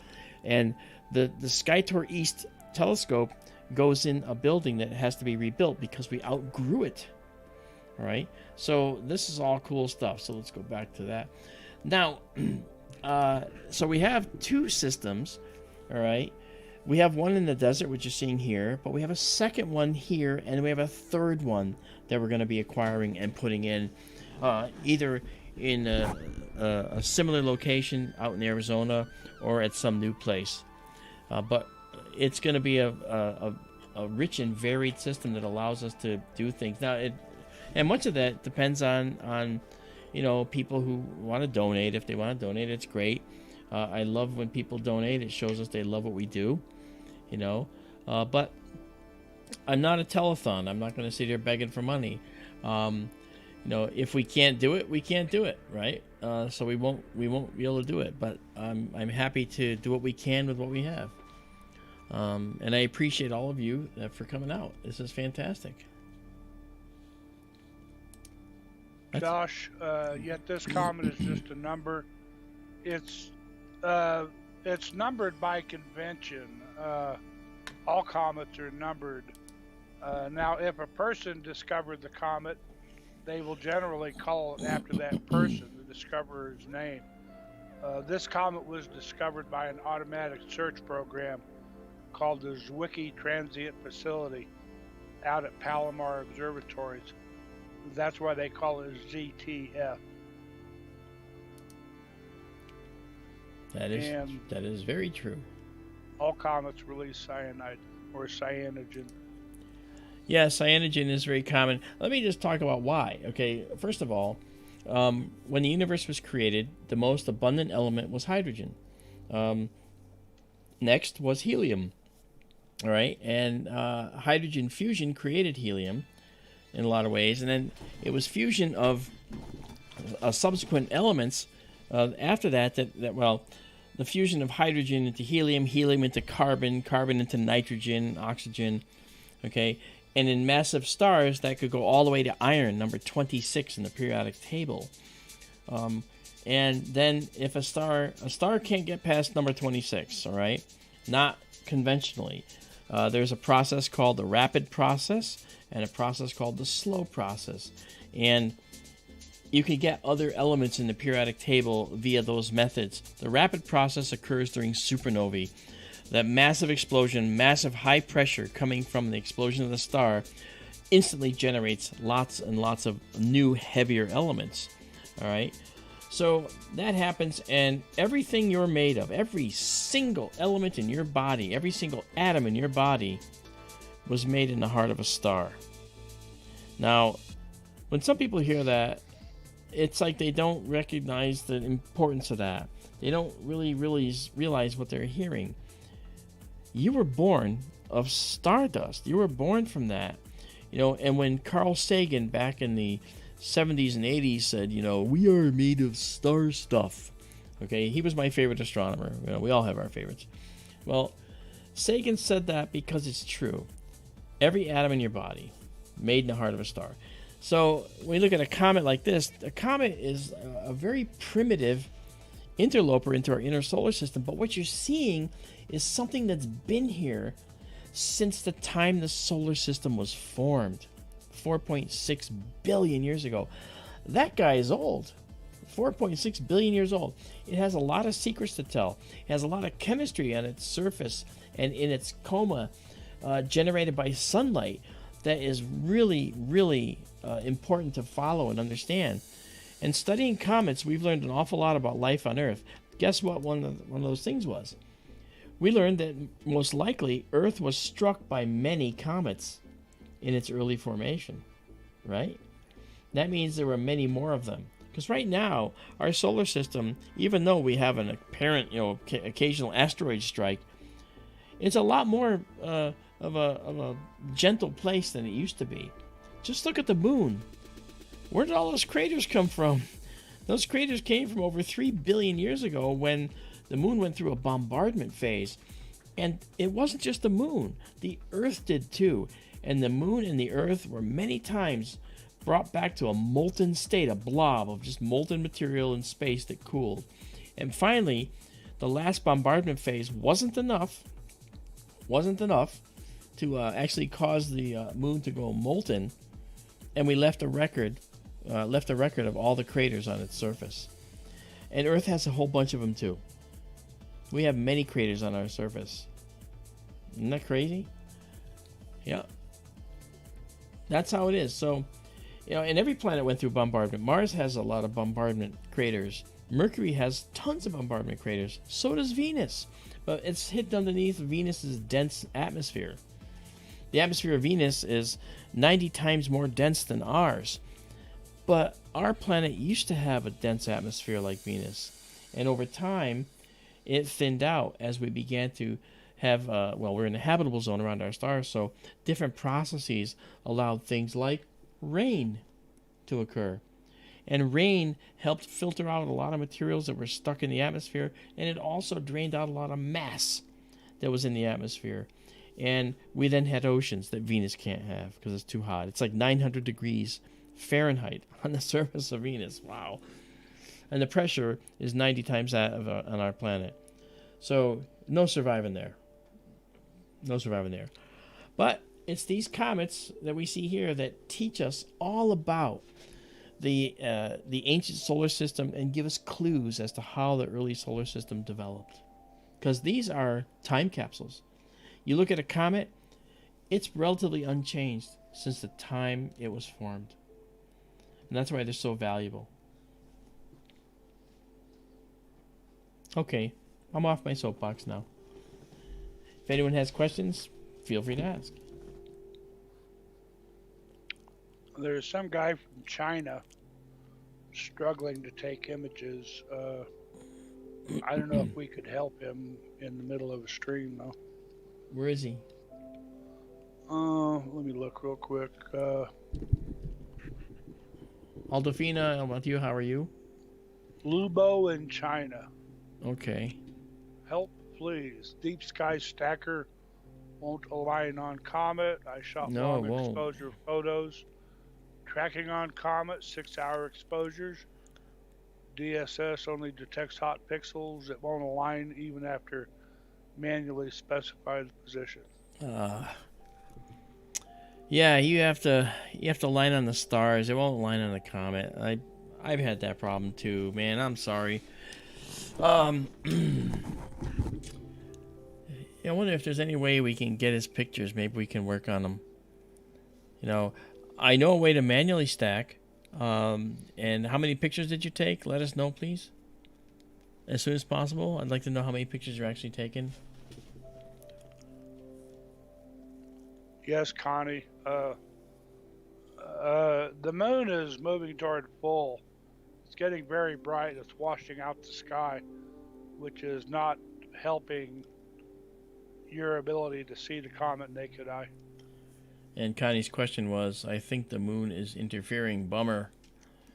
And the SkyTour East telescope goes in a building that has to be rebuilt because we outgrew it. All right? So this is all cool stuff. So let's go back to that. Now, so we have 2 systems. All right? We have one in the desert, which you're seeing here, but we have a second one here, and we have a third one that we're going to be acquiring and putting in either in a similar location out in Arizona or at some new place. But it's going to be a rich and varied system that allows us to do things. Now, and much of that depends on you know, people who want to donate. If they want to donate, it's great. I love when people donate. It shows us they love what we do, you know. But I'm not a telethon. I'm not going to sit here begging for money. You know, if we can't do it, we can't do it, right? So we won't be able to do it. But I'm happy to do what we can with what we have. And I appreciate all of you for coming out. This is fantastic. Josh, yet this comet is just a number. It's numbered by convention. All comets are numbered. Now, if a person discovered the comet, they will generally call it after that person, the discoverer's name. This comet was discovered by an automatic search program called the Zwicky Transient Facility out at Palomar Observatories. That's why they call it ZTF. That is very true. All comets release cyanide or cyanogen. Yeah, cyanogen is very common. Let me just talk about why. Okay, first of all, when the universe was created, the most abundant element was hydrogen. Next was helium. All right, and hydrogen fusion created helium in a lot of ways, and then it was fusion of subsequent elements after that, well, the fusion of hydrogen into helium, helium into carbon, carbon into nitrogen, oxygen, okay? And in massive stars, that could go all the way to iron, number 26 in the periodic table. And then if a star can't get past number 26, all right? Not conventionally. There's a process called the rapid process and a process called the slow process. And you can get other elements in the periodic table via those methods. The rapid process occurs during supernovae. That massive explosion, massive high pressure coming from the explosion of the star instantly generates lots and lots of new, heavier elements. All right? So that happens, and everything you're made of, every single element in your body, every single atom in your body was made in the heart of a star. Now, when some people hear that, it's like they don't recognize the importance of that. They don't really realize what they're hearing. You were born of stardust. You were born from that. You know, and when Carl Sagan back in the 70s and 80s said, you know, we are made of star stuff. Okay, he was my favorite astronomer. You know, we all have our favorites. Well, Sagan said that because it's true. Every atom in your body made in the heart of a star. So when you look at a comet like this, a comet is a very primitive interloper into our inner solar system. But what you're seeing is something that's been here since the time the solar system was formed. 4.6 billion years ago. That guy is old. 4.6 billion years old. It has a lot of secrets to tell. It has a lot of chemistry on its surface and in its coma generated by sunlight that is really, really important to follow and understand. And studying comets, we've learned an awful lot about life on Earth. Guess what one of those things was? We learned that most likely Earth was struck by many comets in its early formation, right? That means there were many more of them. Because right now, our solar system, even though we have an apparent, occasional asteroid strike, it's a lot more of a gentle place than it used to be. Just look at the moon. Where did all those craters come from? Those craters came from over 3 billion years ago when the moon went through a bombardment phase. And it wasn't just the moon. The Earth did too. And the moon and the Earth were many times brought back to a molten state, a blob of just molten material in space that cooled. And finally, the last bombardment phase wasn't enough to actually cause the moon to go molten, and we left a record of all the craters on its surface. And Earth has a whole bunch of them too. We have many craters on our surface. Isn't that crazy? Yeah. That's how it is. So, and every planet went through bombardment. Mars has a lot of bombardment craters. Mercury has tons of bombardment craters. So does Venus. But it's hidden underneath Venus's dense atmosphere. The atmosphere of Venus is 90 times more dense than ours. But our planet used to have a dense atmosphere like Venus. And over time, it thinned out as we began to have, we're in the habitable zone around our stars, so different processes allowed things like rain to occur. And rain helped filter out a lot of materials that were stuck in the atmosphere, and it also drained out a lot of mass that was in the atmosphere. And we then had oceans that Venus can't have because it's too hot. It's like 900 degrees Fahrenheit on the surface of Venus. Wow. And the pressure is 90 times that on our planet. So no surviving there. No surviving there. But it's these comets that we see here that teach us all about the ancient solar system and give us clues as to how the early solar system developed. Because these are time capsules. You look at a comet, it's relatively unchanged since the time it was formed. And that's why they're so valuable. Okay, I'm off my soapbox now. If anyone has questions, feel free to ask. There's some guy from China struggling to take images. I don't know if we could help him in the middle of a stream, though. Where is he? Let me look real quick. Aldofina, how about you? How are you? Lubo in China. Okay. Help, please. Deep Sky Stacker won't align on Comet. I shot No, it long won't. exposure photos. Tracking on Comet, 6-hour exposures. DSS only detects hot pixels. It won't align even after manually specify the position. Yeah, you have to line on the stars. It won't line on the comet. I've had that problem too, man. I'm sorry. I wonder if there's any way we can get his pictures. Maybe we can work on them. You know, I know a way to manually stack. And how many pictures did you take? Let us know, please. As soon as possible. I'd like to know how many pictures you're actually taking. Yes, Connie. The moon is moving toward full. It's getting very bright. It's washing out the sky, which is not helping your ability to see the comet naked eye. And Connie's question was, I think the moon is interfering. Bummer.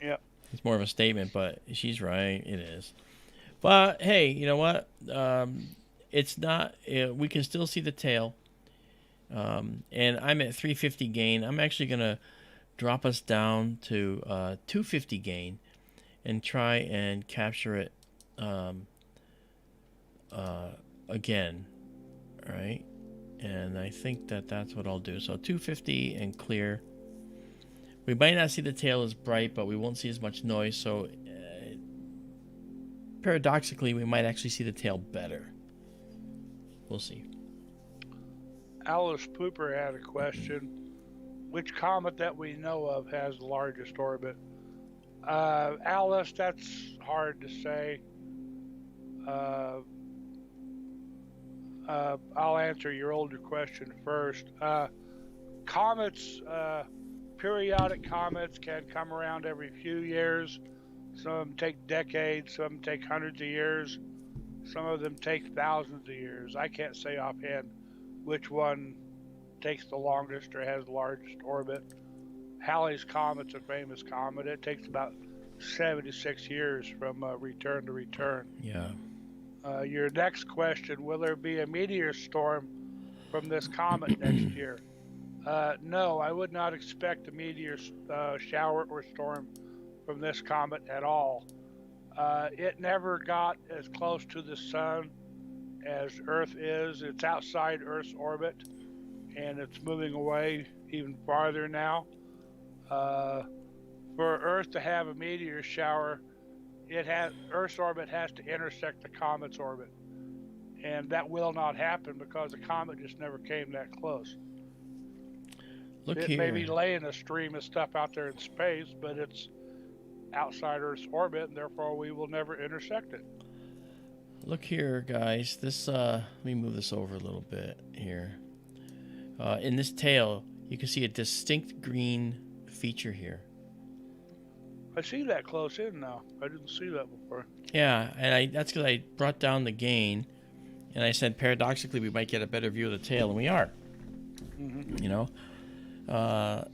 Yeah. It's more of a statement, but she's right. It is. But hey, you know what? It's not. We can still see the tail. And I'm at 350 gain. I'm actually gonna drop us down to 250 gain, and try and capture it again. All right. And I think that's what I'll do. So 250 and clear. We might not see the tail as bright, but we won't see as much noise. So paradoxically, we might actually see the tail better. We'll see. Alice Pooper had a question. Which comet that we know of has the largest orbit? Alice, that's hard to say. I'll answer your older question first. Comets, periodic comets can come around every few years. Some of them take decades, some of them take hundreds of years, some of them take thousands of years. I can't say offhand which one takes the longest or has the largest orbit. Halley's Comet's a famous comet. It takes about 76 years from return to return. Yeah. Your next question, will there be a meteor storm from this comet next year? No, I would not expect a meteor shower or storm from this comet at all. It never got as close to the sun as Earth is. It's outside Earth's orbit, and it's moving away even farther now. For Earth to have a meteor shower, Earth's orbit has to intersect the comet's orbit, and that will not happen because the comet just never came that close. It may be laying a stream of stuff out there in space, but it's outside Earth's orbit, and therefore we will never intersect it. Look here, guys. This let me move this over a little bit here. In this tail, you can see a distinct green feature here. I see that close in now. I didn't see that before. Yeah, and that's because I brought down the gain, and I said paradoxically we might get a better view of the tail, and we are. Mm-hmm. You know,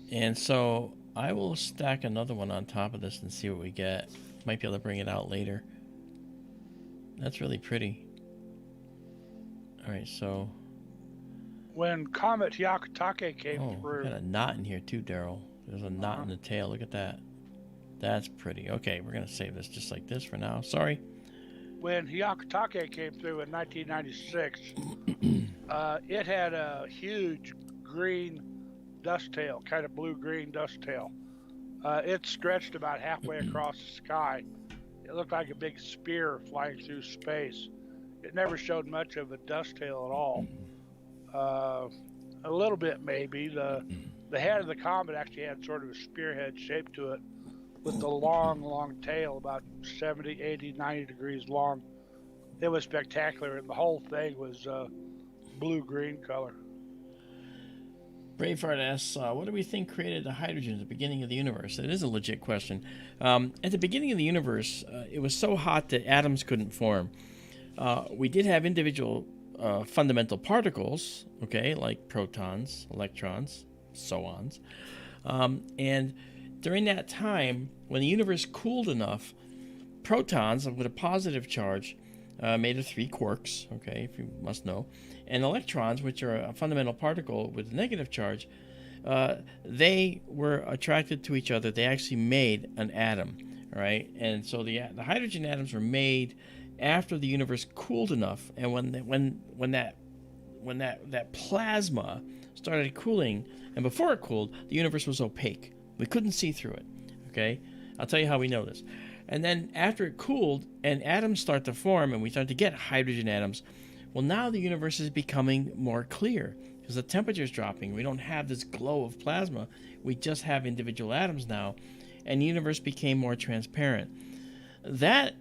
and so I will stack another one on top of this and see what we get. Might be able to bring it out later. That's really pretty. All right, so when Comet Hyakutake came through, got a knot in here too, Daryl. There's a knot in the tail. Look at that. That's pretty. Okay, we're gonna save this just like this for now. Sorry. When Hyakutake came through in 1996, it had a huge green dust tail, kind of blue-green dust tail. It stretched about halfway across the sky. It looked like a big spear flying through space. It never showed much of a dust tail at all. A little bit maybe. The head of the comet actually had sort of a spearhead shape to it, with the long tail, about 70, 80, 90 degrees long. It was spectacular, and the whole thing was blue-green color. Braveheart asks, what do we think created the hydrogen at the beginning of the universe? It is a legit question. At the beginning of the universe, it was so hot that atoms couldn't form. We did have individual fundamental particles, okay, like protons, electrons, so-ons. And during that time, when the universe cooled enough, protons with a positive charge, made of 3 quarks, okay, if you must know, and electrons, which are a fundamental particle with a negative charge, they were attracted to each other. They actually made an atom, all right? And so the hydrogen atoms were made after the universe cooled enough, and when that plasma started cooling, and before it cooled, the universe was opaque. We couldn't see through it, okay? I'll tell you how we know this. And then after it cooled and atoms start to form and we start to get hydrogen atoms, well, now the universe is becoming more clear because the temperature is dropping. We don't have this glow of plasma. We just have individual atoms now, and the universe became more transparent. That,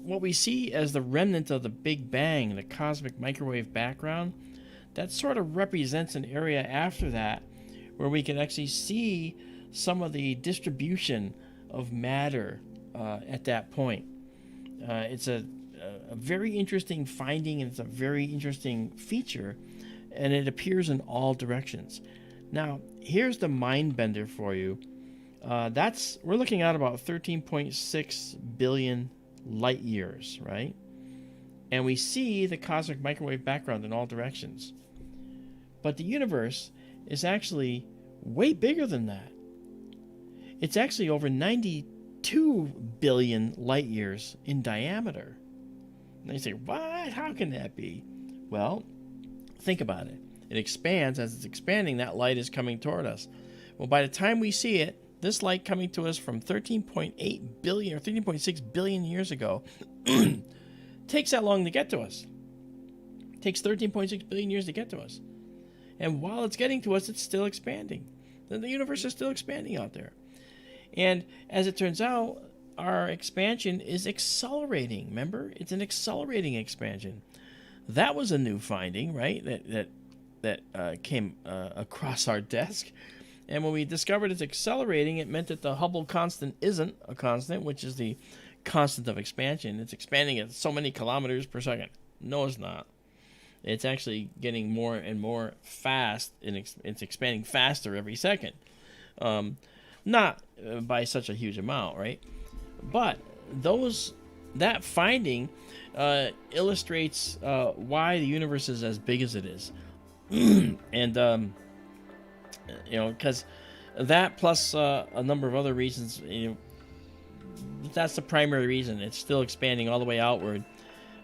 what we see as the remnant of the Big Bang, the cosmic microwave background, that sort of represents an area after that where we can actually see some of the distribution of matter at that point. It's a very interesting finding, and it's a very interesting feature, and it appears in all directions. Now, here's the mind bender for you. We're looking at about 13.6 billion light years, right? And we see the cosmic microwave background in all directions. But the universe is actually way bigger than that. It's actually over 92 billion light years in diameter. And they say, what? How can that be? Well, think about it. It expands. As it's expanding, that light is coming toward us. Well, by the time we see it, this light coming to us from 13.8 billion or 13.6 billion years ago takes that long to get to us. It takes 13.6 billion years to get to us. And while it's getting to us, it's still expanding. The universe is still expanding out there. And as it turns out, our expansion is accelerating. Remember, it's an accelerating expansion. That was a new finding, right? That came across our desk. And when we discovered it's accelerating, it meant that the Hubble constant isn't a constant, which is the constant of expansion. It's expanding at so many kilometers per second. No, it's not. It's actually getting more and more fast, and it's expanding faster every second. Not by such a huge amount, right? But that finding illustrates why the universe is as big as it is. And because that plus a number of other reasons, that's the primary reason. It's still expanding all the way outward,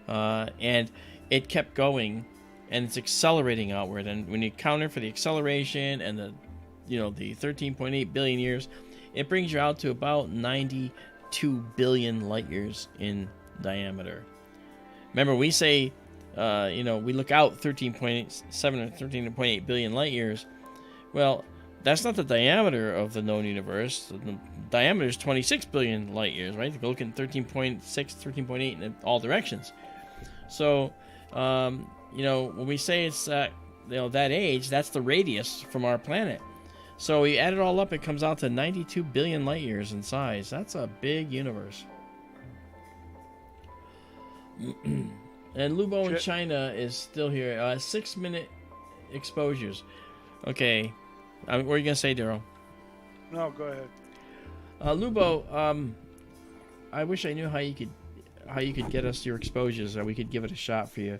and it kept going, and it's accelerating outward. And when you counter for the acceleration and the 13.8 billion years, it brings you out to about 92 billion light years in diameter. Remember, we say, we look out 13.7 or 13.8 billion light years. Well, that's not the diameter of the known universe. The diameter is 26 billion light years, right? We're looking at 13.6, 13.8 in all directions. So, when we say it's that age, that's the radius from our planet. So we add it all up, it comes out to 92 billion light years in size. That's a big universe. And Lubo in China is still here. 6-minute exposures. Okay. What are you going to say, Daryl? No, go ahead. Lubo, I wish I knew how you could get us your exposures, or we could give it a shot for you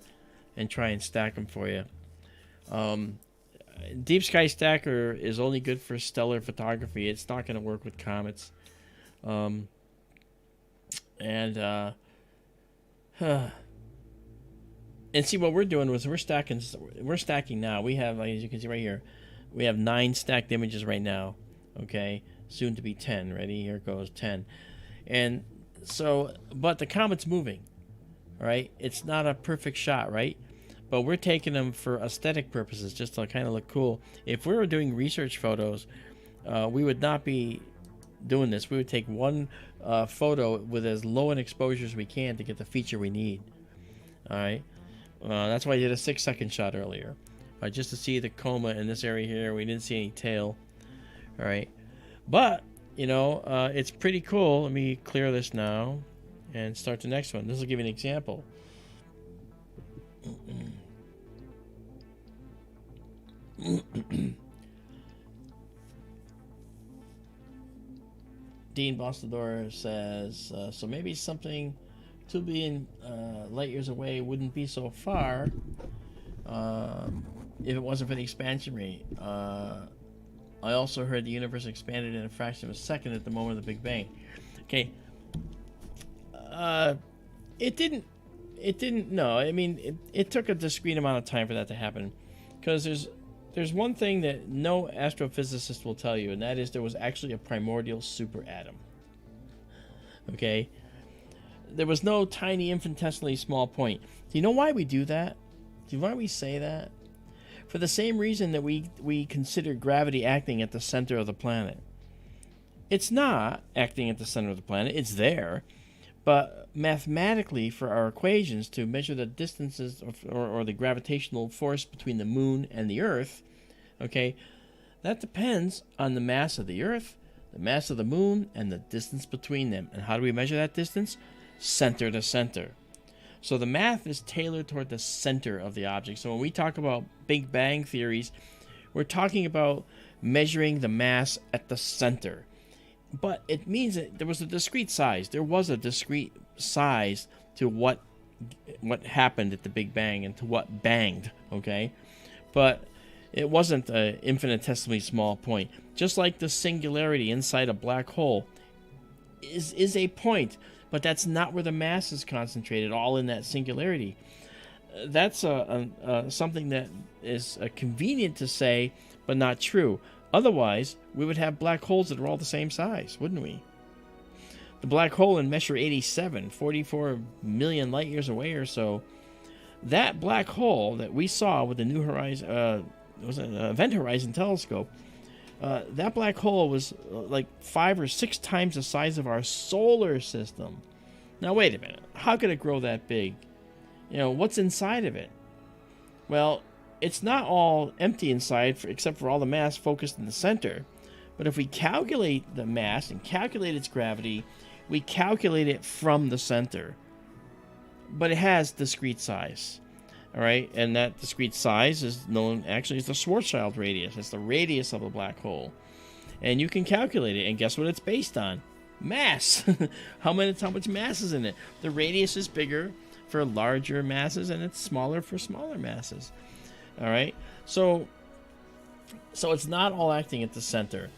and try and stack them for you. Deep Sky Stacker is only good for stellar photography. It's not going to work with comets. And see, what we're doing was we're stacking now. We have, as you can see right here, we have 9 stacked images right now. Okay, soon to be 10. Ready? Here goes 10. And so, but the comet's moving. All right, it's not a perfect shot, right? But we're taking them for aesthetic purposes, just to kind of look cool. If we were doing research photos, we would not be doing this. We would take one photo with as low an exposure as we can to get the feature we need. All right, that's why I did a 6-second shot earlier, just to see the coma in this area here. We didn't see any tail. All right, but it's pretty cool. Let me clear this now and start the next one. This will give you an example. Dean Bostador says, so maybe something 2 billion light years away wouldn't be so far if it wasn't for the expansion rate. I also heard the universe expanded in a fraction of a second at the moment of the Big Bang. Okay. It didn't, no. I mean, it took a discrete amount of time for that to happen. Because there's one thing that no astrophysicist will tell you, and that is there was actually a primordial superatom. Okay? There was no tiny, infinitesimally small point. Do you know why we do that? Do you know why we say that? For the same reason that we consider gravity acting at the center of the planet. It's not acting at the center of the planet. It's there. But mathematically, for our equations to measure the distances or the gravitational force between the moon and the Earth, okay, that depends on the mass of the Earth, the mass of the moon, and the distance between them. And how do we measure that distance? Center to center. So the math is tailored toward the center of the object. So when we talk about Big Bang theories, we're talking about measuring the mass at the center. But it means that there was a discrete size. There was a discrete size to what happened at the Big Bang and to what banged, okay? But it wasn't an infinitesimally small point. Just like the singularity inside a black hole is a point, but that's not where the mass is concentrated, all in that singularity. That's something that is convenient to say, but not true. Otherwise, we would have black holes that are all the same size, wouldn't we? The black hole in Messier 87, 44 million light years away or so, that black hole that we saw with the New Horizon, it was an Event Horizon telescope, that black hole was like 5 or 6 times the size of our solar system. Now, wait a minute. How could it grow that big? You know, what's inside of it? Well, it's not all empty inside except for all the mass focused in the center. But if we calculate the mass and calculate its gravity, we calculate it from the center. But it has discrete size. All right, and that discrete size is known actually as the Schwarzschild radius. It's the radius of a black hole. And you can calculate it, and guess what it's based on? Mass. how much mass is in it? The radius is bigger for larger masses, and it's smaller for smaller masses. All right, so it's not all acting at the center.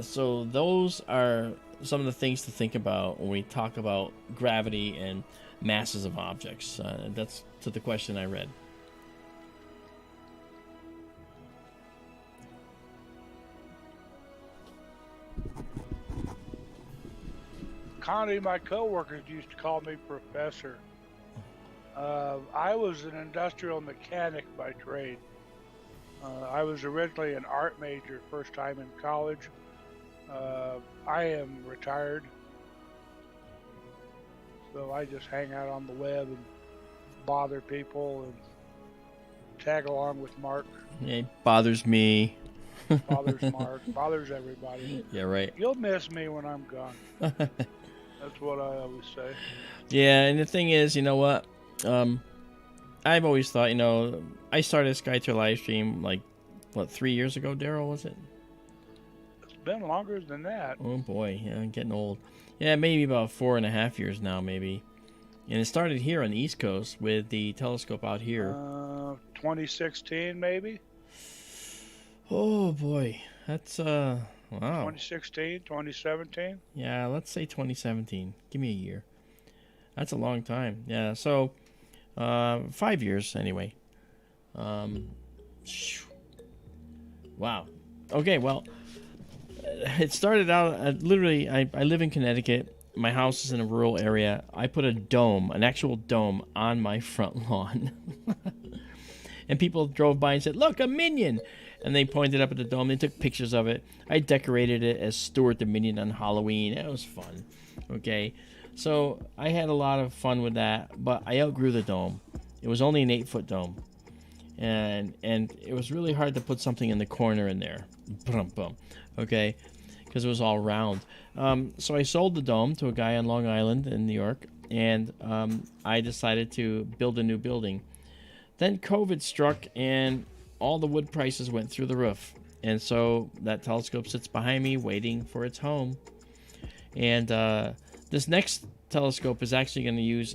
So those are some of the things to think about when we talk about gravity and masses of objects. That's to the question I read. Connie, my coworkers used to call me professor. I was an industrial mechanic by trade. I was originally an art major first time in college. I am retired, so I just hang out on the web and bother people and tag along with Marc. It bothers me. Bothers Marc. Bothers everybody. Yeah, right. You'll miss me when I'm gone. That's what I always say. Yeah, and the thing is, you know what? I've always thought, you know, I started SkyTour LiveStream like, what, 3 years ago, Daryl, was it? It's been longer than that. Oh boy, yeah, I'm getting old. Yeah, maybe about 4.5 years now, maybe. And it started here on the East Coast with the telescope out here. 2016, maybe? Oh boy, that's wow. 2016, 2017? Yeah, let's say 2017. Give me a year. That's a long time. Yeah, so 5 years anyway. Wow. Okay, well, it started out literally. I live in Connecticut. My house is in a rural area. I put a dome, an actual dome, on my front lawn. And people drove by and said, "Look, a minion!" And they pointed up at the dome. They took pictures of it. I decorated it as Stuart the Minion on Halloween. It was fun. Okay, so I had a lot of fun with that, but I outgrew the dome. It was only an 8-foot dome, and it was really hard to put something in the corner in there. Okay, because it was all round. So I sold the dome to a guy on Long Island in New York, and I decided to build a new building. Then COVID struck, and all the wood prices went through the roof. And so that telescope sits behind me waiting for its home. And this next telescope is actually going to use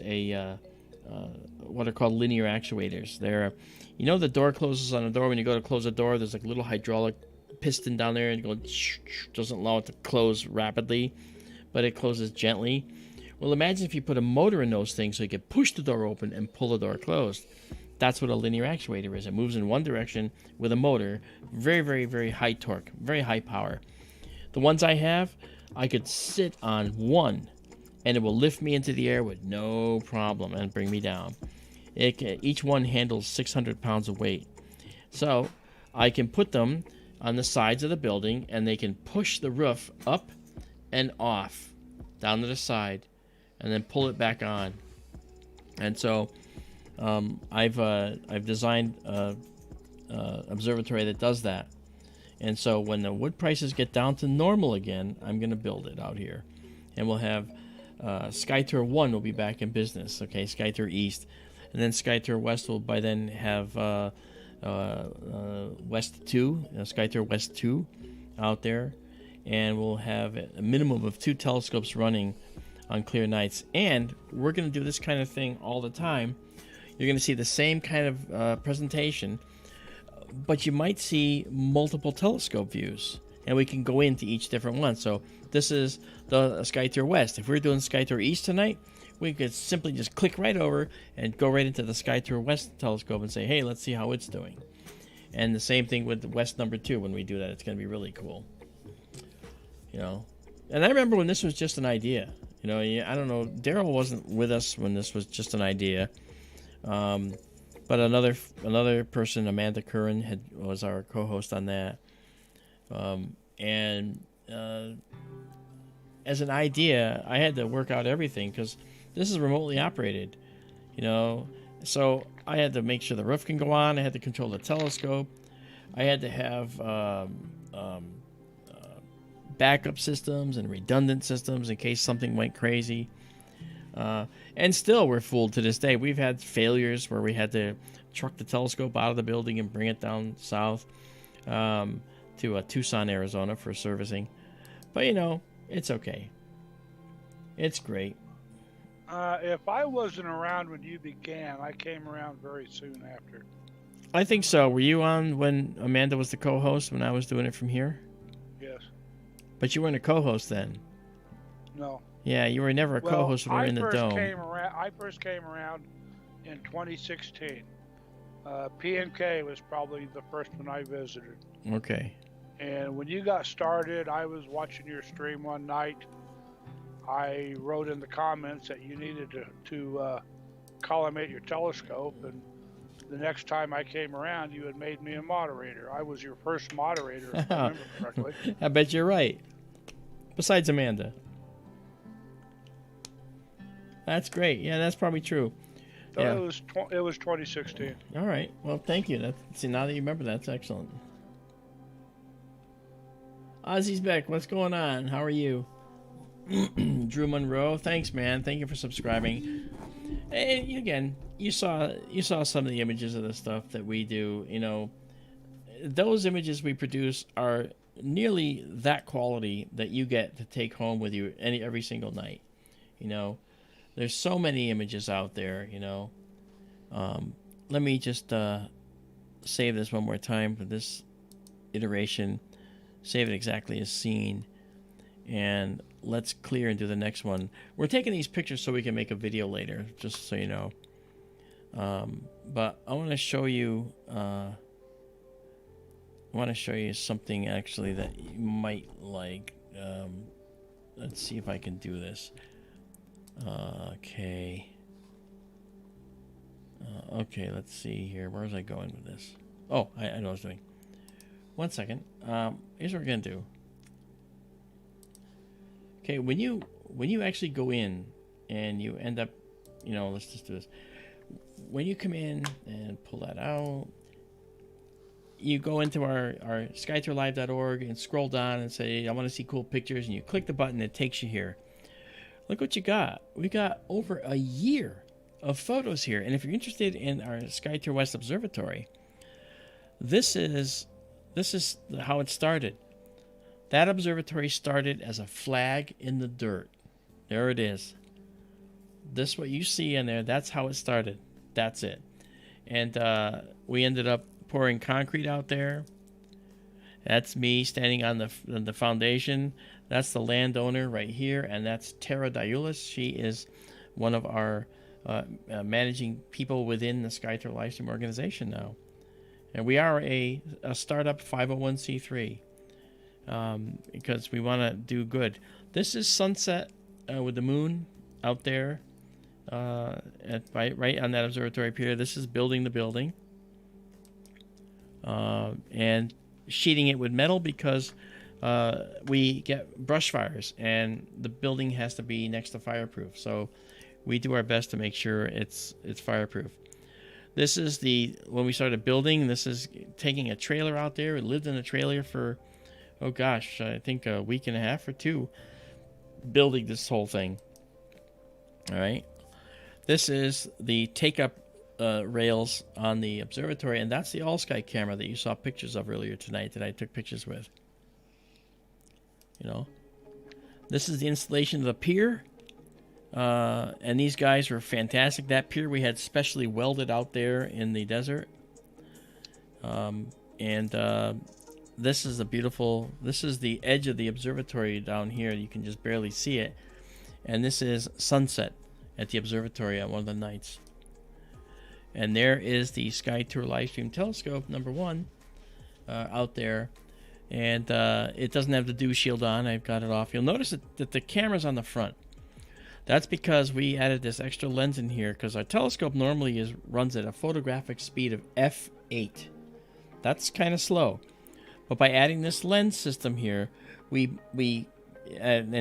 what are called linear actuators. They're, you know, the door closes on a door. When you go to close a door, there's like a little hydraulic piston down there, and it goes, doesn't allow it to close rapidly, but it closes gently. Well, imagine if you put a motor in those things so you could push the door open and pull the door closed. That's what a linear actuator is. It moves in one direction with a motor, very, very, very high torque, very high power. The ones I have, I could sit on one, and it will lift me into the air with no problem and bring me down. Each one handles 600 pounds of weight. So I can put them on the sides of the building, and they can push the roof up and off, down to the side, and then pull it back on. And so I've designed an observatory that does that. And so when the wood prices get down to normal again, I'm going to build it out here. And we'll have SkyTour 1 will be back in business, okay, SkyTour East. And then SkyTour West will by then have West 2, SkyTour West 2 out there. And we'll have a minimum of 2 telescopes running on clear nights. And we're going to do this kind of thing all the time. You're going to see the same kind of presentation, but you might see multiple telescope views, and we can go into each different one. So this is the SkyTour West. If we're doing SkyTour East tonight, we could simply just click right over and go right into the SkyTour West telescope and say, hey, let's see how it's doing. And the same thing with the West number 2. When we do that, it's going to be really cool. You know, and I remember when this was just an idea. You know, I don't know, Daryl wasn't with us when this was just an idea. But another person, Amanda Curran, was our co-host on that. As an idea, I had to work out everything because this is remotely operated, you know. So I had to make sure the roof can go on. I had to control the telescope. I had to have backup systems and redundant systems in case something went crazy. And still, we're fooled to this day. We've had failures where we had to truck the telescope out of the building and bring it down south to Tucson, Arizona for servicing. But, you know, it's okay. It's great. If I wasn't around when you began, I came around very soon after. I think so. Were you on when Amanda was the co-host when I was doing it from here? Yes. But you weren't a co-host then. No. Yeah, you were never a co-host when we were in the dome. I first came around in 2016. PNK was probably the first one I visited. Okay. And when you got started, I was watching your stream one night. I wrote in the comments that you needed to collimate your telescope, and the next time I came around, you had made me a moderator. I was your first moderator, if I remember correctly. I bet you're right. Besides Amanda. That's great. Yeah, that's probably true. So yeah. It was 2016. All right. Well, thank you. See, now that you remember, that's excellent. Ozzy's back. What's going on? How are you? Drew Monroe. Thanks, man. Thank you for subscribing. And again, you saw some of the images of the stuff that we do. You know, those images we produce are nearly that quality that you get to take home with you every single night. You know. There's so many images out there, you know. Let me just save this one more time for this iteration. Save it exactly as seen. And let's clear and do the next one. We're taking these pictures so we can make a video later, just so you know. But I want to show you... something actually that you might like. Let's see if I can do this. Okay. Okay, let's see here. Where was I going with this? Oh, I know what I was doing. 1 second. Here's what we're gonna do. Okay, when you actually go in and you end up, you know, let's just do this. When you come in and pull that out, you go into our SkyTourLive.org and scroll down and say, I want to see cool pictures, and you click the button, it takes you here. Look what you got. We got over a year of photos here. And if you're interested in our SkyTour West Observatory, this is how it started. That observatory started as a flag in the dirt. There it is. This, what you see in there, that's how it started. That's it. And we ended up pouring concrete out there. That's me standing on the foundation. That's the landowner right here, and that's Tara Diulis. She is one of our managing people within the SkyTour LiveStream organization now. And we are a startup 501c3 because we want to do good. This is sunset with the moon out there right on that observatory pier. This is building the building. And sheeting it with metal because we get brush fires and the building has to be next to fireproof. So we do our best to make sure it's fireproof. This is when we started building. This is taking a trailer out there. We lived in a trailer for, oh gosh, I think a week and a half or two, building this whole thing. All right. This is the take-up rails on the observatory, and that's the AllSky camera that you saw pictures of earlier tonight that I took pictures with. You know, this is the installation of the pier, and these guys were fantastic. That pier we had specially welded out there in the desert, this is this is the edge of the observatory down here. You can just barely see it, and this is sunset at the observatory on one of the nights. And there is the SkyTour LiveStream telescope number 1 out there. And it doesn't have the dew shield on. I've got it off. You'll notice that the camera's on the front. That's because we added this extra lens in here because our telescope normally runs at a photographic speed of f8. That's kind of slow. But by adding this lens system here, and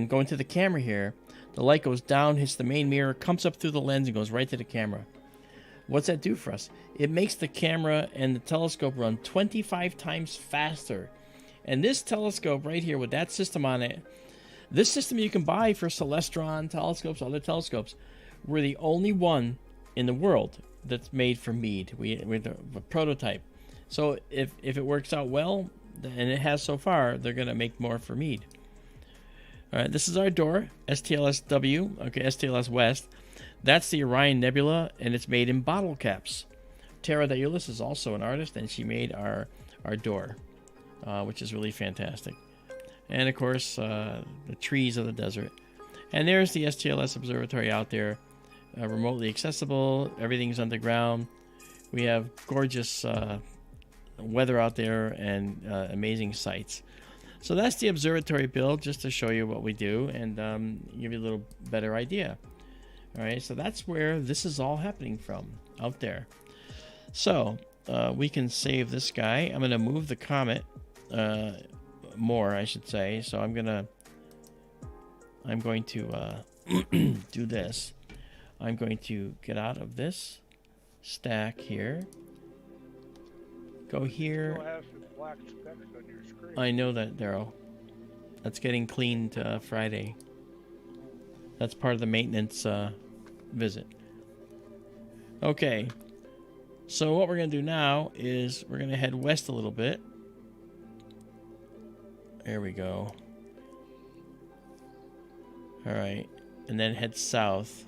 going to the camera here, the light goes down, hits the main mirror, comes up through the lens, and goes right to the camera. What's that do for us? It makes the camera and the telescope run 25 times faster. And this telescope right here with that system on it, this system you can buy for Celestron telescopes, other telescopes. We're the only one in the world that's made for Meade. We're the prototype. So if it works out well, and it has so far, they're going to make more for Meade. All right, this is our door, STLS-W, okay, STLS West. That's the Orion Nebula, and it's made in bottle caps. Tara Diulis is also an artist, and she made our door, which is really fantastic. And, of course, the trees of the desert. And there's the STLS Observatory out there, remotely accessible. Everything's underground. We have gorgeous weather out there and amazing sights. So that's the observatory build, just to show you what we do and give you a little better idea. All right, so that's where this is all happening from, out there. So we can save this guy. I'm going to move the Comet more, I should say. So I'm going to do this. I'm going to get out of this stack here. Go here. You'll have some black specks on your screen. I know that, Daryl. That's getting cleaned Friday. That's part of the maintenance visit. Okay. So what we're going to do now is we're going to head west a little bit. There we go. All right. And then head south.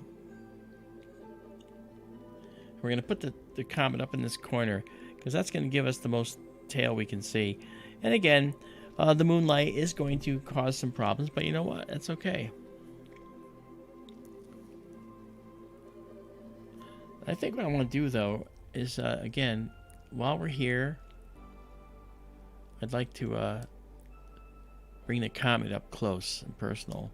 We're going to put the Comet up in this corner because that's going to give us the most tail we can see. And again, the moonlight is going to cause some problems, but you know what? That's okay. I think what I want to do, though, is, again, while we're here, I'd like to bring the Comet up close and personal.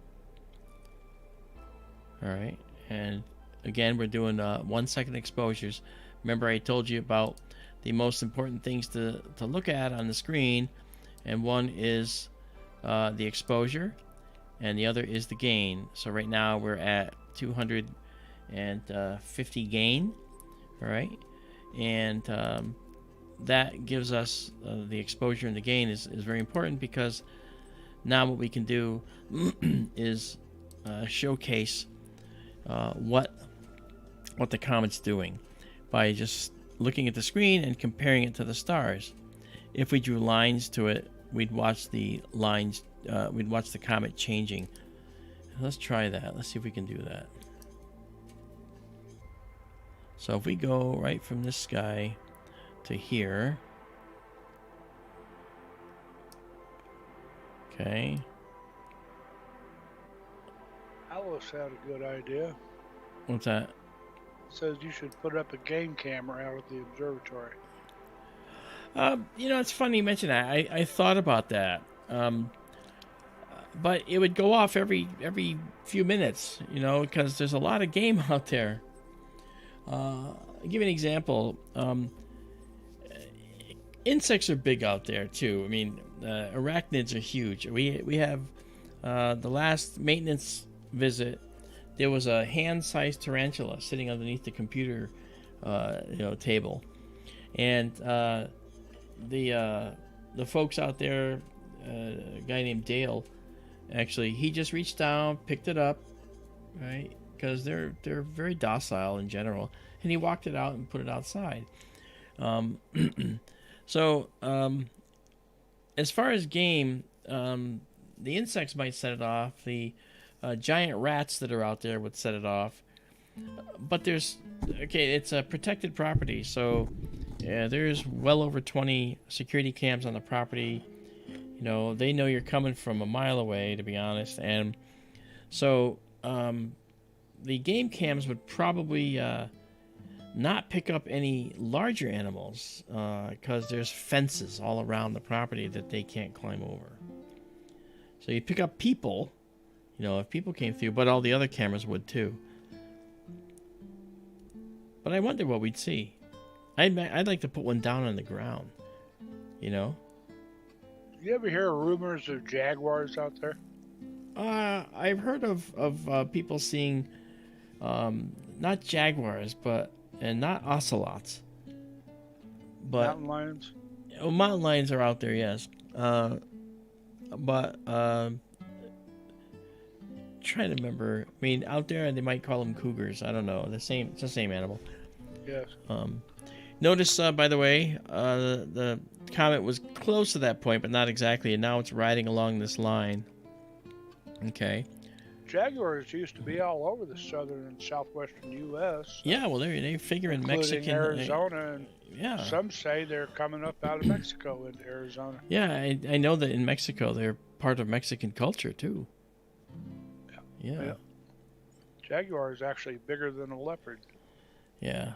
All right. And, again, we're doing 1 second exposures. Remember I told you about the most important things to look at on the screen, and one is the exposure, and the other is the gain. So right now we're at 250 gain, all right, and that gives us the exposure and the gain is very important because now what we can do is showcase what the Comet's doing by just looking at the screen and comparing it to the stars. If we drew lines to it, we'd watch the lines we'd watch the comet changing. Let's try that. Let's see if we can do that. So if we go right from this sky to here. Okay. Alice had a good idea. What's that? Says you should put up a game camera out at the observatory. You know, it's funny you mention that. I thought about that. But it would go off every few minutes, you know, because there's a lot of game out there. I'll give you an example. Insects are big out there too. I mean, arachnids are huge. We have the last maintenance visit. There was a hand-sized tarantula sitting underneath the computer, table, and the folks out there, a guy named Dale, actually, he just reached down, picked it up, right? Because they're very docile in general, and he walked it out and put it outside. So, as far as game, the insects might set it off. The giant rats that are out there would set it off. But it's a protected property, so there's well over 20 security cams on the property. You know, they know you're coming from a mile away, to be honest. And so the game cams would probably not pick up any larger animals because there's fences all around the property that they can't climb over. So you pick up people, you know, if people came through, but all the other cameras would too. But I wonder what we'd see. I'd like to put one down on the ground, you know. You ever hear rumors of jaguars out there? I've heard of people seeing not jaguars, and not ocelots, but Mountain lions. Oh, mountain lions are out there, yes. But trying to remember. I mean, out there they might call them cougars. I don't know. It's the same animal. Yes. Notice, by the way, the comet was close to that point, but not exactly, and now it's riding along this line. Okay. Jaguars used to be all over the southern and southwestern U.S. Yeah, well, they figure in Mexican, Arizona, and yeah. Some say they're coming up out of Mexico into Arizona. Yeah, I know that in Mexico they're part of Mexican culture too. Yeah. Jaguar is actually bigger than a leopard. Yeah.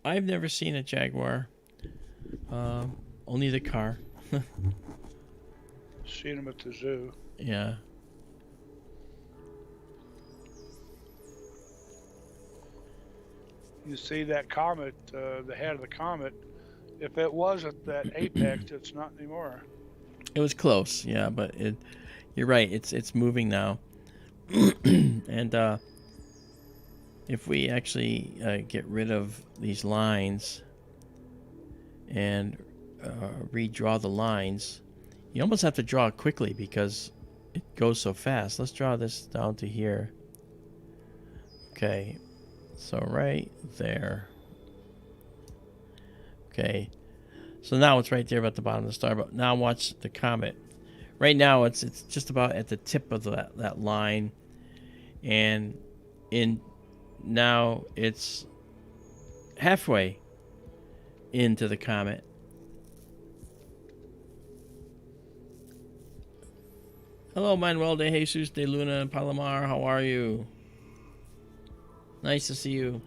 I've never seen a jaguar. Only the car. Seen them at the zoo. Yeah. You see that comet, the head of the comet, if it wasn't that apex, it's not anymore. It was close, yeah, but you're right, it's moving now. And if we actually get rid of these lines and redraw the lines, you almost have to draw it quickly because it goes so fast. Let's draw this down to here. Okay, so right there. Okay, so now it's right there at the bottom of the star, but now watch the comet. Right now it's just about at the tip of that line, and now it's halfway into the comet. Hello, Manuel de Jesus de Luna and Palomar. How are you? Nice to see you.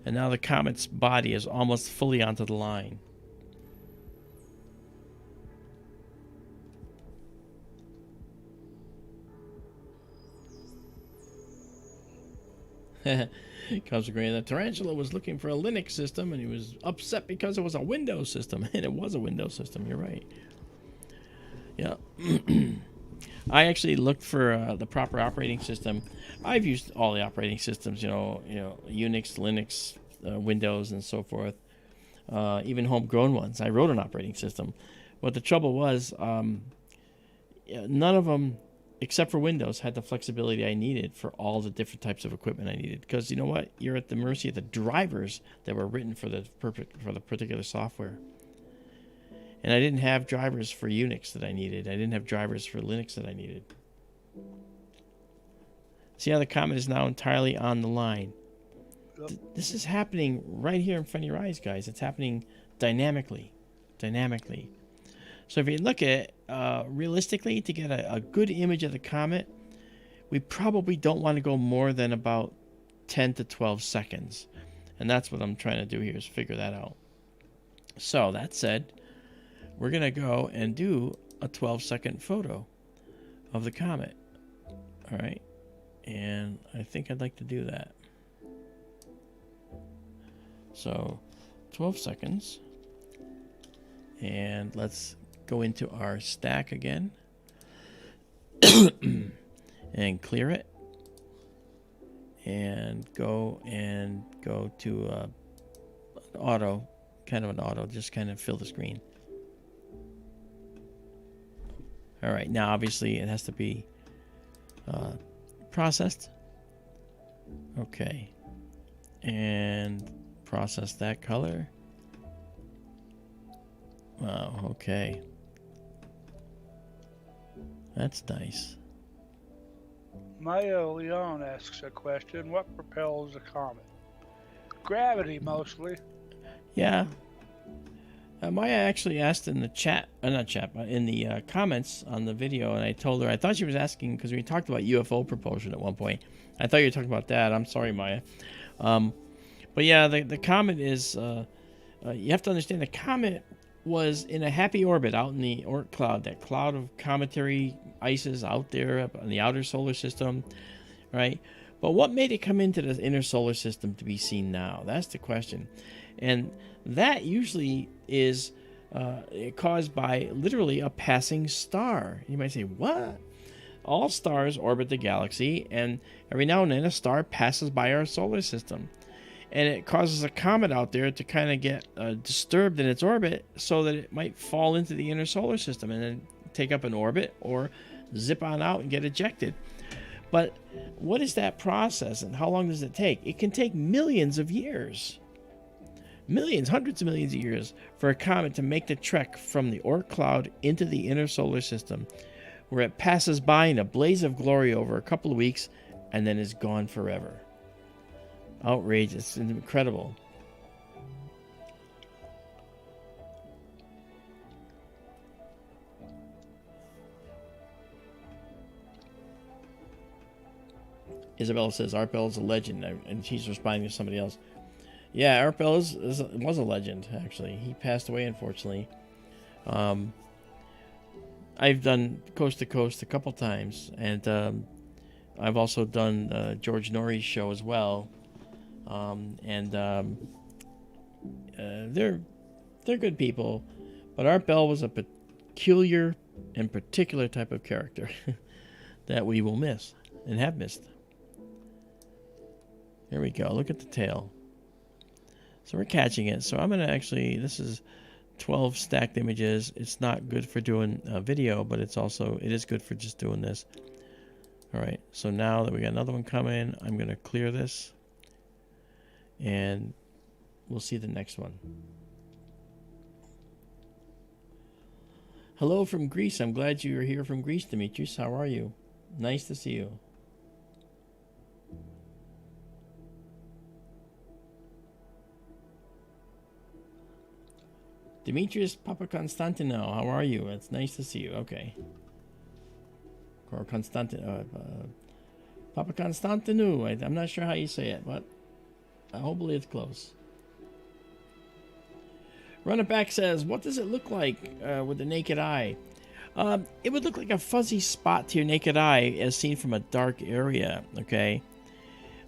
And now the comet's body is almost fully onto the line. Comes agreeing the tarantula was looking for a Linux system and he was upset because it was a Windows system. And it was a Windows system, you're right. Yeah. I actually looked for the proper operating system. I've used all the operating systems, you know, Unix, Linux, Windows, and so forth. Even homegrown ones. I wrote an operating system. But the trouble was, none of them, except for Windows, had the flexibility I needed for all the different types of equipment I needed. Because you know what? You're at the mercy of the drivers that were written for the particular software. And I didn't have drivers for Unix that I needed. I didn't have drivers for Linux that I needed. See how the Comet is now entirely on the line. Yep. This is happening right here in front of your eyes, guys. It's happening dynamically. Dynamically. So if you look at it, realistically, to get a good image of the Comet, we probably don't want to go more than about 10 to 12 seconds. And that's what I'm trying to do here, is figure that out. So that said, we're going to go and do a 12-second photo of the Comet. All right. And I think I'd like to do that. So 12 seconds. And let's go into our stack again. And clear it. And go to auto, kind of an auto, just kind of fill the screen. All right, now obviously it has to be processed. Okay, and process that color. Wow, okay. That's nice. Maya Leon asks a question. What propels a comet? Gravity, mostly. Yeah. Maya actually asked in the chat, not chat, but in the comments on the video, and I told her, I thought she was asking, because we talked about UFO propulsion at one point. I thought you were talking about that. I'm sorry, Maya. But yeah, the Comet is, you have to understand, the Comet was in a happy orbit out in the Oort cloud, that cloud of cometary ices out there up in the outer solar system, right? But what made it come into the inner solar system to be seen now? That's the question. And that usually is caused by literally a passing star. You might say, what? All stars orbit the galaxy, and every now and then a star passes by our solar system. And it causes a comet out there to kind of get disturbed in its orbit so that it might fall into the inner solar system and then take up an orbit or zip on out and get ejected. But what is that process and how long does it take? It can take millions of years. Millions, hundreds of millions of years for a comet to make the trek from the Oort cloud into the inner solar system, where it passes by in a blaze of glory over a couple of weeks and then is gone forever. Outrageous and incredible. Izabela says Art Bell is a legend, and she's responding to somebody else. Yeah, Art Bell was a legend, actually. He passed away, unfortunately. I've done Coast to Coast a couple times, and I've also done George Norrie's show as well. They're good people, but Art Bell was a peculiar and particular type of character that we will miss and have missed. There we go. Look at the tail. So we're catching it. So I'm going to actually, this is 12 stacked images. It's not good for doing a video, but it is good for just doing this. All right. So now that we got another one coming, I'm going to clear this. And we'll see the next one. Hello from Greece. I'm glad you're here from Greece, Demetrius. How are you? Nice to see you. Demetrius Papa Constantino, how are you? It's nice to see you. Okay. Or Papa Constantino. I'm not sure how you say it, but hopefully it's close. Run It Back says, what does it look like with the naked eye? It would look like a fuzzy spot to your naked eye as seen from a dark area, okay?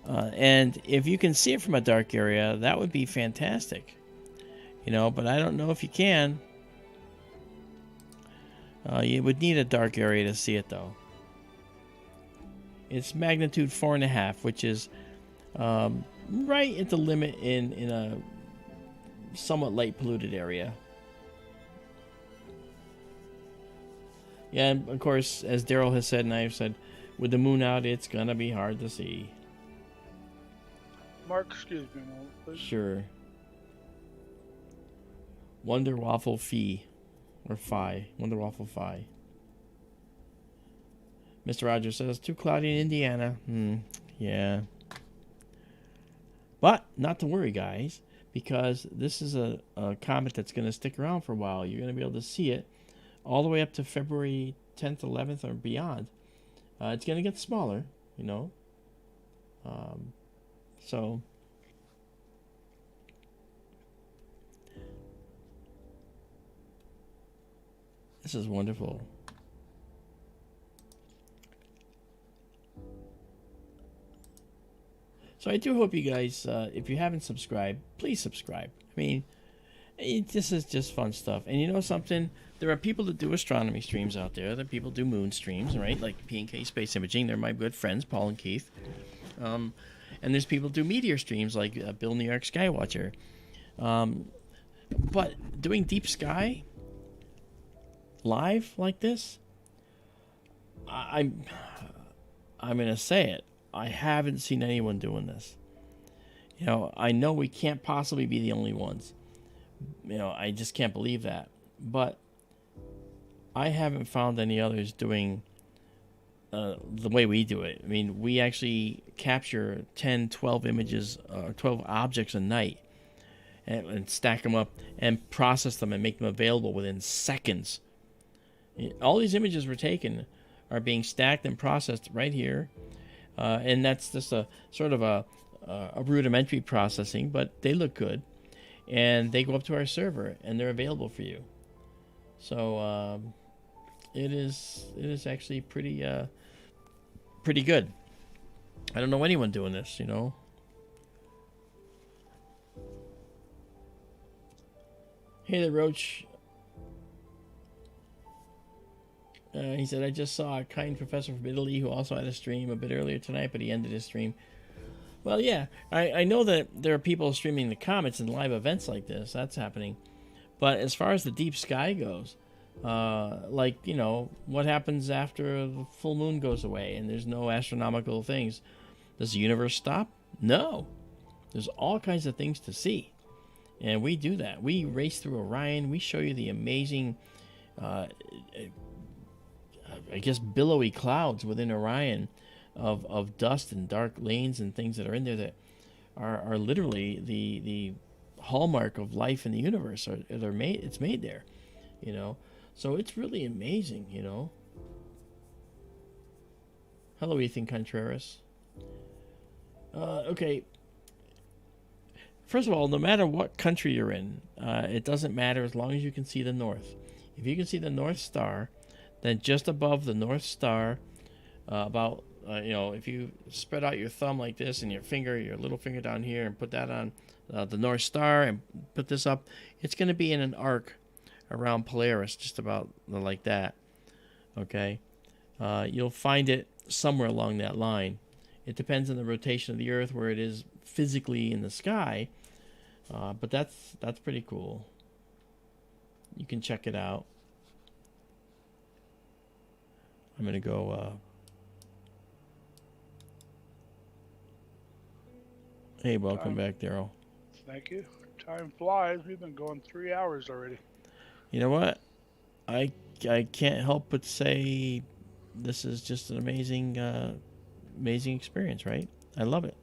And if you can see it from a dark area, that would be fantastic. You know, but I don't know if you can. You would need a dark area to see it, though. It's magnitude 4.5, which is right at the limit in a somewhat light polluted area. Yeah, and of course, as Daryl has said and I have said, with the moon out, it's gonna be hard to see. Mark, excuse me a moment, please. Sure. Wonder Waffle Fee. Or Phi. Wonder Waffle Phi. Mr. Rogers says, too cloudy in Indiana. Yeah. But not to worry, guys, because this is a comet that's going to stick around for a while. You're going to be able to see it all the way up to February 10th, 11th, or beyond. It's going to get smaller, you know. So this is wonderful. So I do hope you guys, if you haven't subscribed, please subscribe. I mean, this is just fun stuff. And you know something? There are people that do astronomy streams out there. There are people do moon streams, right? Like P&K Space Imaging. They're my good friends, Paul and Keith. And there's people who do meteor streams like Bill New York Skywatcher. But doing deep sky live like this, I'm going to say it. I haven't seen anyone doing this. You know, I know we can't possibly be the only ones. You know, I just can't believe that. But I haven't found any others doing the way we do it. I mean, we actually capture 10, 12 images, 12 objects a night and stack them up and process them and make them available within seconds. All these images we're taking are being stacked and processed right here. And that's just a sort of a rudimentary processing, but they look good. And they go up to our server, and they're available for you. So it is actually pretty good. I don't know anyone doing this, you know. Hey there, Roach. He said, I just saw a kind professor from Italy who also had a stream a bit earlier tonight, but he ended his stream. Well, yeah, I know that there are people streaming the comets and live events like this. That's happening. But as far as the deep sky goes, like, you know, what happens after the full moon goes away and there's no astronomical things? Does the universe stop? No. There's all kinds of things to see. And we do that. We race through Orion. We show you the amazing, I guess, billowy clouds within Orion of dust and dark lanes and things that are in there that are literally the hallmark of life in the universe. It's made there, you know. So it's really amazing, you know. Hello, Ethan Contreras. Okay. First of all, no matter what country you're in, it doesn't matter as long as you can see the north. If you can see the North Star, then just above the North Star, about, you know, if you spread out your thumb like this and your little finger down here and put that on the North Star and put this up, it's going to be in an arc around Polaris, just about like that. Okay? You'll find it somewhere along that line. It depends on the rotation of the Earth, where it is physically in the sky, but that's pretty cool. You can check it out. I'm going to go... Hey, welcome back, Daryl. Thank you. Time flies. We've been going 3 hours already. You know what? I can't help but say this is just an amazing experience, right? I love it.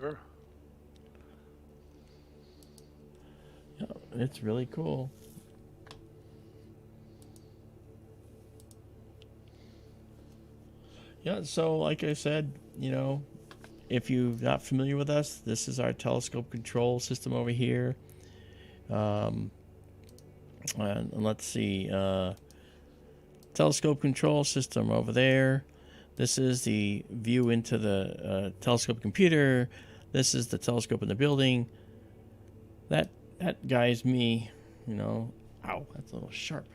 Sure. Yeah, it's really cool. Yeah, so like I said, you know, if you're not familiar with us, this is our telescope control system over here. And let's see, telescope control system over there. This is the view into the telescope computer. This is the telescope in the building. That guy's me, you know. Ow, that's a little sharp.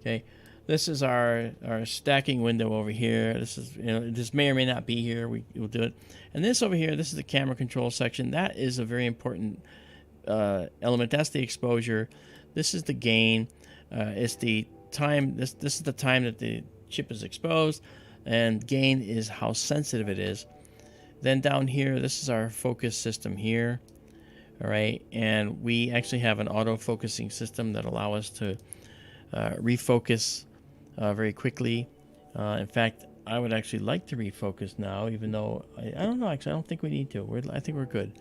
Okay. This is our stacking window over here. This is, you know, this may or may not be here. We'll do it. And this over here, this is the camera control section. That is a very important element. That's the exposure. This is the gain. It's the time. This is the time that the chip is exposed, and gain is how sensitive it is. Then down here, this is our focus system here. All right, and we actually have an auto focusing system that allow us to refocus very quickly. In fact, I would actually like to refocus now, even though I don't know. Actually, I don't think we need to. I think we're good.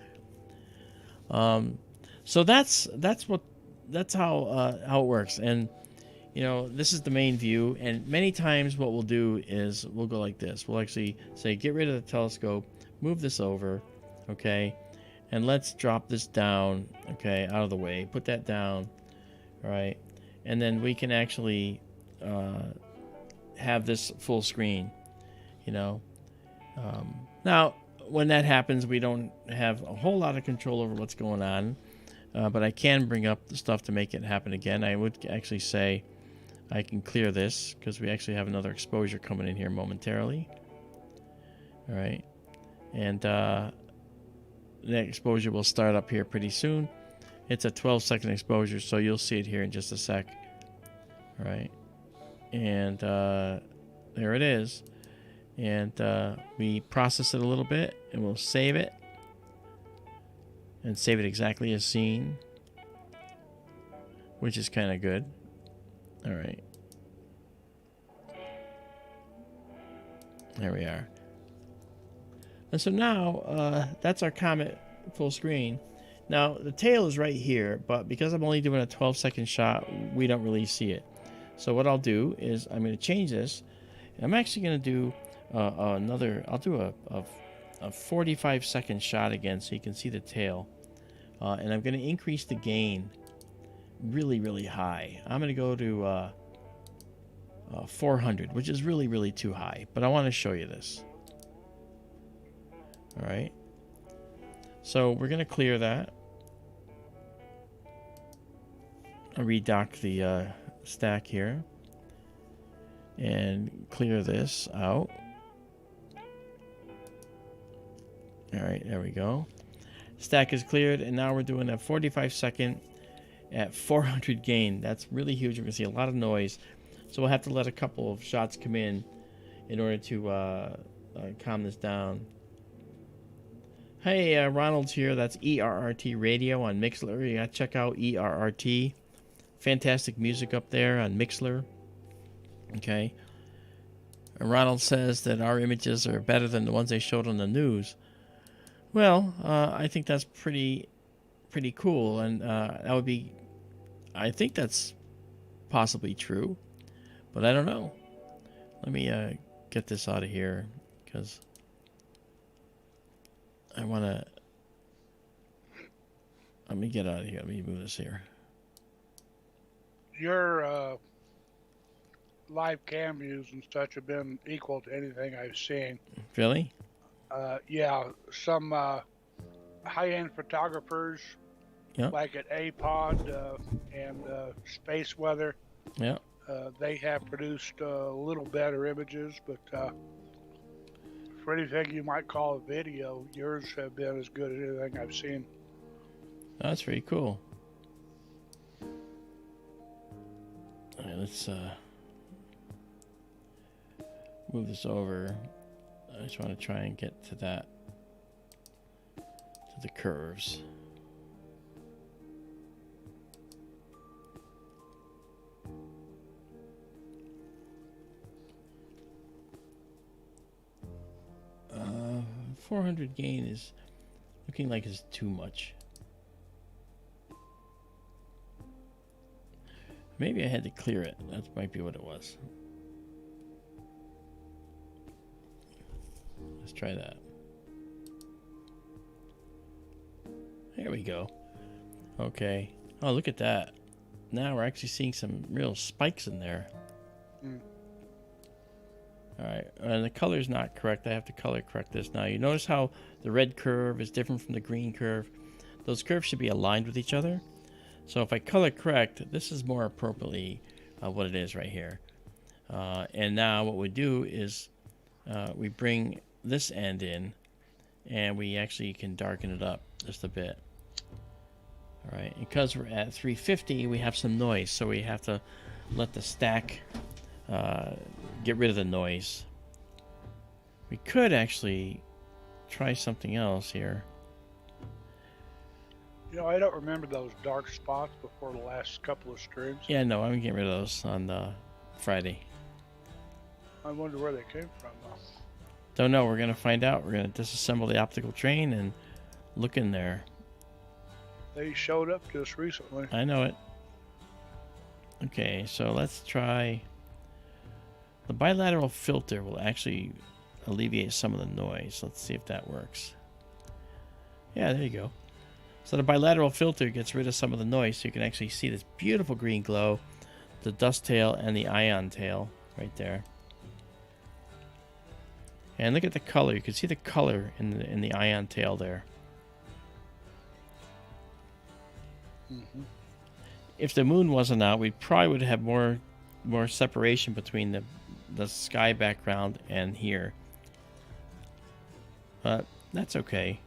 So that's how it works. And you know, this is the main view. And many times, what we'll do is we'll go like this. We'll actually say, get rid of the telescope, move this over, okay, and let's drop this down, okay, out of the way. Put that down, all right, and then we can actually have this full screen, you know. Now, when that happens, we don't have a whole lot of control over what's going on, but I can bring up the stuff to make it happen again. I would actually say I can clear this because we actually have another exposure coming in here momentarily. All right, and the exposure will start up here pretty soon. It's a 12-second exposure, so you'll see it here in just a sec. All right, and there it is. And we process it a little bit, and we'll save it, and save it exactly as seen, which is kind of good. All right, there we are. And so now that's our Comet full screen. Now the tail is right here, but because I'm only doing a 12-second shot, we don't really see it. So what I'll do is I'm going to change this. I'm actually going to do I'll do a 45-second shot again so you can see the tail. And I'm going to increase the gain really, really high. I'm going to go to 400, which is really, really too high. But I want to show you this. All right. So we're going to clear that. I'll redock the stack here. And clear this out. All right, there we go. Stack is cleared, and now we're doing a 45-second at 400 gain. That's really huge. We're going to see a lot of noise. So we'll have to let a couple of shots come in order to calm this down. Hey, Ronald's here. That's ERRT Radio on Mixler. You got to check out ERRT. Fantastic music up there on Mixler. Okay. And Ronald says that our images are better than the ones they showed on the news. Well, I think that's pretty cool, and that would be, I think that's possibly true, but I don't know. Let me get this out of here because I want to. Let me get out of here. Let me move this here. Your live cam views and such have been equal to anything I've seen. Really? Yeah, some high-end photographers, yep, like at APOD and Space Weather, yeah, they have produced a little better images, but for anything you might call a video, yours have been as good as anything I've seen. That's pretty cool. All right, let's move this over. I just want to try and get to that, to the curves. Uh, 400 gain is looking like it's too much. Maybe I had to clear it. That might be what it was. Let's try that. There we go. Okay. Oh, look at that. Now we're actually seeing some real spikes in there. All right. And the color's not correct. I have to color correct this now. You notice how the red curve is different from the green curve? Those curves should be aligned with each other. So if I color correct, this is more appropriately what it is right here. And now what we do is we bring this end in, and we actually can darken it up just a bit. All right, because we're at 350, we have some noise, so we have to let the stack get rid of the noise. We could actually try something else here. You know, I don't remember those dark spots before the last couple of streams. Yeah, no, I'm getting rid of those on Friday. I wonder where they came from, though. Don't know. We're going to find out. We're going to disassemble the optical train and look in there. They showed up just recently. I know it. Okay, so let's try... The bilateral filter will actually alleviate some of the noise. Let's see if that works. Yeah, there you go. So the bilateral filter gets rid of some of the noise, so you can actually see this beautiful green glow, the dust tail and the ion tail right there. And look at the color. You can see the color in the ion tail there. Mm-hmm. If the moon wasn't out, we probably would have more separation between the sky background and here. But that's okay.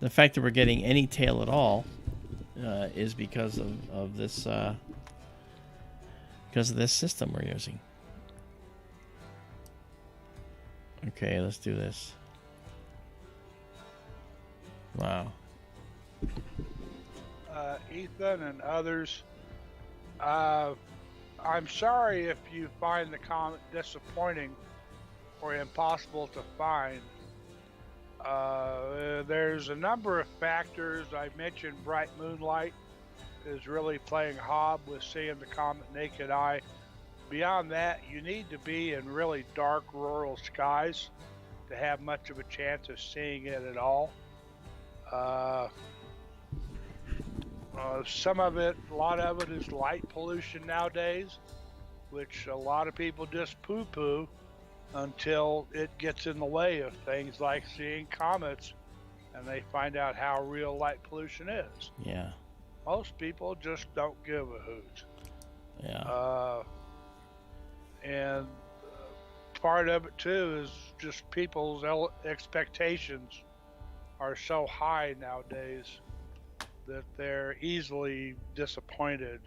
The fact that we're getting any tail at all is because of this system we're using. Okay, let's do this. Wow. Ethan and others, I'm sorry if you find the comet disappointing or impossible to find. There's a number of factors. I mentioned bright moonlight is really playing hob with seeing the comet naked eye. Beyond that, you need to be in really dark rural skies to have much of a chance of seeing it at all. Some of it, a lot of it is light pollution nowadays, which a lot of people just poo-poo until it gets in the way of things like seeing comets and they find out how real light pollution is. Yeah. Most people just don't give a hoot. Yeah. And part of it too is just people's expectations are so high nowadays that they're easily disappointed.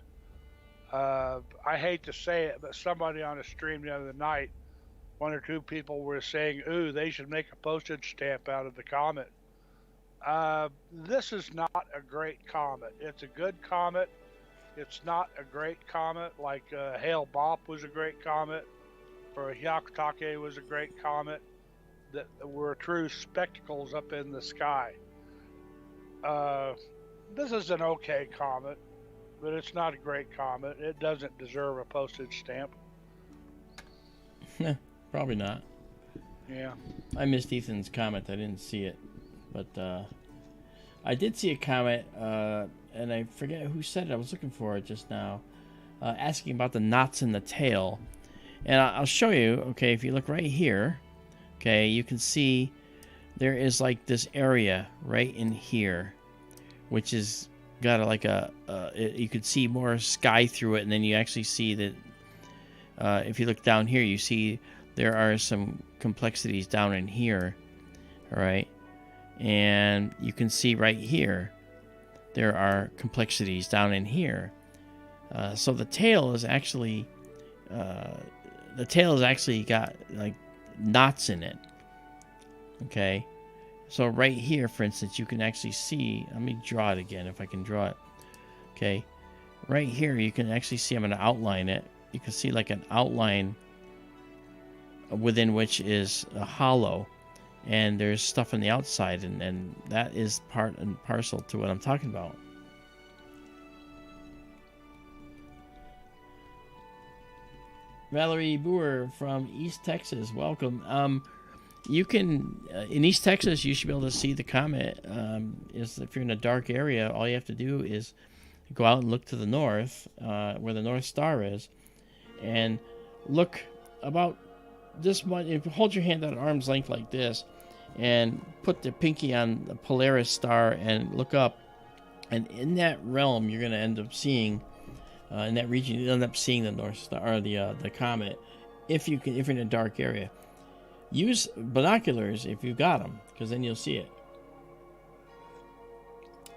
I hate to say it, but somebody on a stream the other night, one or two people were saying, ooh, they should make a postage stamp out of the comet. This is not a great comet. It's a good comet. It's not a great comet like Hale-Bopp was a great comet, or Hyakutake was a great comet, that were true spectacles up in the sky. This is an okay comet, but it's not a great comet. It doesn't deserve a postage stamp. Probably not. Yeah. I missed Ethan's comment. I didn't see it. But I did see a comment, and I forget who said it. I was looking for it just now, asking about the knots in the tail. And I'll show you, okay, if you look right here, okay, you can see there is like this area right in here, which is got you could see more sky through it, and then you actually see that if you look down here, you see there are some complexities down in here, all right? And you can see right here, there are complexities down in here. So the tail is actually got like knots in it, okay? So right here, for instance, you can actually see, let me draw it again if I can draw it, okay? Right here, you can actually see, I'm going to outline it. You can see like an outline within which is a hollow, and there's stuff on the outside, and that is part and parcel to what I'm talking about. Valerie Boer from East Texas, welcome. You can, in East Texas, you should be able to see the comet. If you're in a dark area, all you have to do is go out and look to the north, where the North Star is, and look about this much. If you hold your hand at arm's length like this, and put the pinky on the Polaris star and look up, and in that realm, you're going to end up seeing, in that region, you end up seeing the North Star, or the comet, if you're in a dark area. Use binoculars if you've got them, because then you'll see it.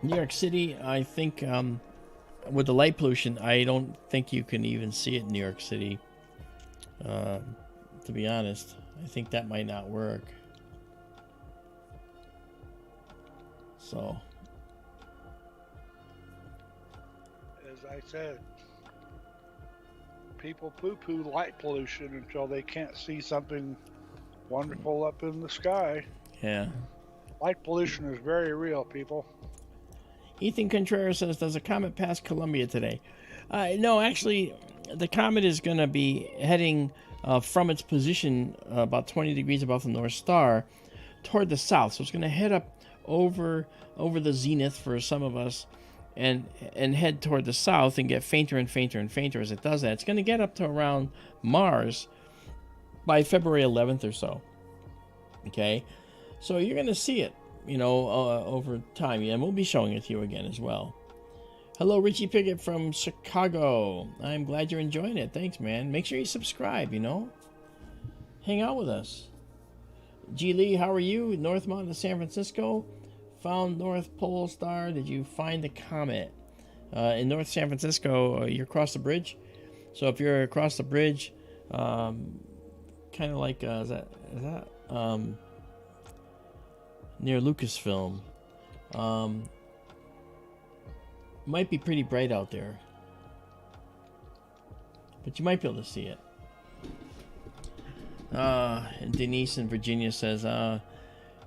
New York City, I think, with the light pollution, I don't think you can even see it in New York City. To be honest, I think that might not work. So, I said, people poo-poo light pollution until they can't see something wonderful up in the sky. Yeah. Light pollution is very real, people. Ethan Contreras says, does a comet pass Columbia today? No, actually, the comet is going to be heading from its position about 20 degrees above the North Star toward the south. So it's going to head up over the zenith for some of us and head toward the south and get fainter and fainter and fainter as it does that. It's going to get up to around Mars by February 11th or so. Okay? So you're going to see it, over time. And we'll be showing it to you again as well. Hello, Richie Pickett from Chicago. I'm glad you're enjoying it. Thanks, man. Make sure you subscribe, Hang out with us. G. Lee, how are you? North Mountain of San Francisco. Found North Pole Star. Did you find the comet? In North San Francisco, you're across the bridge. So if you're across the bridge, kind of like, is that near Lucasfilm. Might be pretty bright out there, but you might be able to see it. And Denise in Virginia says,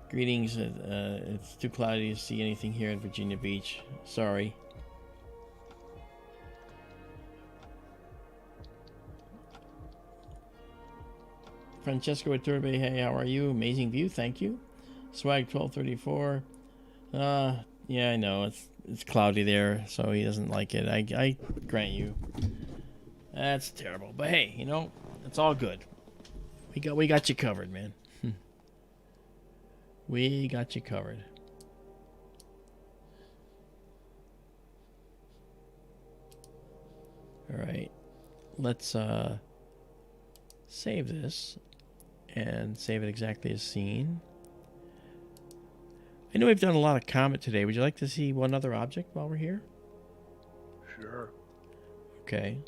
greetings, it's too cloudy to see anything here in Virginia Beach. Sorry. Francesco Iturbe, hey, how are you? Amazing view, thank you. Swag 1234. Yeah, I know it's cloudy there, so he doesn't like it. I grant you. That's terrible, but hey, it's all good. We got you covered, man. We got you covered. All right, let's save this and save it exactly as seen. I know we've done a lot of Comet today. Would you like to see one other object while we're here? Sure. Okay.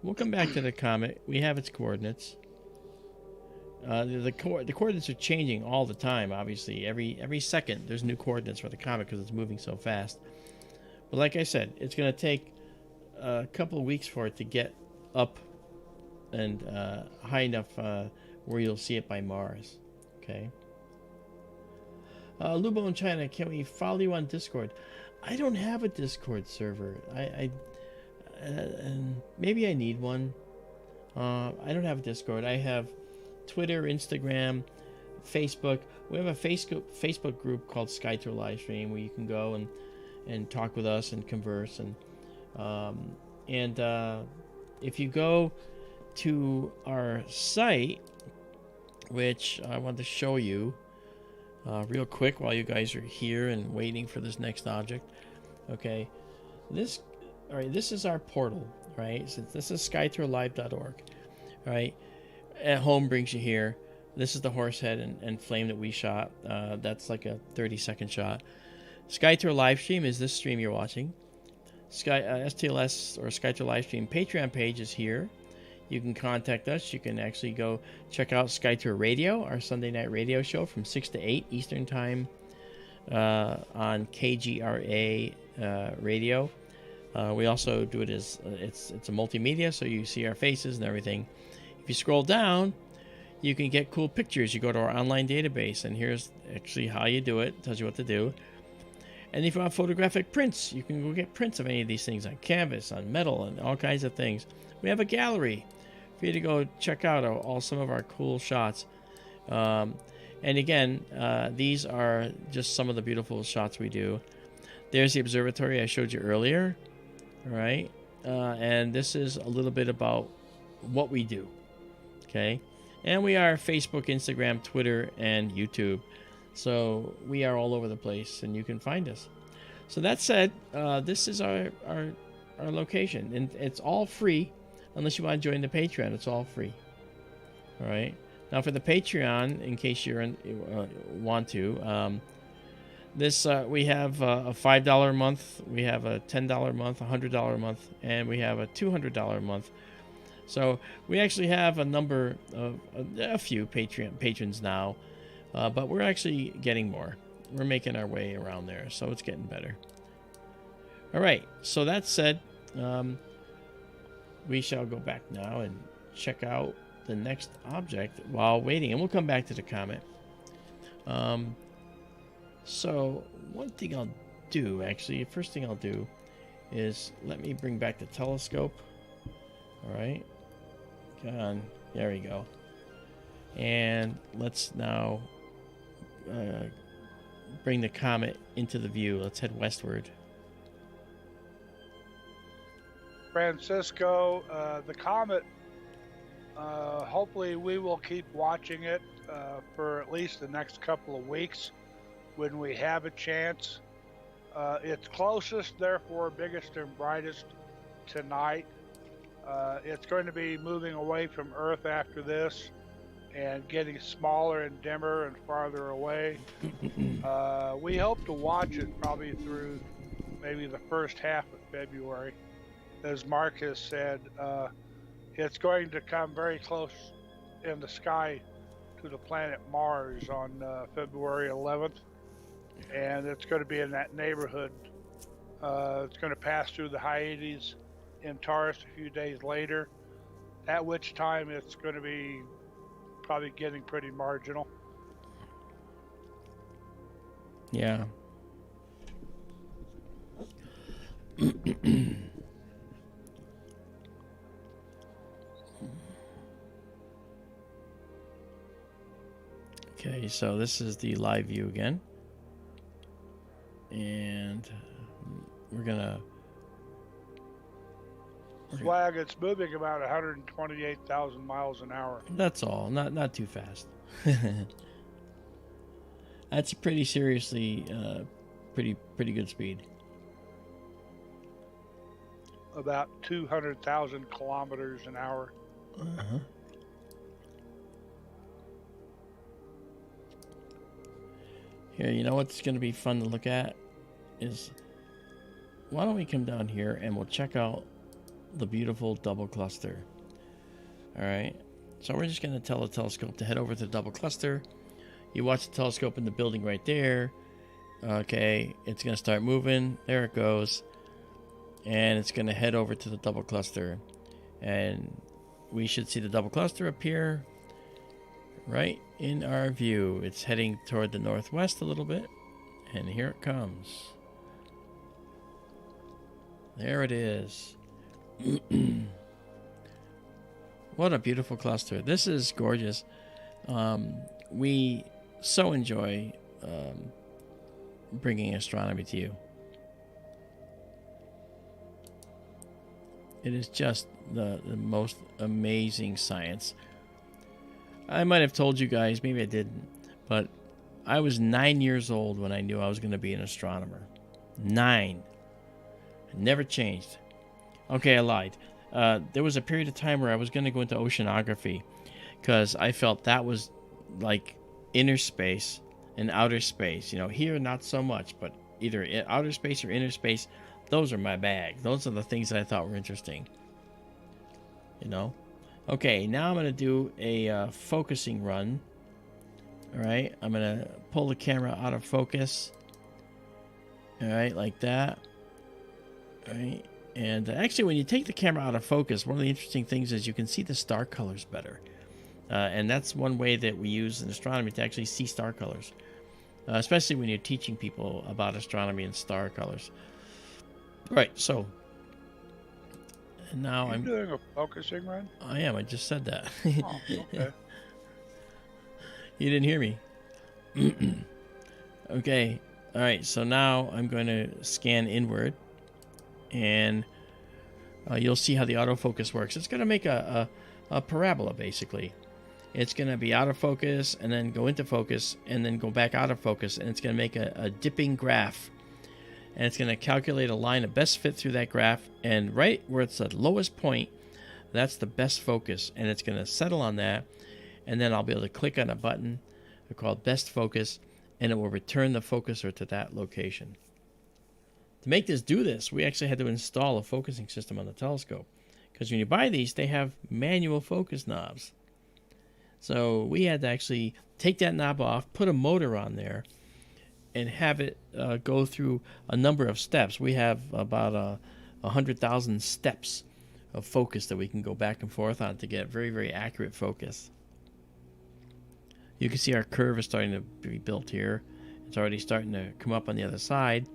We'll come back to the Comet. We have its coordinates. The coordinates are changing all the time, obviously. Every second there's new coordinates for the Comet because it's moving so fast. But like I said, it's going to take a couple of weeks for it to get up and high enough where you'll see it by Mars. Okay. Lubo in China, can we follow you on Discord? I don't have a Discord server. Maybe I need one. I don't have a Discord. I have Twitter, Instagram, Facebook. We have a Facebook group called SkyTour LiveStream where you can go and talk with us and converse. And if you go to our site, which I want to show you real quick while you guys are here and waiting for this next object. Okay, this is our portal, right? So this is skytourlive.org, right? At home brings you here. This is the Horsehead and flame that we shot. That's like a 30-second shot. SkyTour Livestream is this stream you're watching. STLS or SkyTour Livestream Patreon page is here. You can contact us. You can actually go check out SkyTour Radio, our Sunday night radio show from 6 to 8 Eastern Time on KGRA radio. We also do it as it's a multimedia, so you see our faces and everything. If you scroll down, you can get cool pictures. You go to our online database, and here's actually how you do it. It tells you what to do. And if you want photographic prints, you can go get prints of any of these things on canvas, on metal, and all kinds of things. We have a gallery for you to go check out some of our cool shots. And again, these are just some of the beautiful shots we do. There's the observatory I showed you earlier. All right. And this is a little bit about what we do. Okay. And we are Facebook, Instagram, Twitter, and YouTube. So we are all over the place, and you can find us. So that said, this is our location, and it's all free. Unless you want to join the Patreon, it's all free. All right. Now for the Patreon, in case you want to, we have a $5 a month, we have a $10 a month, a $100 a month, and we have a $200 a month. So we actually have a few patrons now, but we're actually getting more. We're making our way around there, so it's getting better. All right. So that said, we shall go back now and check out the next object while waiting, and we'll come back to the comet. So one thing I'll do, actually, first thing I'll do is let me bring back the telescope. All right, come on, there we go. And let's now bring the comet into the view. Let's head westward. Francisco, the comet, hopefully we will keep watching it for at least the next couple of weeks when we have a chance. It's closest, therefore biggest and brightest tonight. It's going to be moving away from Earth after this and getting smaller and dimmer and farther away. We hope to watch it probably through maybe the first half of February. As Marc has said, it's going to come very close in the sky to the planet Mars on February 11th, and it's going to be in that neighborhood. It's going to pass through the Hyades in Taurus a few days later, at which time it's going to be probably getting pretty marginal. Yeah. Okay, so this is the live view again. And we're gonna... Swag, it's moving about 128,000 miles an hour. That's all, not too fast. That's pretty seriously, pretty good speed. About 200,000 kilometers an hour. Uh-huh. Here, you know what's going to be fun to look at is, why don't we come down here and we'll check out the beautiful double cluster. All right, so we're just going to tell the telescope to head over to the double cluster. You watch the telescope in the building right there. Okay, it's going to start moving. There it goes. And it's going to head over to the double cluster. And we should see the double cluster appear right in our view. It's heading toward the northwest a little bit. And here it comes. There it is. What a beautiful cluster. This is gorgeous. We so enjoy bringing astronomy to you. It is just the most amazing science. I might have told you guys, maybe I didn't, but I was 9 years old when I knew I was going to be an astronomer. 9. It never changed. Okay, I lied. There was a period of time where I was going to go into oceanography because I felt that was like inner space and outer space. You know, here not so much, but either outer space or inner space, those are my bag. Those are the things that I thought were interesting. You know? Okay, now I'm going to do a focusing run. All right, I'm going to pull the camera out of focus. All right, like that. All right, and actually when you take the camera out of focus, one of the interesting things is you can see the star colors better. And that's one way that we use in astronomy to actually see star colors. Especially when you're teaching people about astronomy and star colors. Right, so now I'm doing a focusing run? I am. I just said that. Oh, okay. You didn't hear me. Okay. All right. So now I'm going to scan inward, and you'll see how the autofocus works. It's going to make a parabola, basically. It's going to be out of focus, and then go into focus, and then go back out of focus, and it's going to make a dipping graph. And it's going to calculate a line of best fit through that graph. And right where it's the lowest point, that's the best focus. And it's going to settle on that. And then I'll be able to click on a button called Best Focus, and it will return the focuser to that location. To make this do this, we actually had to install a focusing system on the telescope. Because when you buy these, they have manual focus knobs. So we had to actually take that knob off, put a motor on there, and have it go through a number of steps. We have about 100,000 steps of focus that we can go back and forth on to get very, very accurate focus. You can see our curve is starting to be built here. It's already starting to come up on the other side.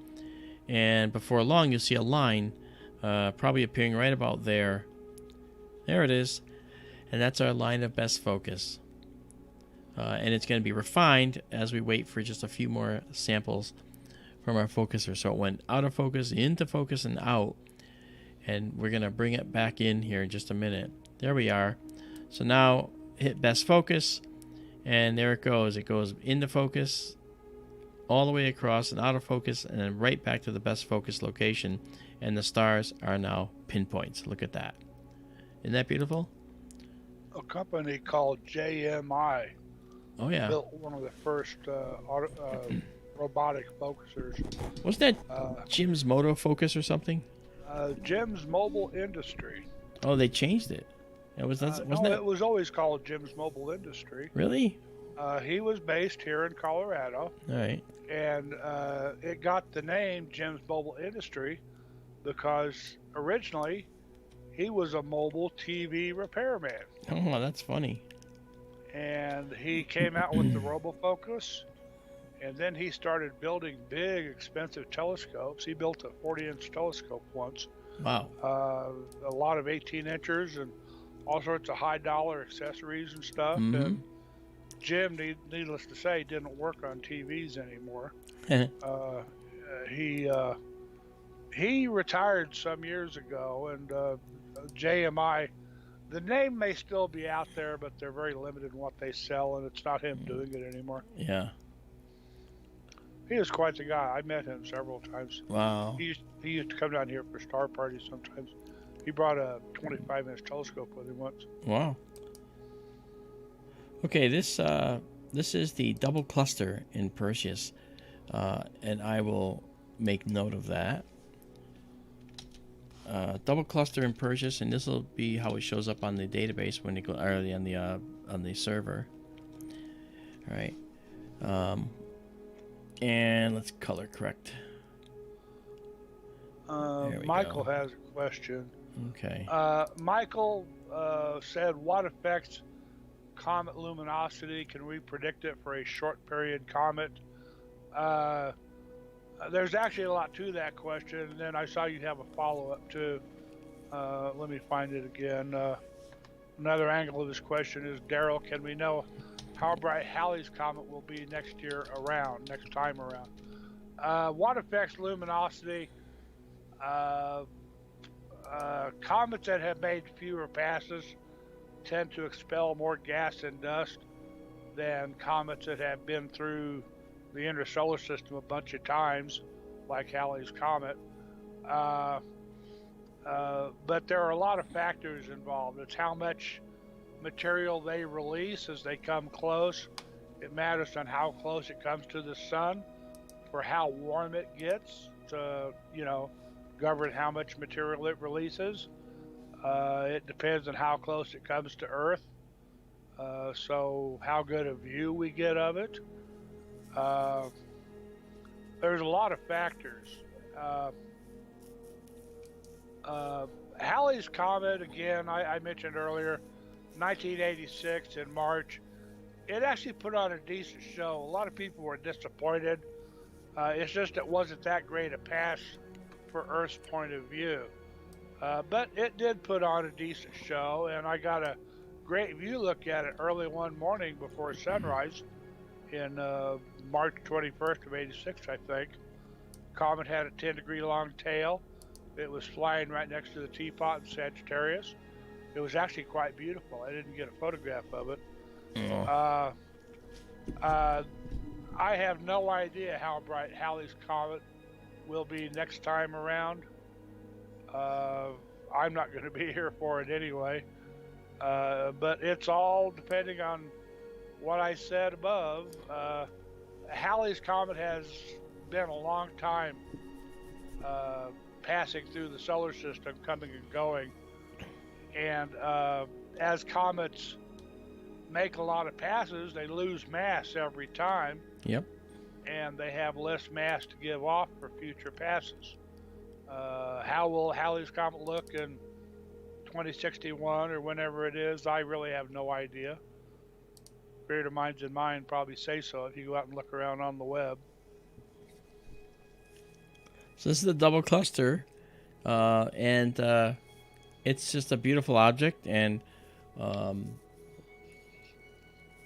And before long, you'll see a line probably appearing right about there. There it is. And that's our line of best focus. And it's going to be refined as we wait for just a few more samples from our focuser. So it went out of focus, into focus, and out. And we're going to bring it back in here in just a minute. There we are. So now hit best focus, and there it goes. It goes into focus, all the way across and out of focus, and then right back to the best focus location. And the stars are now pinpoints. Look at that. Isn't that beautiful? A company called JMI built one of the first robotic focusers. Wasn't that Jim's Moto Focus or something? Jim's Mobile Industry. Oh, they changed it. It wasn't that? It was always called Jim's Mobile Industry. Really? He was based here in Colorado. All right. And it got the name Jim's Mobile Industry because originally he was a mobile TV repairman. Oh, that's funny. And he came out with the RoboFocus, and then he started building big, expensive telescopes. He built a 40-inch telescope once. Wow. A lot of 18 inchers and all sorts of high-dollar accessories and stuff. Mm-hmm. And Jim, needless to say, didn't work on TVs anymore. He retired some years ago, and JMI, the name may still be out there, but they're very limited in what they sell, and it's not him doing it anymore. Yeah. He was quite the guy. I met him several times. Wow. He used to come down here for star parties sometimes. He brought a 25-inch telescope with him once. Wow. Okay, this is the double cluster in Perseus, and I will make note of that. Double cluster in Perseus, and this will be how it shows up on the database when it goes early on the server. All right, and let's color correct. Michael has a question. Okay. Michael said, "What affects comet luminosity? Can we predict it for a short period comet?" There's actually a lot to that question, and then I saw you have a follow-up too. Let me find it again. Another angle of this question is, Daryl, can we know how bright Halley's Comet will be next time around? What affects luminosity? Comets that have made fewer passes tend to expel more gas and dust than comets that have been through the interstellar system a bunch of times, like Halley's Comet. But there are a lot of factors involved. It's how much material they release as they come close. It matters on how close it comes to the sun, for how warm it gets to, govern how much material it releases. It depends on how close it comes to Earth. So how good a view we get of it. There's a lot of factors. Halley's Comet, again, I mentioned earlier, 1986 in March. It actually put on a decent show. A lot of people were disappointed. It's just it wasn't that great a pass for Earth's point of view. But it did put on a decent show, and I got a great view look at it early one morning before sunrise in March 21st of 86, I think. Comet had a 10-degree long tail. It was flying right next to the teapot in Sagittarius. It was actually quite beautiful. I didn't get a photograph of it. I have no idea how bright Halley's Comet will be next time around. I'm not going to be here for it anyway. But it's all depending on what I said above. Halley's Comet has been a long time passing through the solar system, coming and going. And as comets make a lot of passes, they lose mass every time. Yep. And they have less mass to give off for future passes. How will Halley's Comet look in 2061 or whenever it is? I really have no idea. Spirit of minds in mind probably say so if you go out and look around on the web. So this is the double cluster, and it's just a beautiful object. And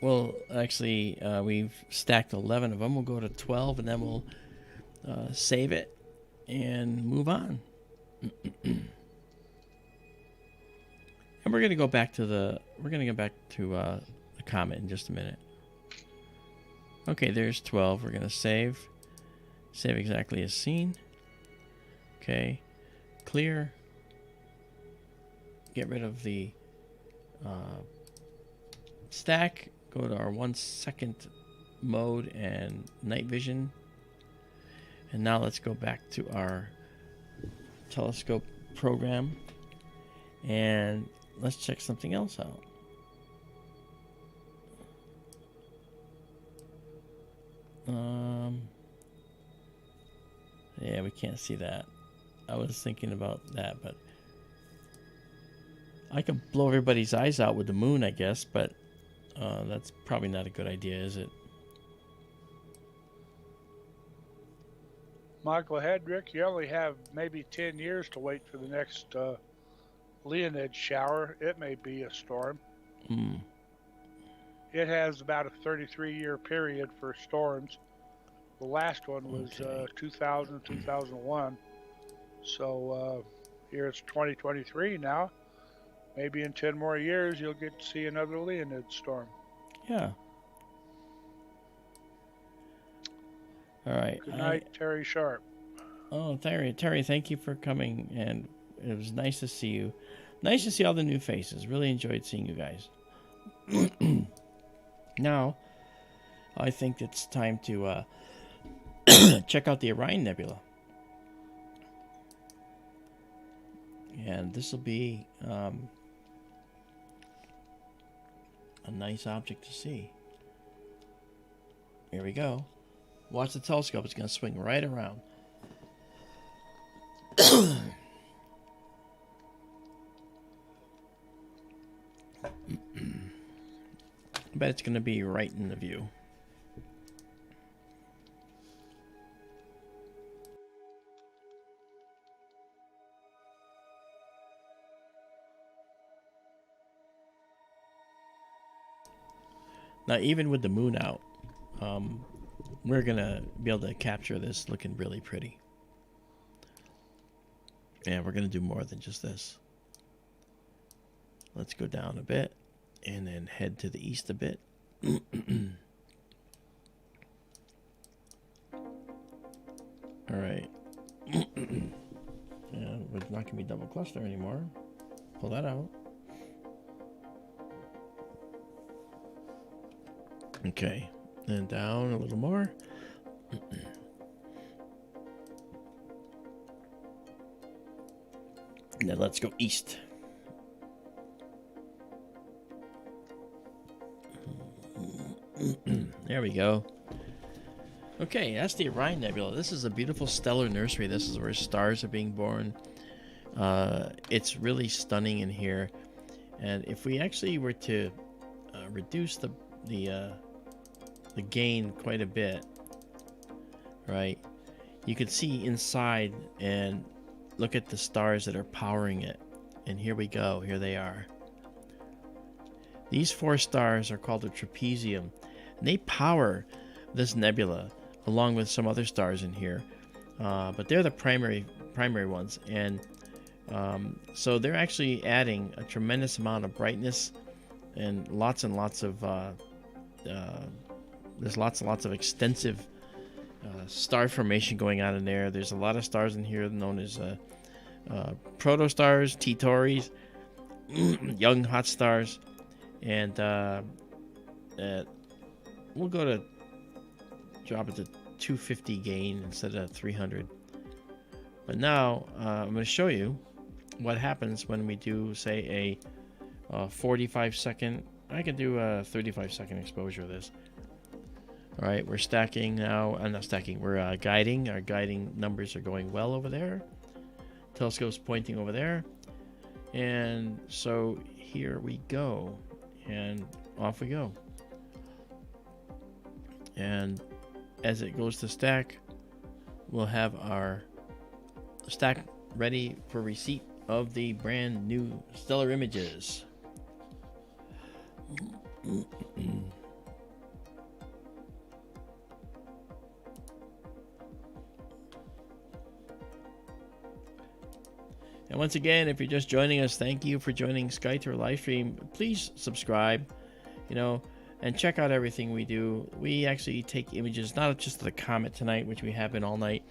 well, actually, we've stacked 11 of them. We'll go to 12, and then we'll save it and move on. And we're gonna go back to the the comet in just a minute. Okay, there's 12. We're gonna save exactly as seen. Okay, clear. Get rid of the stack. Go to our 1 second mode and night vision. And now let's go back to our telescope program and let's check something else out. Yeah, we can't see that. I was thinking about that, but I could blow everybody's eyes out with the moon, I guess, but that's probably not a good idea, is it? Michael Hedrick, you only have maybe 10 years to wait for the next Leonid shower. It may be a storm. It has about a 33-year period for storms. The last one was 2000, 2001. So here it's 2023 now. Maybe in 10 more years you'll get to see another Leonid storm. Yeah. All right. Good night, Terry Sharp. Oh, Terry, thank you for coming, and it was nice to see you. Nice to see all the new faces. Really enjoyed seeing you guys. Now, I think it's time to check out the Orion Nebula. And this will be a nice object to see. Here we go. Watch the telescope. It's going to swing right around. I bet it's going to be right in the view. Now, even with the moon out, we're going to be able to capture this looking really pretty. And we're going to do more than just this. Let's go down a bit and then head to the east a bit. And all right. And it's not going to be double cluster anymore. Pull that out. Okay. And down a little more. Now let's go east. There we go. Okay, that's the Orion Nebula. This is a beautiful stellar nursery. This is where stars are being born. It's really stunning in here. And if we actually were to reduce the gain quite a bit, right, you could see inside and look at the stars that are powering it. And here we go. Here they are. These 4 stars are called the trapezium, and they power this nebula along with some other stars in here. But they're the primary ones, and so they're actually adding a tremendous amount of brightness and lots of there's lots and lots of extensive star formation going on in there. There's a lot of stars in here known as protostars, T-Tauris, young hot stars, and we'll go to drop it to 250 gain instead of 300. But now I'm going to show you what happens when we do, say, a 45 second. I can do a 35 second exposure of this. All right, we're stacking now. I'm not stacking. We're guiding. Our guiding numbers are going well over there. telescope's pointing over there. And so here we go. And off we go. And as it goes to stack, we'll have our stack ready for receipt of the brand new stellar images. And once again, if you're just joining us, thank you for joining SkyTour livestream. Please subscribe, and check out everything we do. We actually take images, not just of the comet tonight, which we have been all night,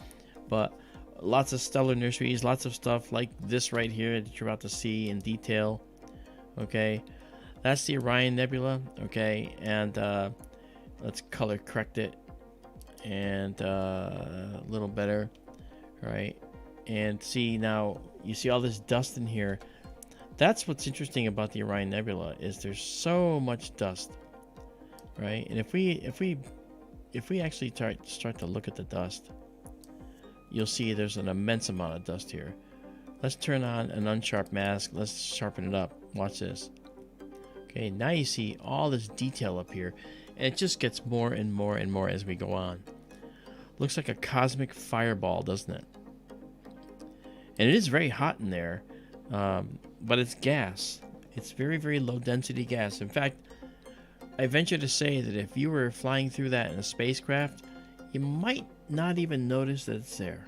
but lots of stellar nurseries, lots of stuff like this right here that you're about to see in detail. Okay, that's the Orion Nebula. Okay, and let's color correct it and a little better. All right, and see now, you see all this dust in here. That's what's interesting about the Orion Nebula, is there's so much dust, right? And if we actually start to look at the dust, you'll see there's an immense amount of dust here. Let's turn on an unsharp mask. Let's sharpen it up. Watch this. Okay, now you see all this detail up here, and it just gets more and more and more as we go on. Looks like a cosmic fireball, doesn't it? And it is very hot in there, but it's gas. It's very, very low density gas. In fact, I venture to say that if you were flying through that in a spacecraft, you might not even notice that it's there.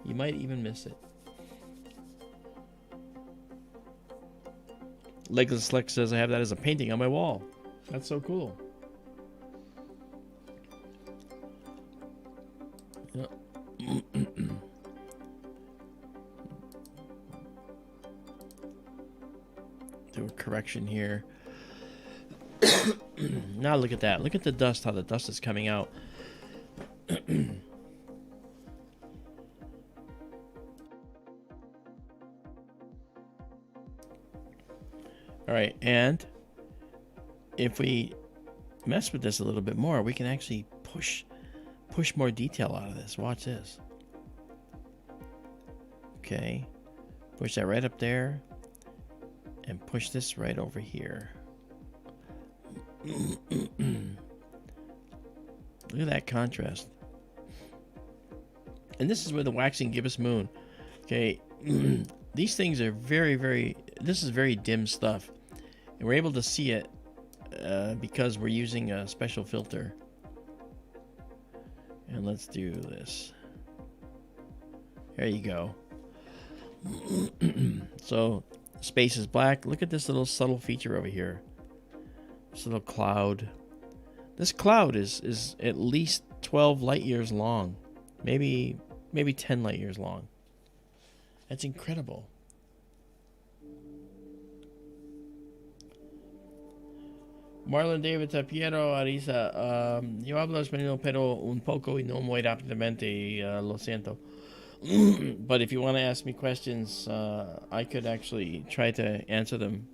You might even miss it. Legless Slick says I have that as a painting on my wall. That's so cool. Do a correction here. Now look at that. Look at the dust, how the dust is coming out. All right, and if we mess with this a little bit more, we can actually push more detail out of this. Watch this. Okay, push that right up there and push this right over here. Look at that contrast. And this is with the waxing gibbous moon. Okay, these things are this is very dim stuff, and we're able to see it because we're using a special filter. And let's do this. There you go. So space is black. Look at this little subtle feature over here. This little cloud. This cloud is at least 12 light years long. Maybe 10 light years long. That's incredible. Marlon David Tapiero Arisa, yo hablo español pero un poco y no muy rápidamente, lo siento. But if you want to ask me questions, I could actually try to answer them.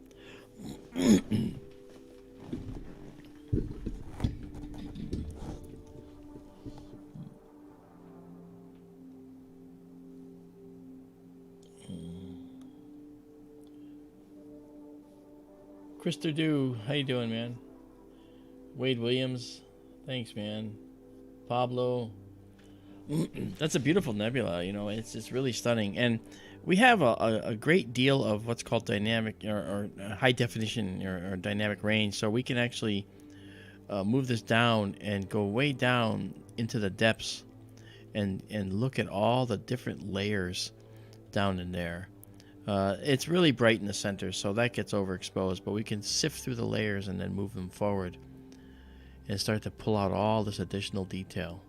Krister Dew, how you doing, man? Wade Williams, thanks, man. Pablo, that's a beautiful nebula. It's really stunning, and we have a great deal of what's called dynamic or high definition or dynamic range, so we can actually move this down and go way down into the depths and look at all the different layers down in there. It's really bright in the center, so that gets overexposed, but we can sift through the layers and then move them forward and start to pull out all this additional detail.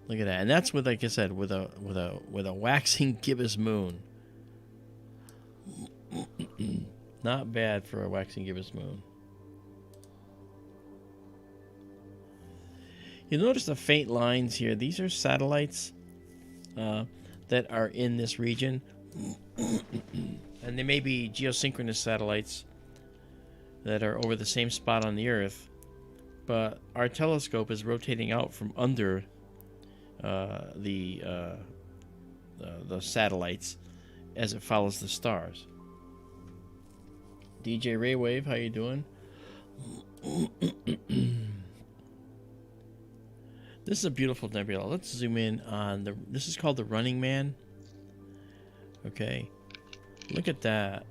Look at that. And that's with, like I said, with a waxing gibbous moon. Not bad for a waxing gibbous moon. You'll notice the faint lines here. These are satellites that are in this region. And they may be geosynchronous satellites that are over the same spot on the Earth, but our telescope is rotating out from under the the satellites as it follows the stars. DJ Raywave, how you doing? This is a beautiful nebula. Let's zoom in on the. This is called the Running Man. Okay, look at that.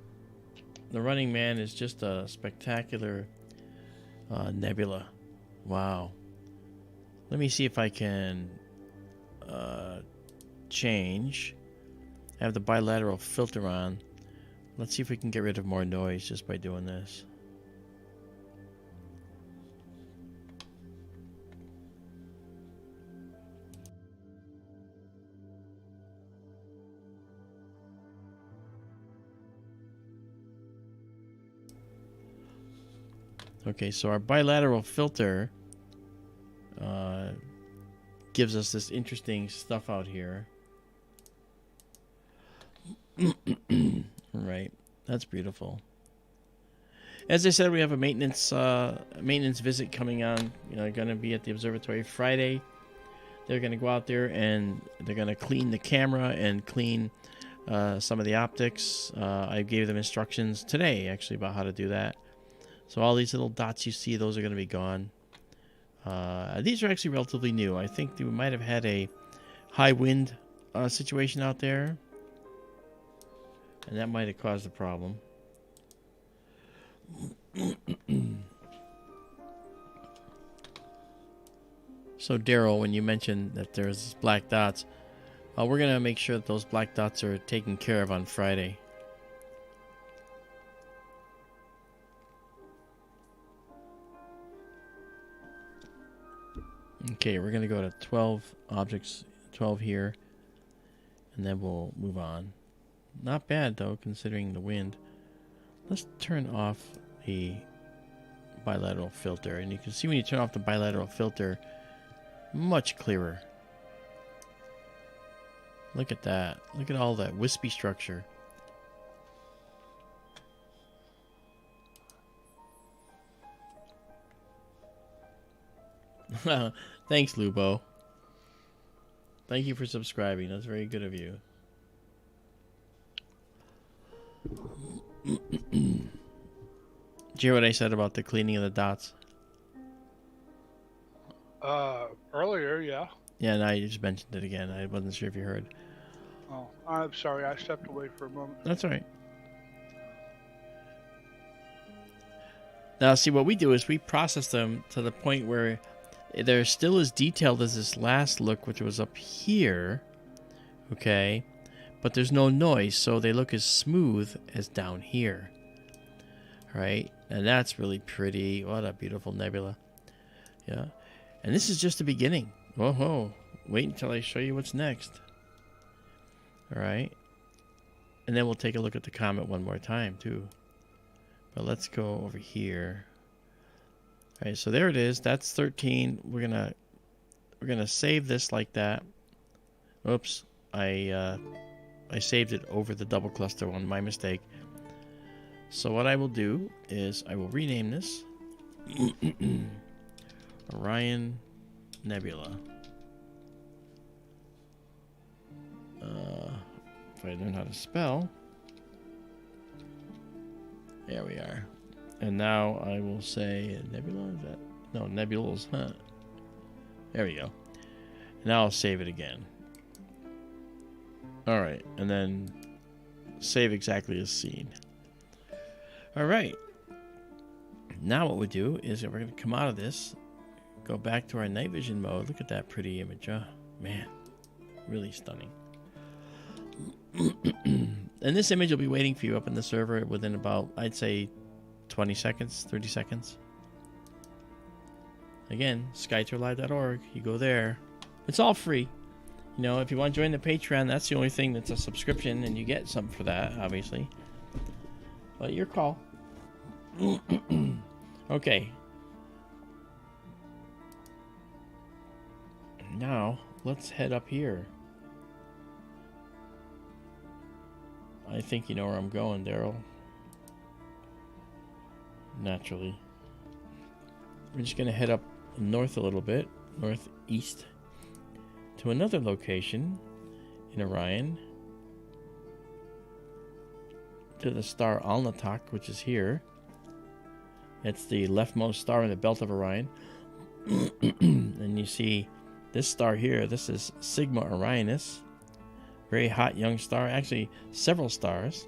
The Running Man is just a spectacular nebula. Wow. Let me see if I can change. I have the bilateral filter on. Let's see if we can get rid of more noise just by doing this. Okay, so our bilateral filter gives us this interesting stuff out here. Right, that's beautiful. As I said, we have a maintenance visit coming on. You know, going to be at the observatory Friday. They're going to go out there and they're going to clean the camera and clean some of the optics. I gave them instructions today, actually, about how to do that. So all these little dots you see, those are going to be gone. These are actually relatively new. I think we might have had a high wind situation out there, and that might have caused the problem. So Daryl, when you mentioned that there's black dots, we're going to make sure that those black dots are taken care of on Friday. Okay, we're going to go to 12 objects, 12 here, and then we'll move on. Not bad, though, considering the wind. Let's turn off the bilateral filter, and you can see when you turn off the bilateral filter, much clearer. Look at that. Look at all that wispy structure. Thanks, Lubo. Thank you for subscribing. That's very good of you. Did you hear what I said about the cleaning of the dots? Earlier, yeah. Yeah, no, you just mentioned it again. I wasn't sure if you heard. Oh, I'm sorry. I stepped away for a moment. That's all right. Now, see, what we do is we process them to the point where they're still as detailed as this last look, which was up here, okay? But there's no noise, so they look as smooth as down here, right? And that's really pretty. What a beautiful nebula. Yeah. And this is just the beginning. Whoa. Wait until I show you what's next. All right. And then we'll take a look at the comet one more time, too. But let's go over here. All right, so there it is. That's 13. We're gonna save this like that. Oops, I saved it over the double cluster one. My mistake. So what I will do is I will rename this Orion Nebula. If I learn how to spell, there we are. And now I will say nebula, is that? No, nebulas, huh? There we go. Now I'll save it again. Alright, and then save exactly as seen. Alright. Now what we do is we're going to come out of this, go back to our night vision mode. Look at that pretty image. Oh, man, really stunning. And this image will be waiting for you up in the server within about, I'd say, 20 seconds, 30 seconds. Again, SkyTourLive.org. You go there. It's all free. You know, if you want to join the Patreon, that's the only thing that's a subscription, and you get something for that, obviously. But your call. Okay. Now, let's head up here. I think you know where I'm going, Daryl. Naturally. We're just going to head up north a little bit, northeast, to another location, in Orion, to the star Alnitak, which is here. It's the leftmost star in the belt of Orion. And you see this star here. This is Sigma Orionis. Very hot young star. Actually, several stars.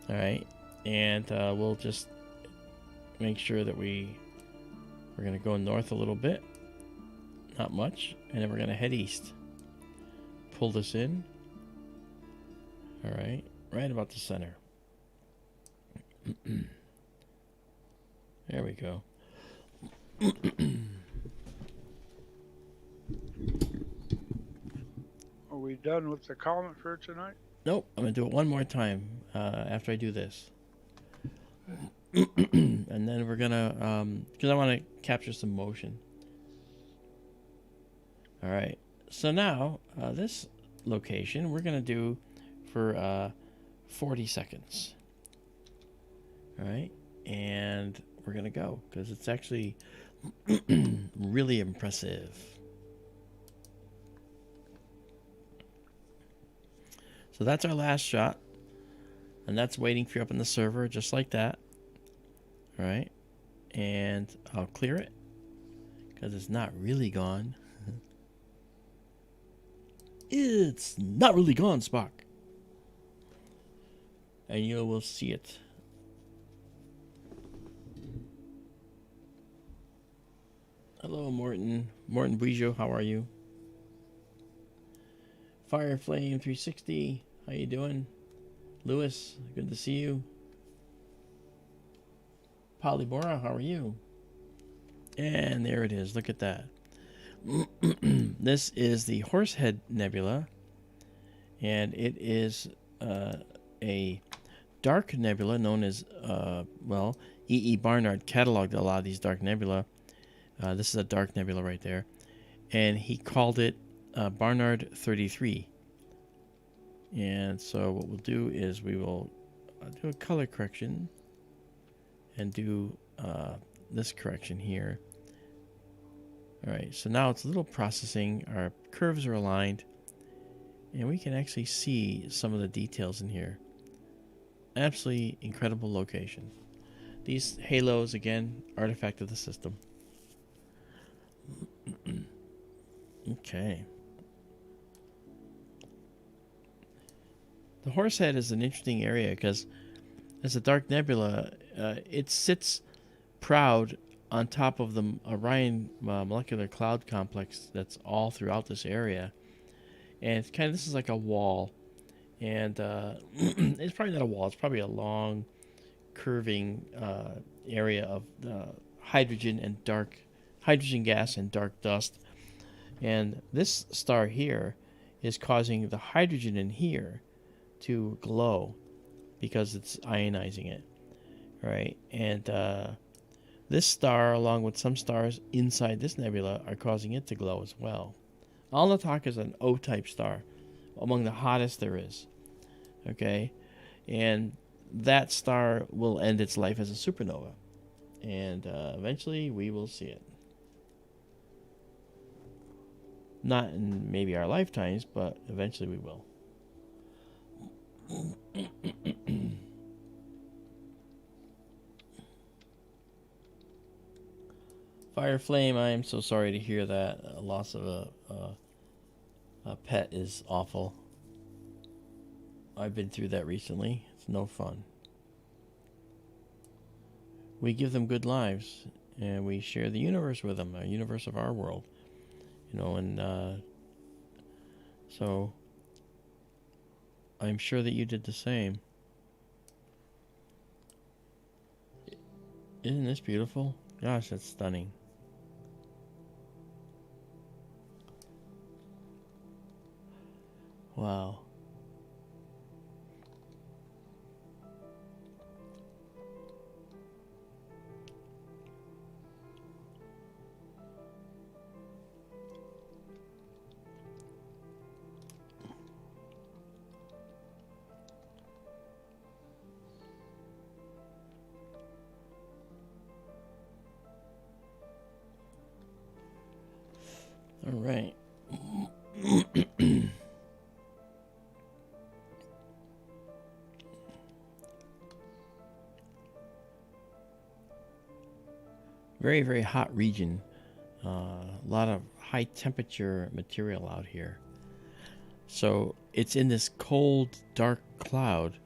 All right. And we'll just make sure that we're going to go north a little bit. Not much. And then we're going to head east. Pull this in. All right. Right about the center. There we go. Are we done with the Comet for tonight? Nope. I'm going to do it one more time after I do this. And then we're going to, because I want to capture some motion. All right. So now, this location we're going to do for 40 seconds. All right. And we're going to go because it's actually really impressive. So that's our last shot. And that's waiting for you up in the server just like that. All right. And I'll clear it because it's not really gone. It's not really gone, Spock. And you will see it. Hello, Morton. Morton Buijo, how are you? Fireflame 360, how you doing? Lewis, good to see you. Polybora, how are you? And there it is. Look at that. This is the Horsehead Nebula, and it is a dark nebula known as, well, E. Barnard cataloged a lot of these dark nebula. This is a dark nebula right there, and he called it Barnard 33. And so what we'll do is we will do a color correction and do this correction here. All right, so now it's a little processing. Our curves are aligned, and we can actually see some of the details in here. Absolutely incredible location. These halos, again, artifact of the system. Okay. The Horsehead is an interesting area because as a dark nebula, it sits proud on top of the Orion molecular cloud complex that's all throughout this area. And it's kind of, this is like a wall. And it's probably not a wall, it's probably a long curving area of hydrogen gas and dark dust. And this star here is causing the hydrogen in here to glow because it's ionizing it, right? And this star, along with some stars inside this nebula, are causing it to glow as well. Alnitak is an O-type star, among the hottest there is, okay? And that star will end its life as a supernova, and eventually we will see it. Not in maybe our lifetimes, but eventually we will. Fireflame, I am so sorry to hear that. A loss of a pet is awful. I've been through that recently. It's no fun. We give them good lives, and we share the universe with them, a universe of our world. You know, and so I'm sure that you did the same. Isn't this beautiful? Gosh, that's stunning. Wow. All right. very, very hot region. A lot of high temperature material out here. So it's in this cold, dark cloud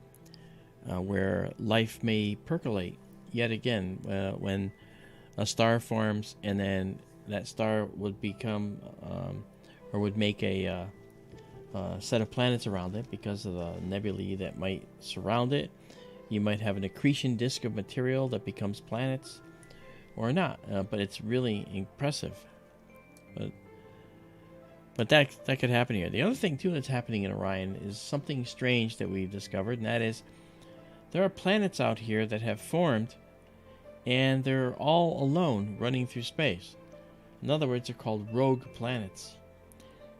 where life may percolate yet again when a star forms, and then that star would become or would make a set of planets around it because of the nebulae that might surround it. You might have an accretion disk of material that becomes planets, or not. But it's really impressive. But that could happen here. The other thing too that's happening in Orion is something strange that we've discovered, and that is there are planets out here that have formed, and they're all alone running through space. In other words, they're called rogue planets.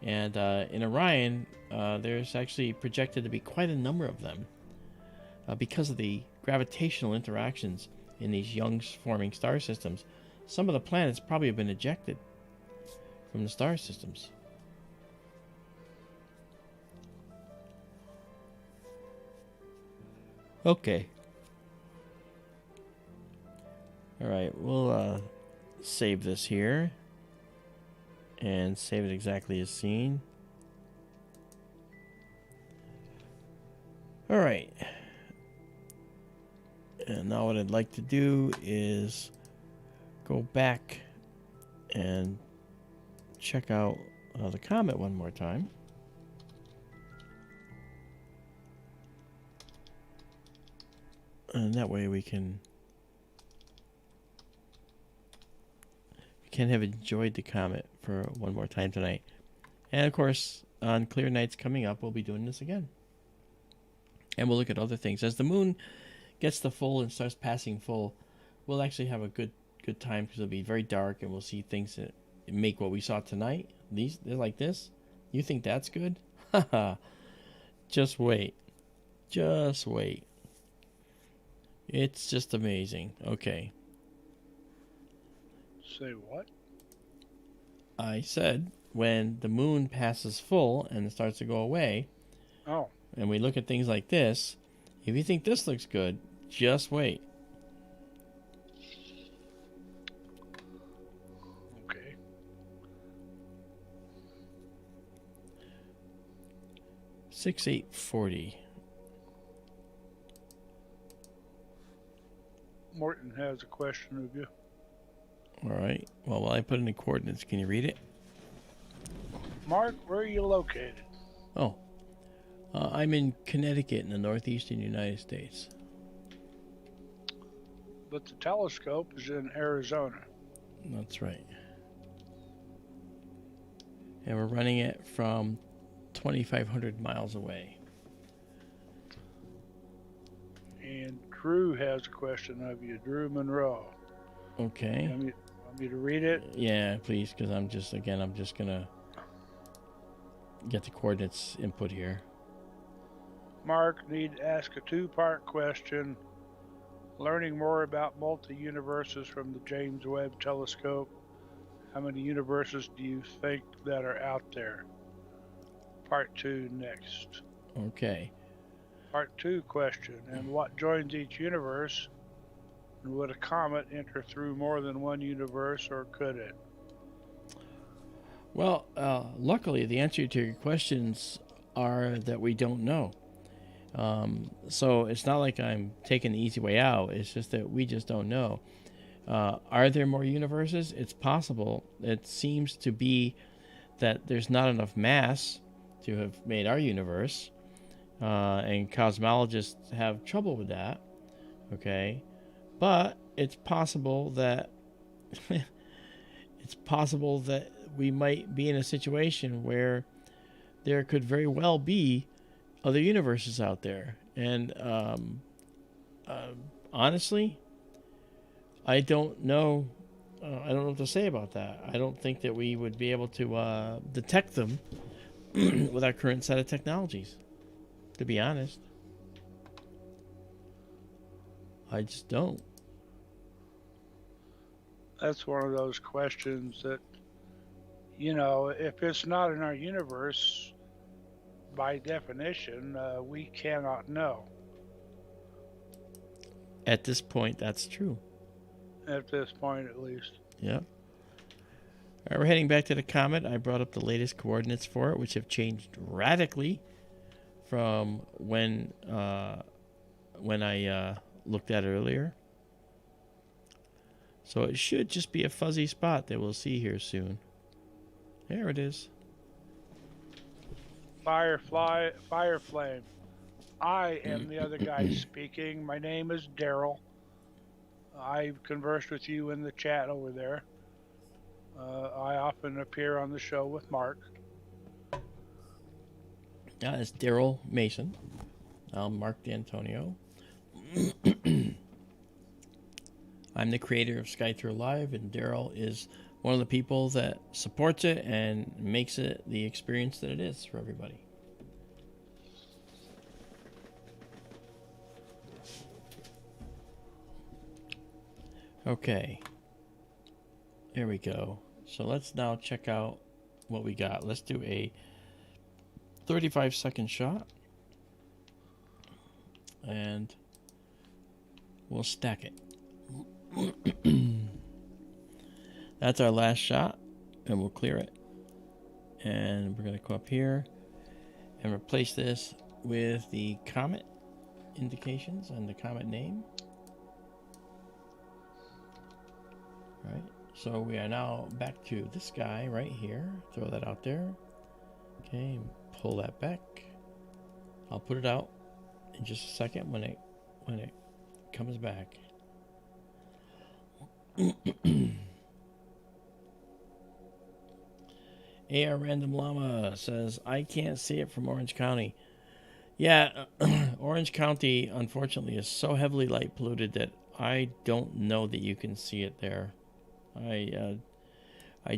And in Orion, there's actually projected to be quite a number of them because of the gravitational interactions in these young forming star systems. Some of the planets probably have been ejected from the star systems. Okay. All right, we'll save this here and save it exactly as seen. All right. And now what I'd like to do is go back and check out the comet one more time. And that way we can have enjoyed the comet for one more time tonight. And of course, on clear nights coming up, we'll be doing this again. And we'll look at other things. As the moon gets to full and starts passing full, we'll actually have a good time because it'll be very dark, and we'll see things that make what we saw tonight. They're like this. You think that's good? Haha. Just wait. Just wait. It's just amazing. Okay. Say what? I said when the moon passes full and it starts to go away, oh, and we look at things like this, if you think this looks good, just wait. Okay. (6:840). Morton has a question of you. All right. Well, while I put in the coordinates, can you read it? Mark, where are you located? Oh, I'm in Connecticut in the northeastern United States. But the telescope is in Arizona. That's right. And we're running it from 2,500 miles away. And Drew has a question of you, Drew Monroe. Okay. Want me to read it? Yeah, please, because I'm just gonna get the coordinates input here. Mark, need to ask a two-part question. Learning more about multi-universes from the James Webb Telescope. How many universes do you think that are out there? Part 2 next. Okay. Part 2 question. And what joins each universe? And would a comet enter through more than one universe, or could it? Well, luckily, the answer to your questions are that we don't know. So it's not like I'm taking the easy way out. It's just that we just don't know. Are there more universes? It's possible. It seems to be that there's not enough mass to have made our universe. And cosmologists have trouble with that. Okay. But it's possible that we might be in a situation where there could very well be other universes out there. And honestly, I don't know. I don't know what to say about that. I don't think that we would be able to detect them with our current set of technologies, to be honest. I just don't. That's one of those questions that, you know, if it's not in our universe, by definition, we cannot know. At this point, that's true. at this point, at least. Yep. All right, we're heading back to the Comet. I brought up the latest coordinates for it, which have changed radically from when I looked at it earlier. So it should just be a fuzzy spot that we'll see here soon. There it is. Firefly, Fireflame. I am the other guy speaking. My name is Daryl. I've conversed with you in the chat over there. I often appear on the show with Marc. Yeah, it's Daryl Mason. I'm Marc Dantonio. I'm the creator of SkyTour Live, and Daryl is one of the people that supports it and makes it the experience that it is for everybody. Okay. There we go. So let's now check out what we got. Let's do a 35-second shot. And we'll stack it. That's our last shot, and we'll clear it. And we're going to go up here and replace this with the Comet indications and the Comet name. Right. So we are now back to this guy right here. Throw that out there. Okay, pull that back. I'll put it out in just a second when it comes back. AR Random Llama says, I can't see it from Orange County. Yeah, Orange County, unfortunately, is so heavily light polluted that I don't know that you can see it there. I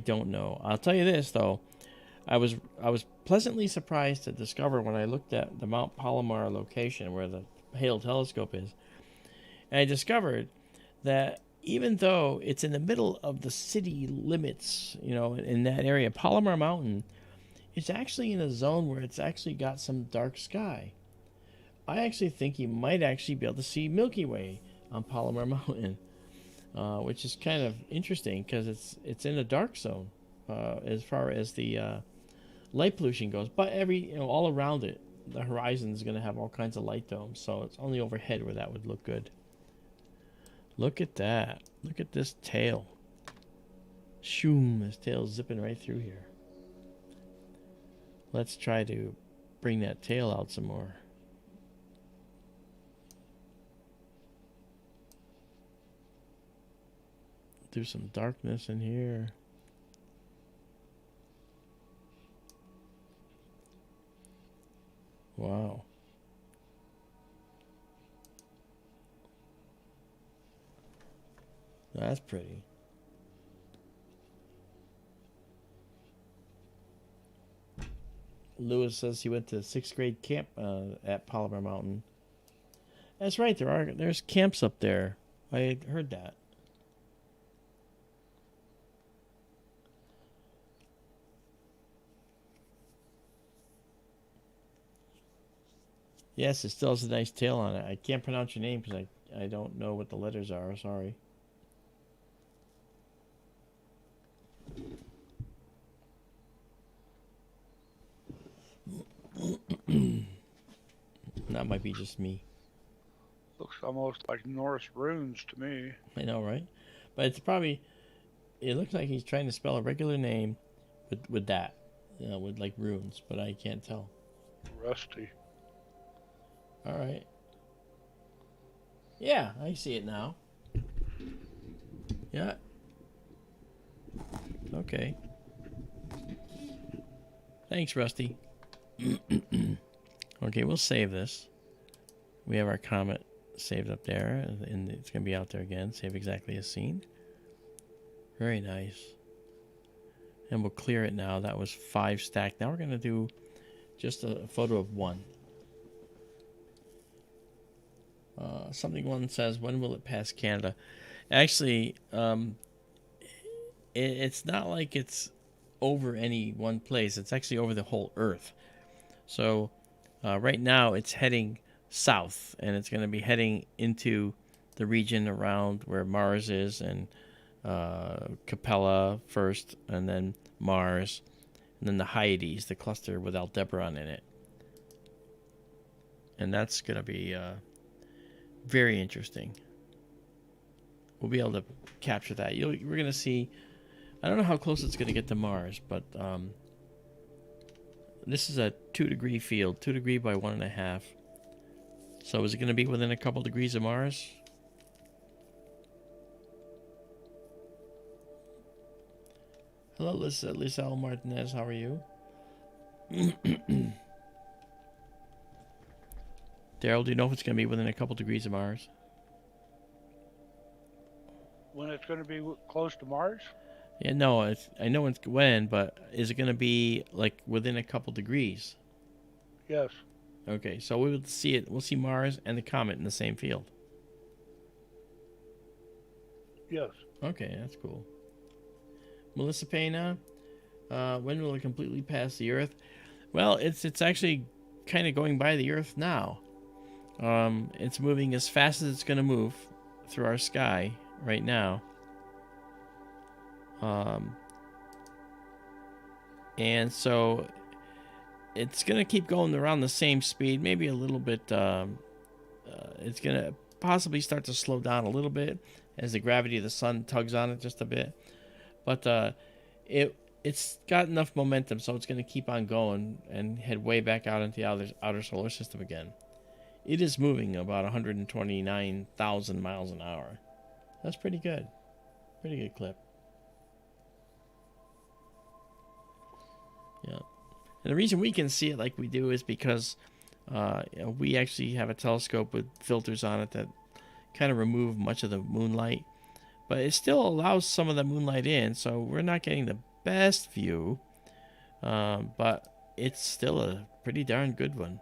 don't know. I'll tell you this, though. I was pleasantly surprised to discover when I looked at the Mount Palomar location where the Hale telescope is, and I discovered that even though it's in the middle of the city limits, you know, in that area, Palomar Mountain, it's actually in a zone where it's actually got some dark sky. I actually think you might actually be able to see Milky Way on Palomar Mountain, which is kind of interesting because it's in a dark zone as far as the light pollution goes. But all around it, the horizon is going to have all kinds of light domes, so it's only overhead where that would look good. Look at that. Look at this tail. Shoom, this tail's zipping right through here. Let's try to bring that tail out some more. Do some darkness in here. Wow. That's pretty. Lewis says he went to 6th grade camp at Palomar Mountain. That's right, there's camps up there. I heard that. Yes, it still has a nice tail on it. I can't pronounce your name because I don't know what the letters are. Sorry. That might be just me. Looks almost like Norse runes to me. I know, right? But it's probably... It looks like he's trying to spell a regular name with that. You know, with like runes, but I can't tell. Rusty. All right. Yeah, I see it now. Yeah. Okay. Thanks, Rusty. Okay, we'll save this. We have our Comet saved up there, and it's going to be out there again. Save exactly as seen. Very nice. And we'll clear it now. That was 5 stacked. Now we're going to do just a photo of 1. Something one says, when will it pass Canada? Actually, it's not like it's over any one place. It's actually over the whole Earth. So right now it's heading south, and it's going to be heading into the region around where Mars is, and Capella first, and then Mars, and then the Hyades, the cluster with Aldebaran in it. And that's going to be very interesting. We'll be able to capture that. We're going to see. I don't know how close it's going to get to Mars, but this is a 2-degree field, 2 degree by 1.5. So is it going to be within a couple degrees of Mars? Hello, Lisa Martinez. How are you? Daryl, do you know if it's going to be within a couple degrees of Mars? When it's going to be close to Mars? Yeah, no, I know it's when, but is it going to be like within a couple degrees? Yes. Okay, so we will see it. We'll see Mars and the comet in the same field. Yes. Okay, that's cool. Melissa Pena, when will it completely pass the Earth? Well, it's actually kind of going by the Earth now. It's moving as fast as it's going to move through our sky right now. And so it's going to keep going around the same speed, maybe a little bit. It's going to possibly start to slow down a little bit as the gravity of the sun tugs on it just a bit. But it's got enough momentum, so it's going to keep on going and head way back out into the outer solar system again. It is moving about 129,000 miles an hour. That's pretty good. Pretty good clip. Yeah. And the reason we can see it like we do is because we actually have a telescope with filters on it that kind of remove much of the moonlight. But it still allows some of the moonlight in, so we're not getting the best view. But it's still a pretty darn good one.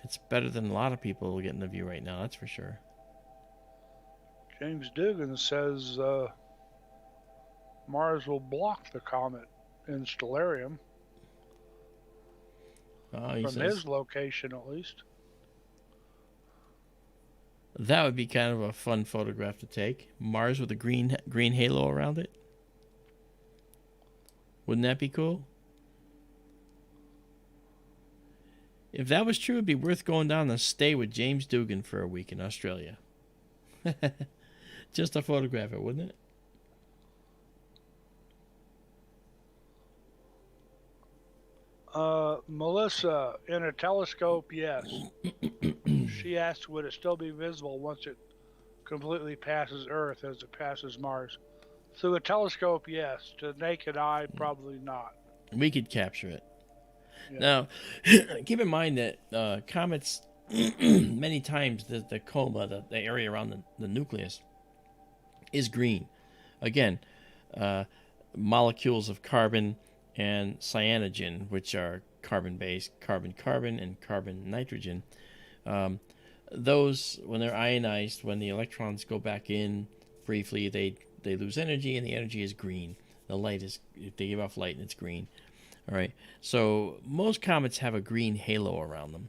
It's better than a lot of people getting the view right now, that's for sure. James Dugan says Mars will block the comet in Stellarium. From his location, at least. That would be kind of a fun photograph to take. Mars with a green halo around it. Wouldn't that be cool? If that was true, it'd be worth going down and stay with James Dugan for a week in Australia. Just to photograph it, wouldn't it? Melissa, in a telescope, yes. She asked, would it still be visible once it completely passes Earth as it passes Mars? Through a telescope, yes. To the naked eye, probably not. We could capture it. Yeah. Now, keep in mind that comets, many times the coma, the area around the nucleus, is green. Again, molecules of carbon and cyanogen, which are carbon-based, carbon-carbon, and carbon-nitrogen. Those, when they're ionized, when the electrons go back in briefly, they lose energy, and the energy is green. The light is, they give off light, and it's green. All right. So most comets have a green halo around them.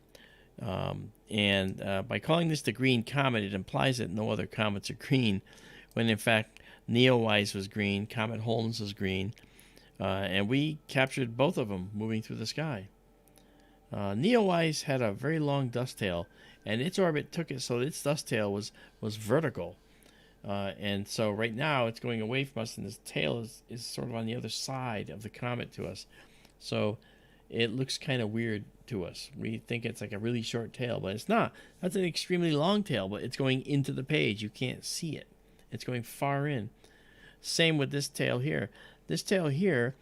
And by calling this the green comet, it implies that no other comets are green, when in fact Neowise was green, Comet Holmes was green, and we captured both of them moving through the sky. Neowise had a very long dust tail, and its orbit took it so its dust tail was vertical. And so right now it's going away from us, and this tail is sort of on the other side of the comet to us. So it looks kind of weird to us. We think it's like a really short tail, but it's not. That's an extremely long tail, but it's going into the page. You can't see it. It's going far in. Same with this tail here. This tail here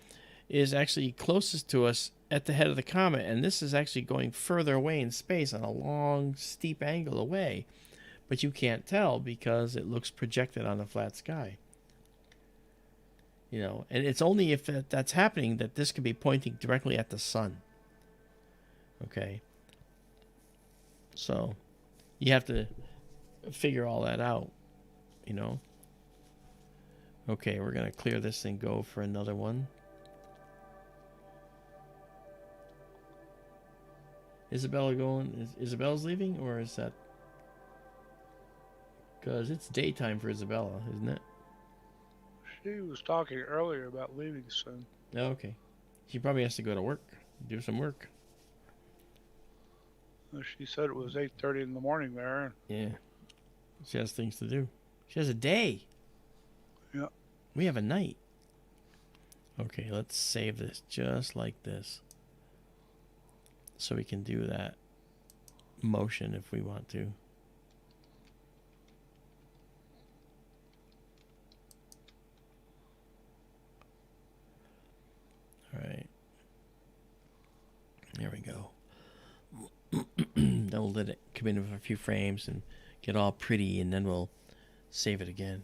is actually closest to us at the head of the comet, and this is actually going further away in space on a long, steep angle away. But you can't tell because it looks projected on the flat sky. You know, and it's only if that's happening that this could be pointing directly at the sun. Okay. So you have to figure all that out, you know. Okay, we're going to clear this and go for another one. Izabela going? Isabella's leaving, or is that Because it's daytime for Izabela, isn't it? She was talking earlier about leaving soon. Oh, okay. She probably has to go to work, do some work. She said it was 8:30 in the morning there. Yeah. She has things to do. She has a day. Yeah. We have a night. Okay, let's save this just like this. So we can do that motion if we want to. All right. There we go. Then we'll let it come in with a few frames and get all pretty, and then we'll save it again.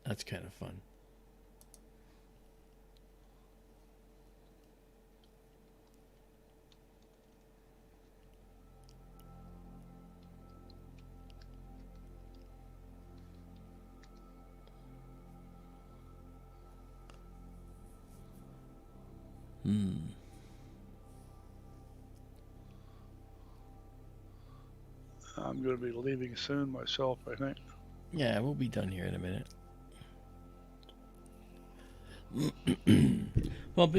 That's kind of fun. I'm going to be leaving soon myself, I think. Yeah, we'll be done here in a minute. Well,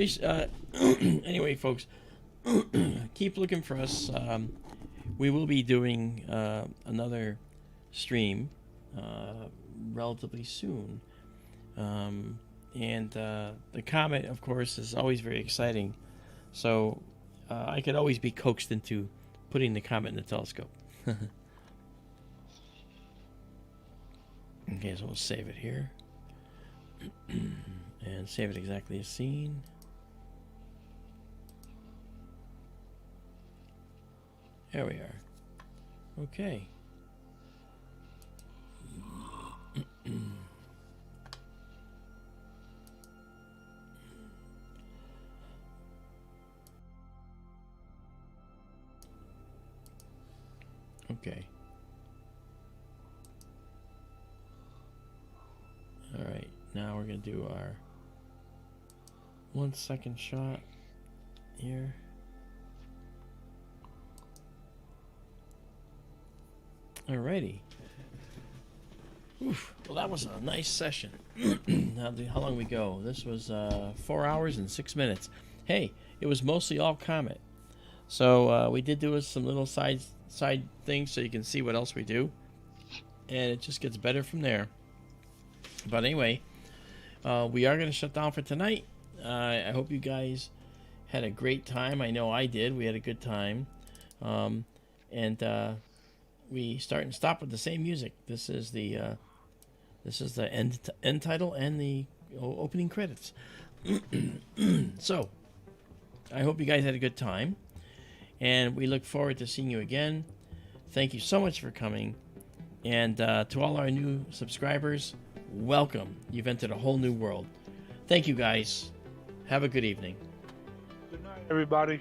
anyway, folks, keep looking for us. We will be doing another stream relatively soon. And the Comet, of course, is always very exciting. So I could always be coaxed into putting the Comet in the telescope. Okay, so we'll save it here. And save it exactly as seen. There we are. Okay. Okay. All right. Now we're going to do our 1 second shot here. Alrighty. Oof. Well, that was a nice session. How long we go? This was 4 hours and 6 minutes. Hey, it was mostly all Comet. So we did do some little side things so you can see what else we do. And it just gets better from there. But anyway, we are going to shut down for tonight. I hope you guys had a great time. I know I did. We had a good time. And we start and stop with the same music. This is the end title and the opening credits. So, I hope you guys had a good time. And we look forward to seeing you again. Thank you so much for coming. And to all our new subscribers, welcome. You've entered a whole new world. Thank you, guys. Have a good evening. Good night, everybody.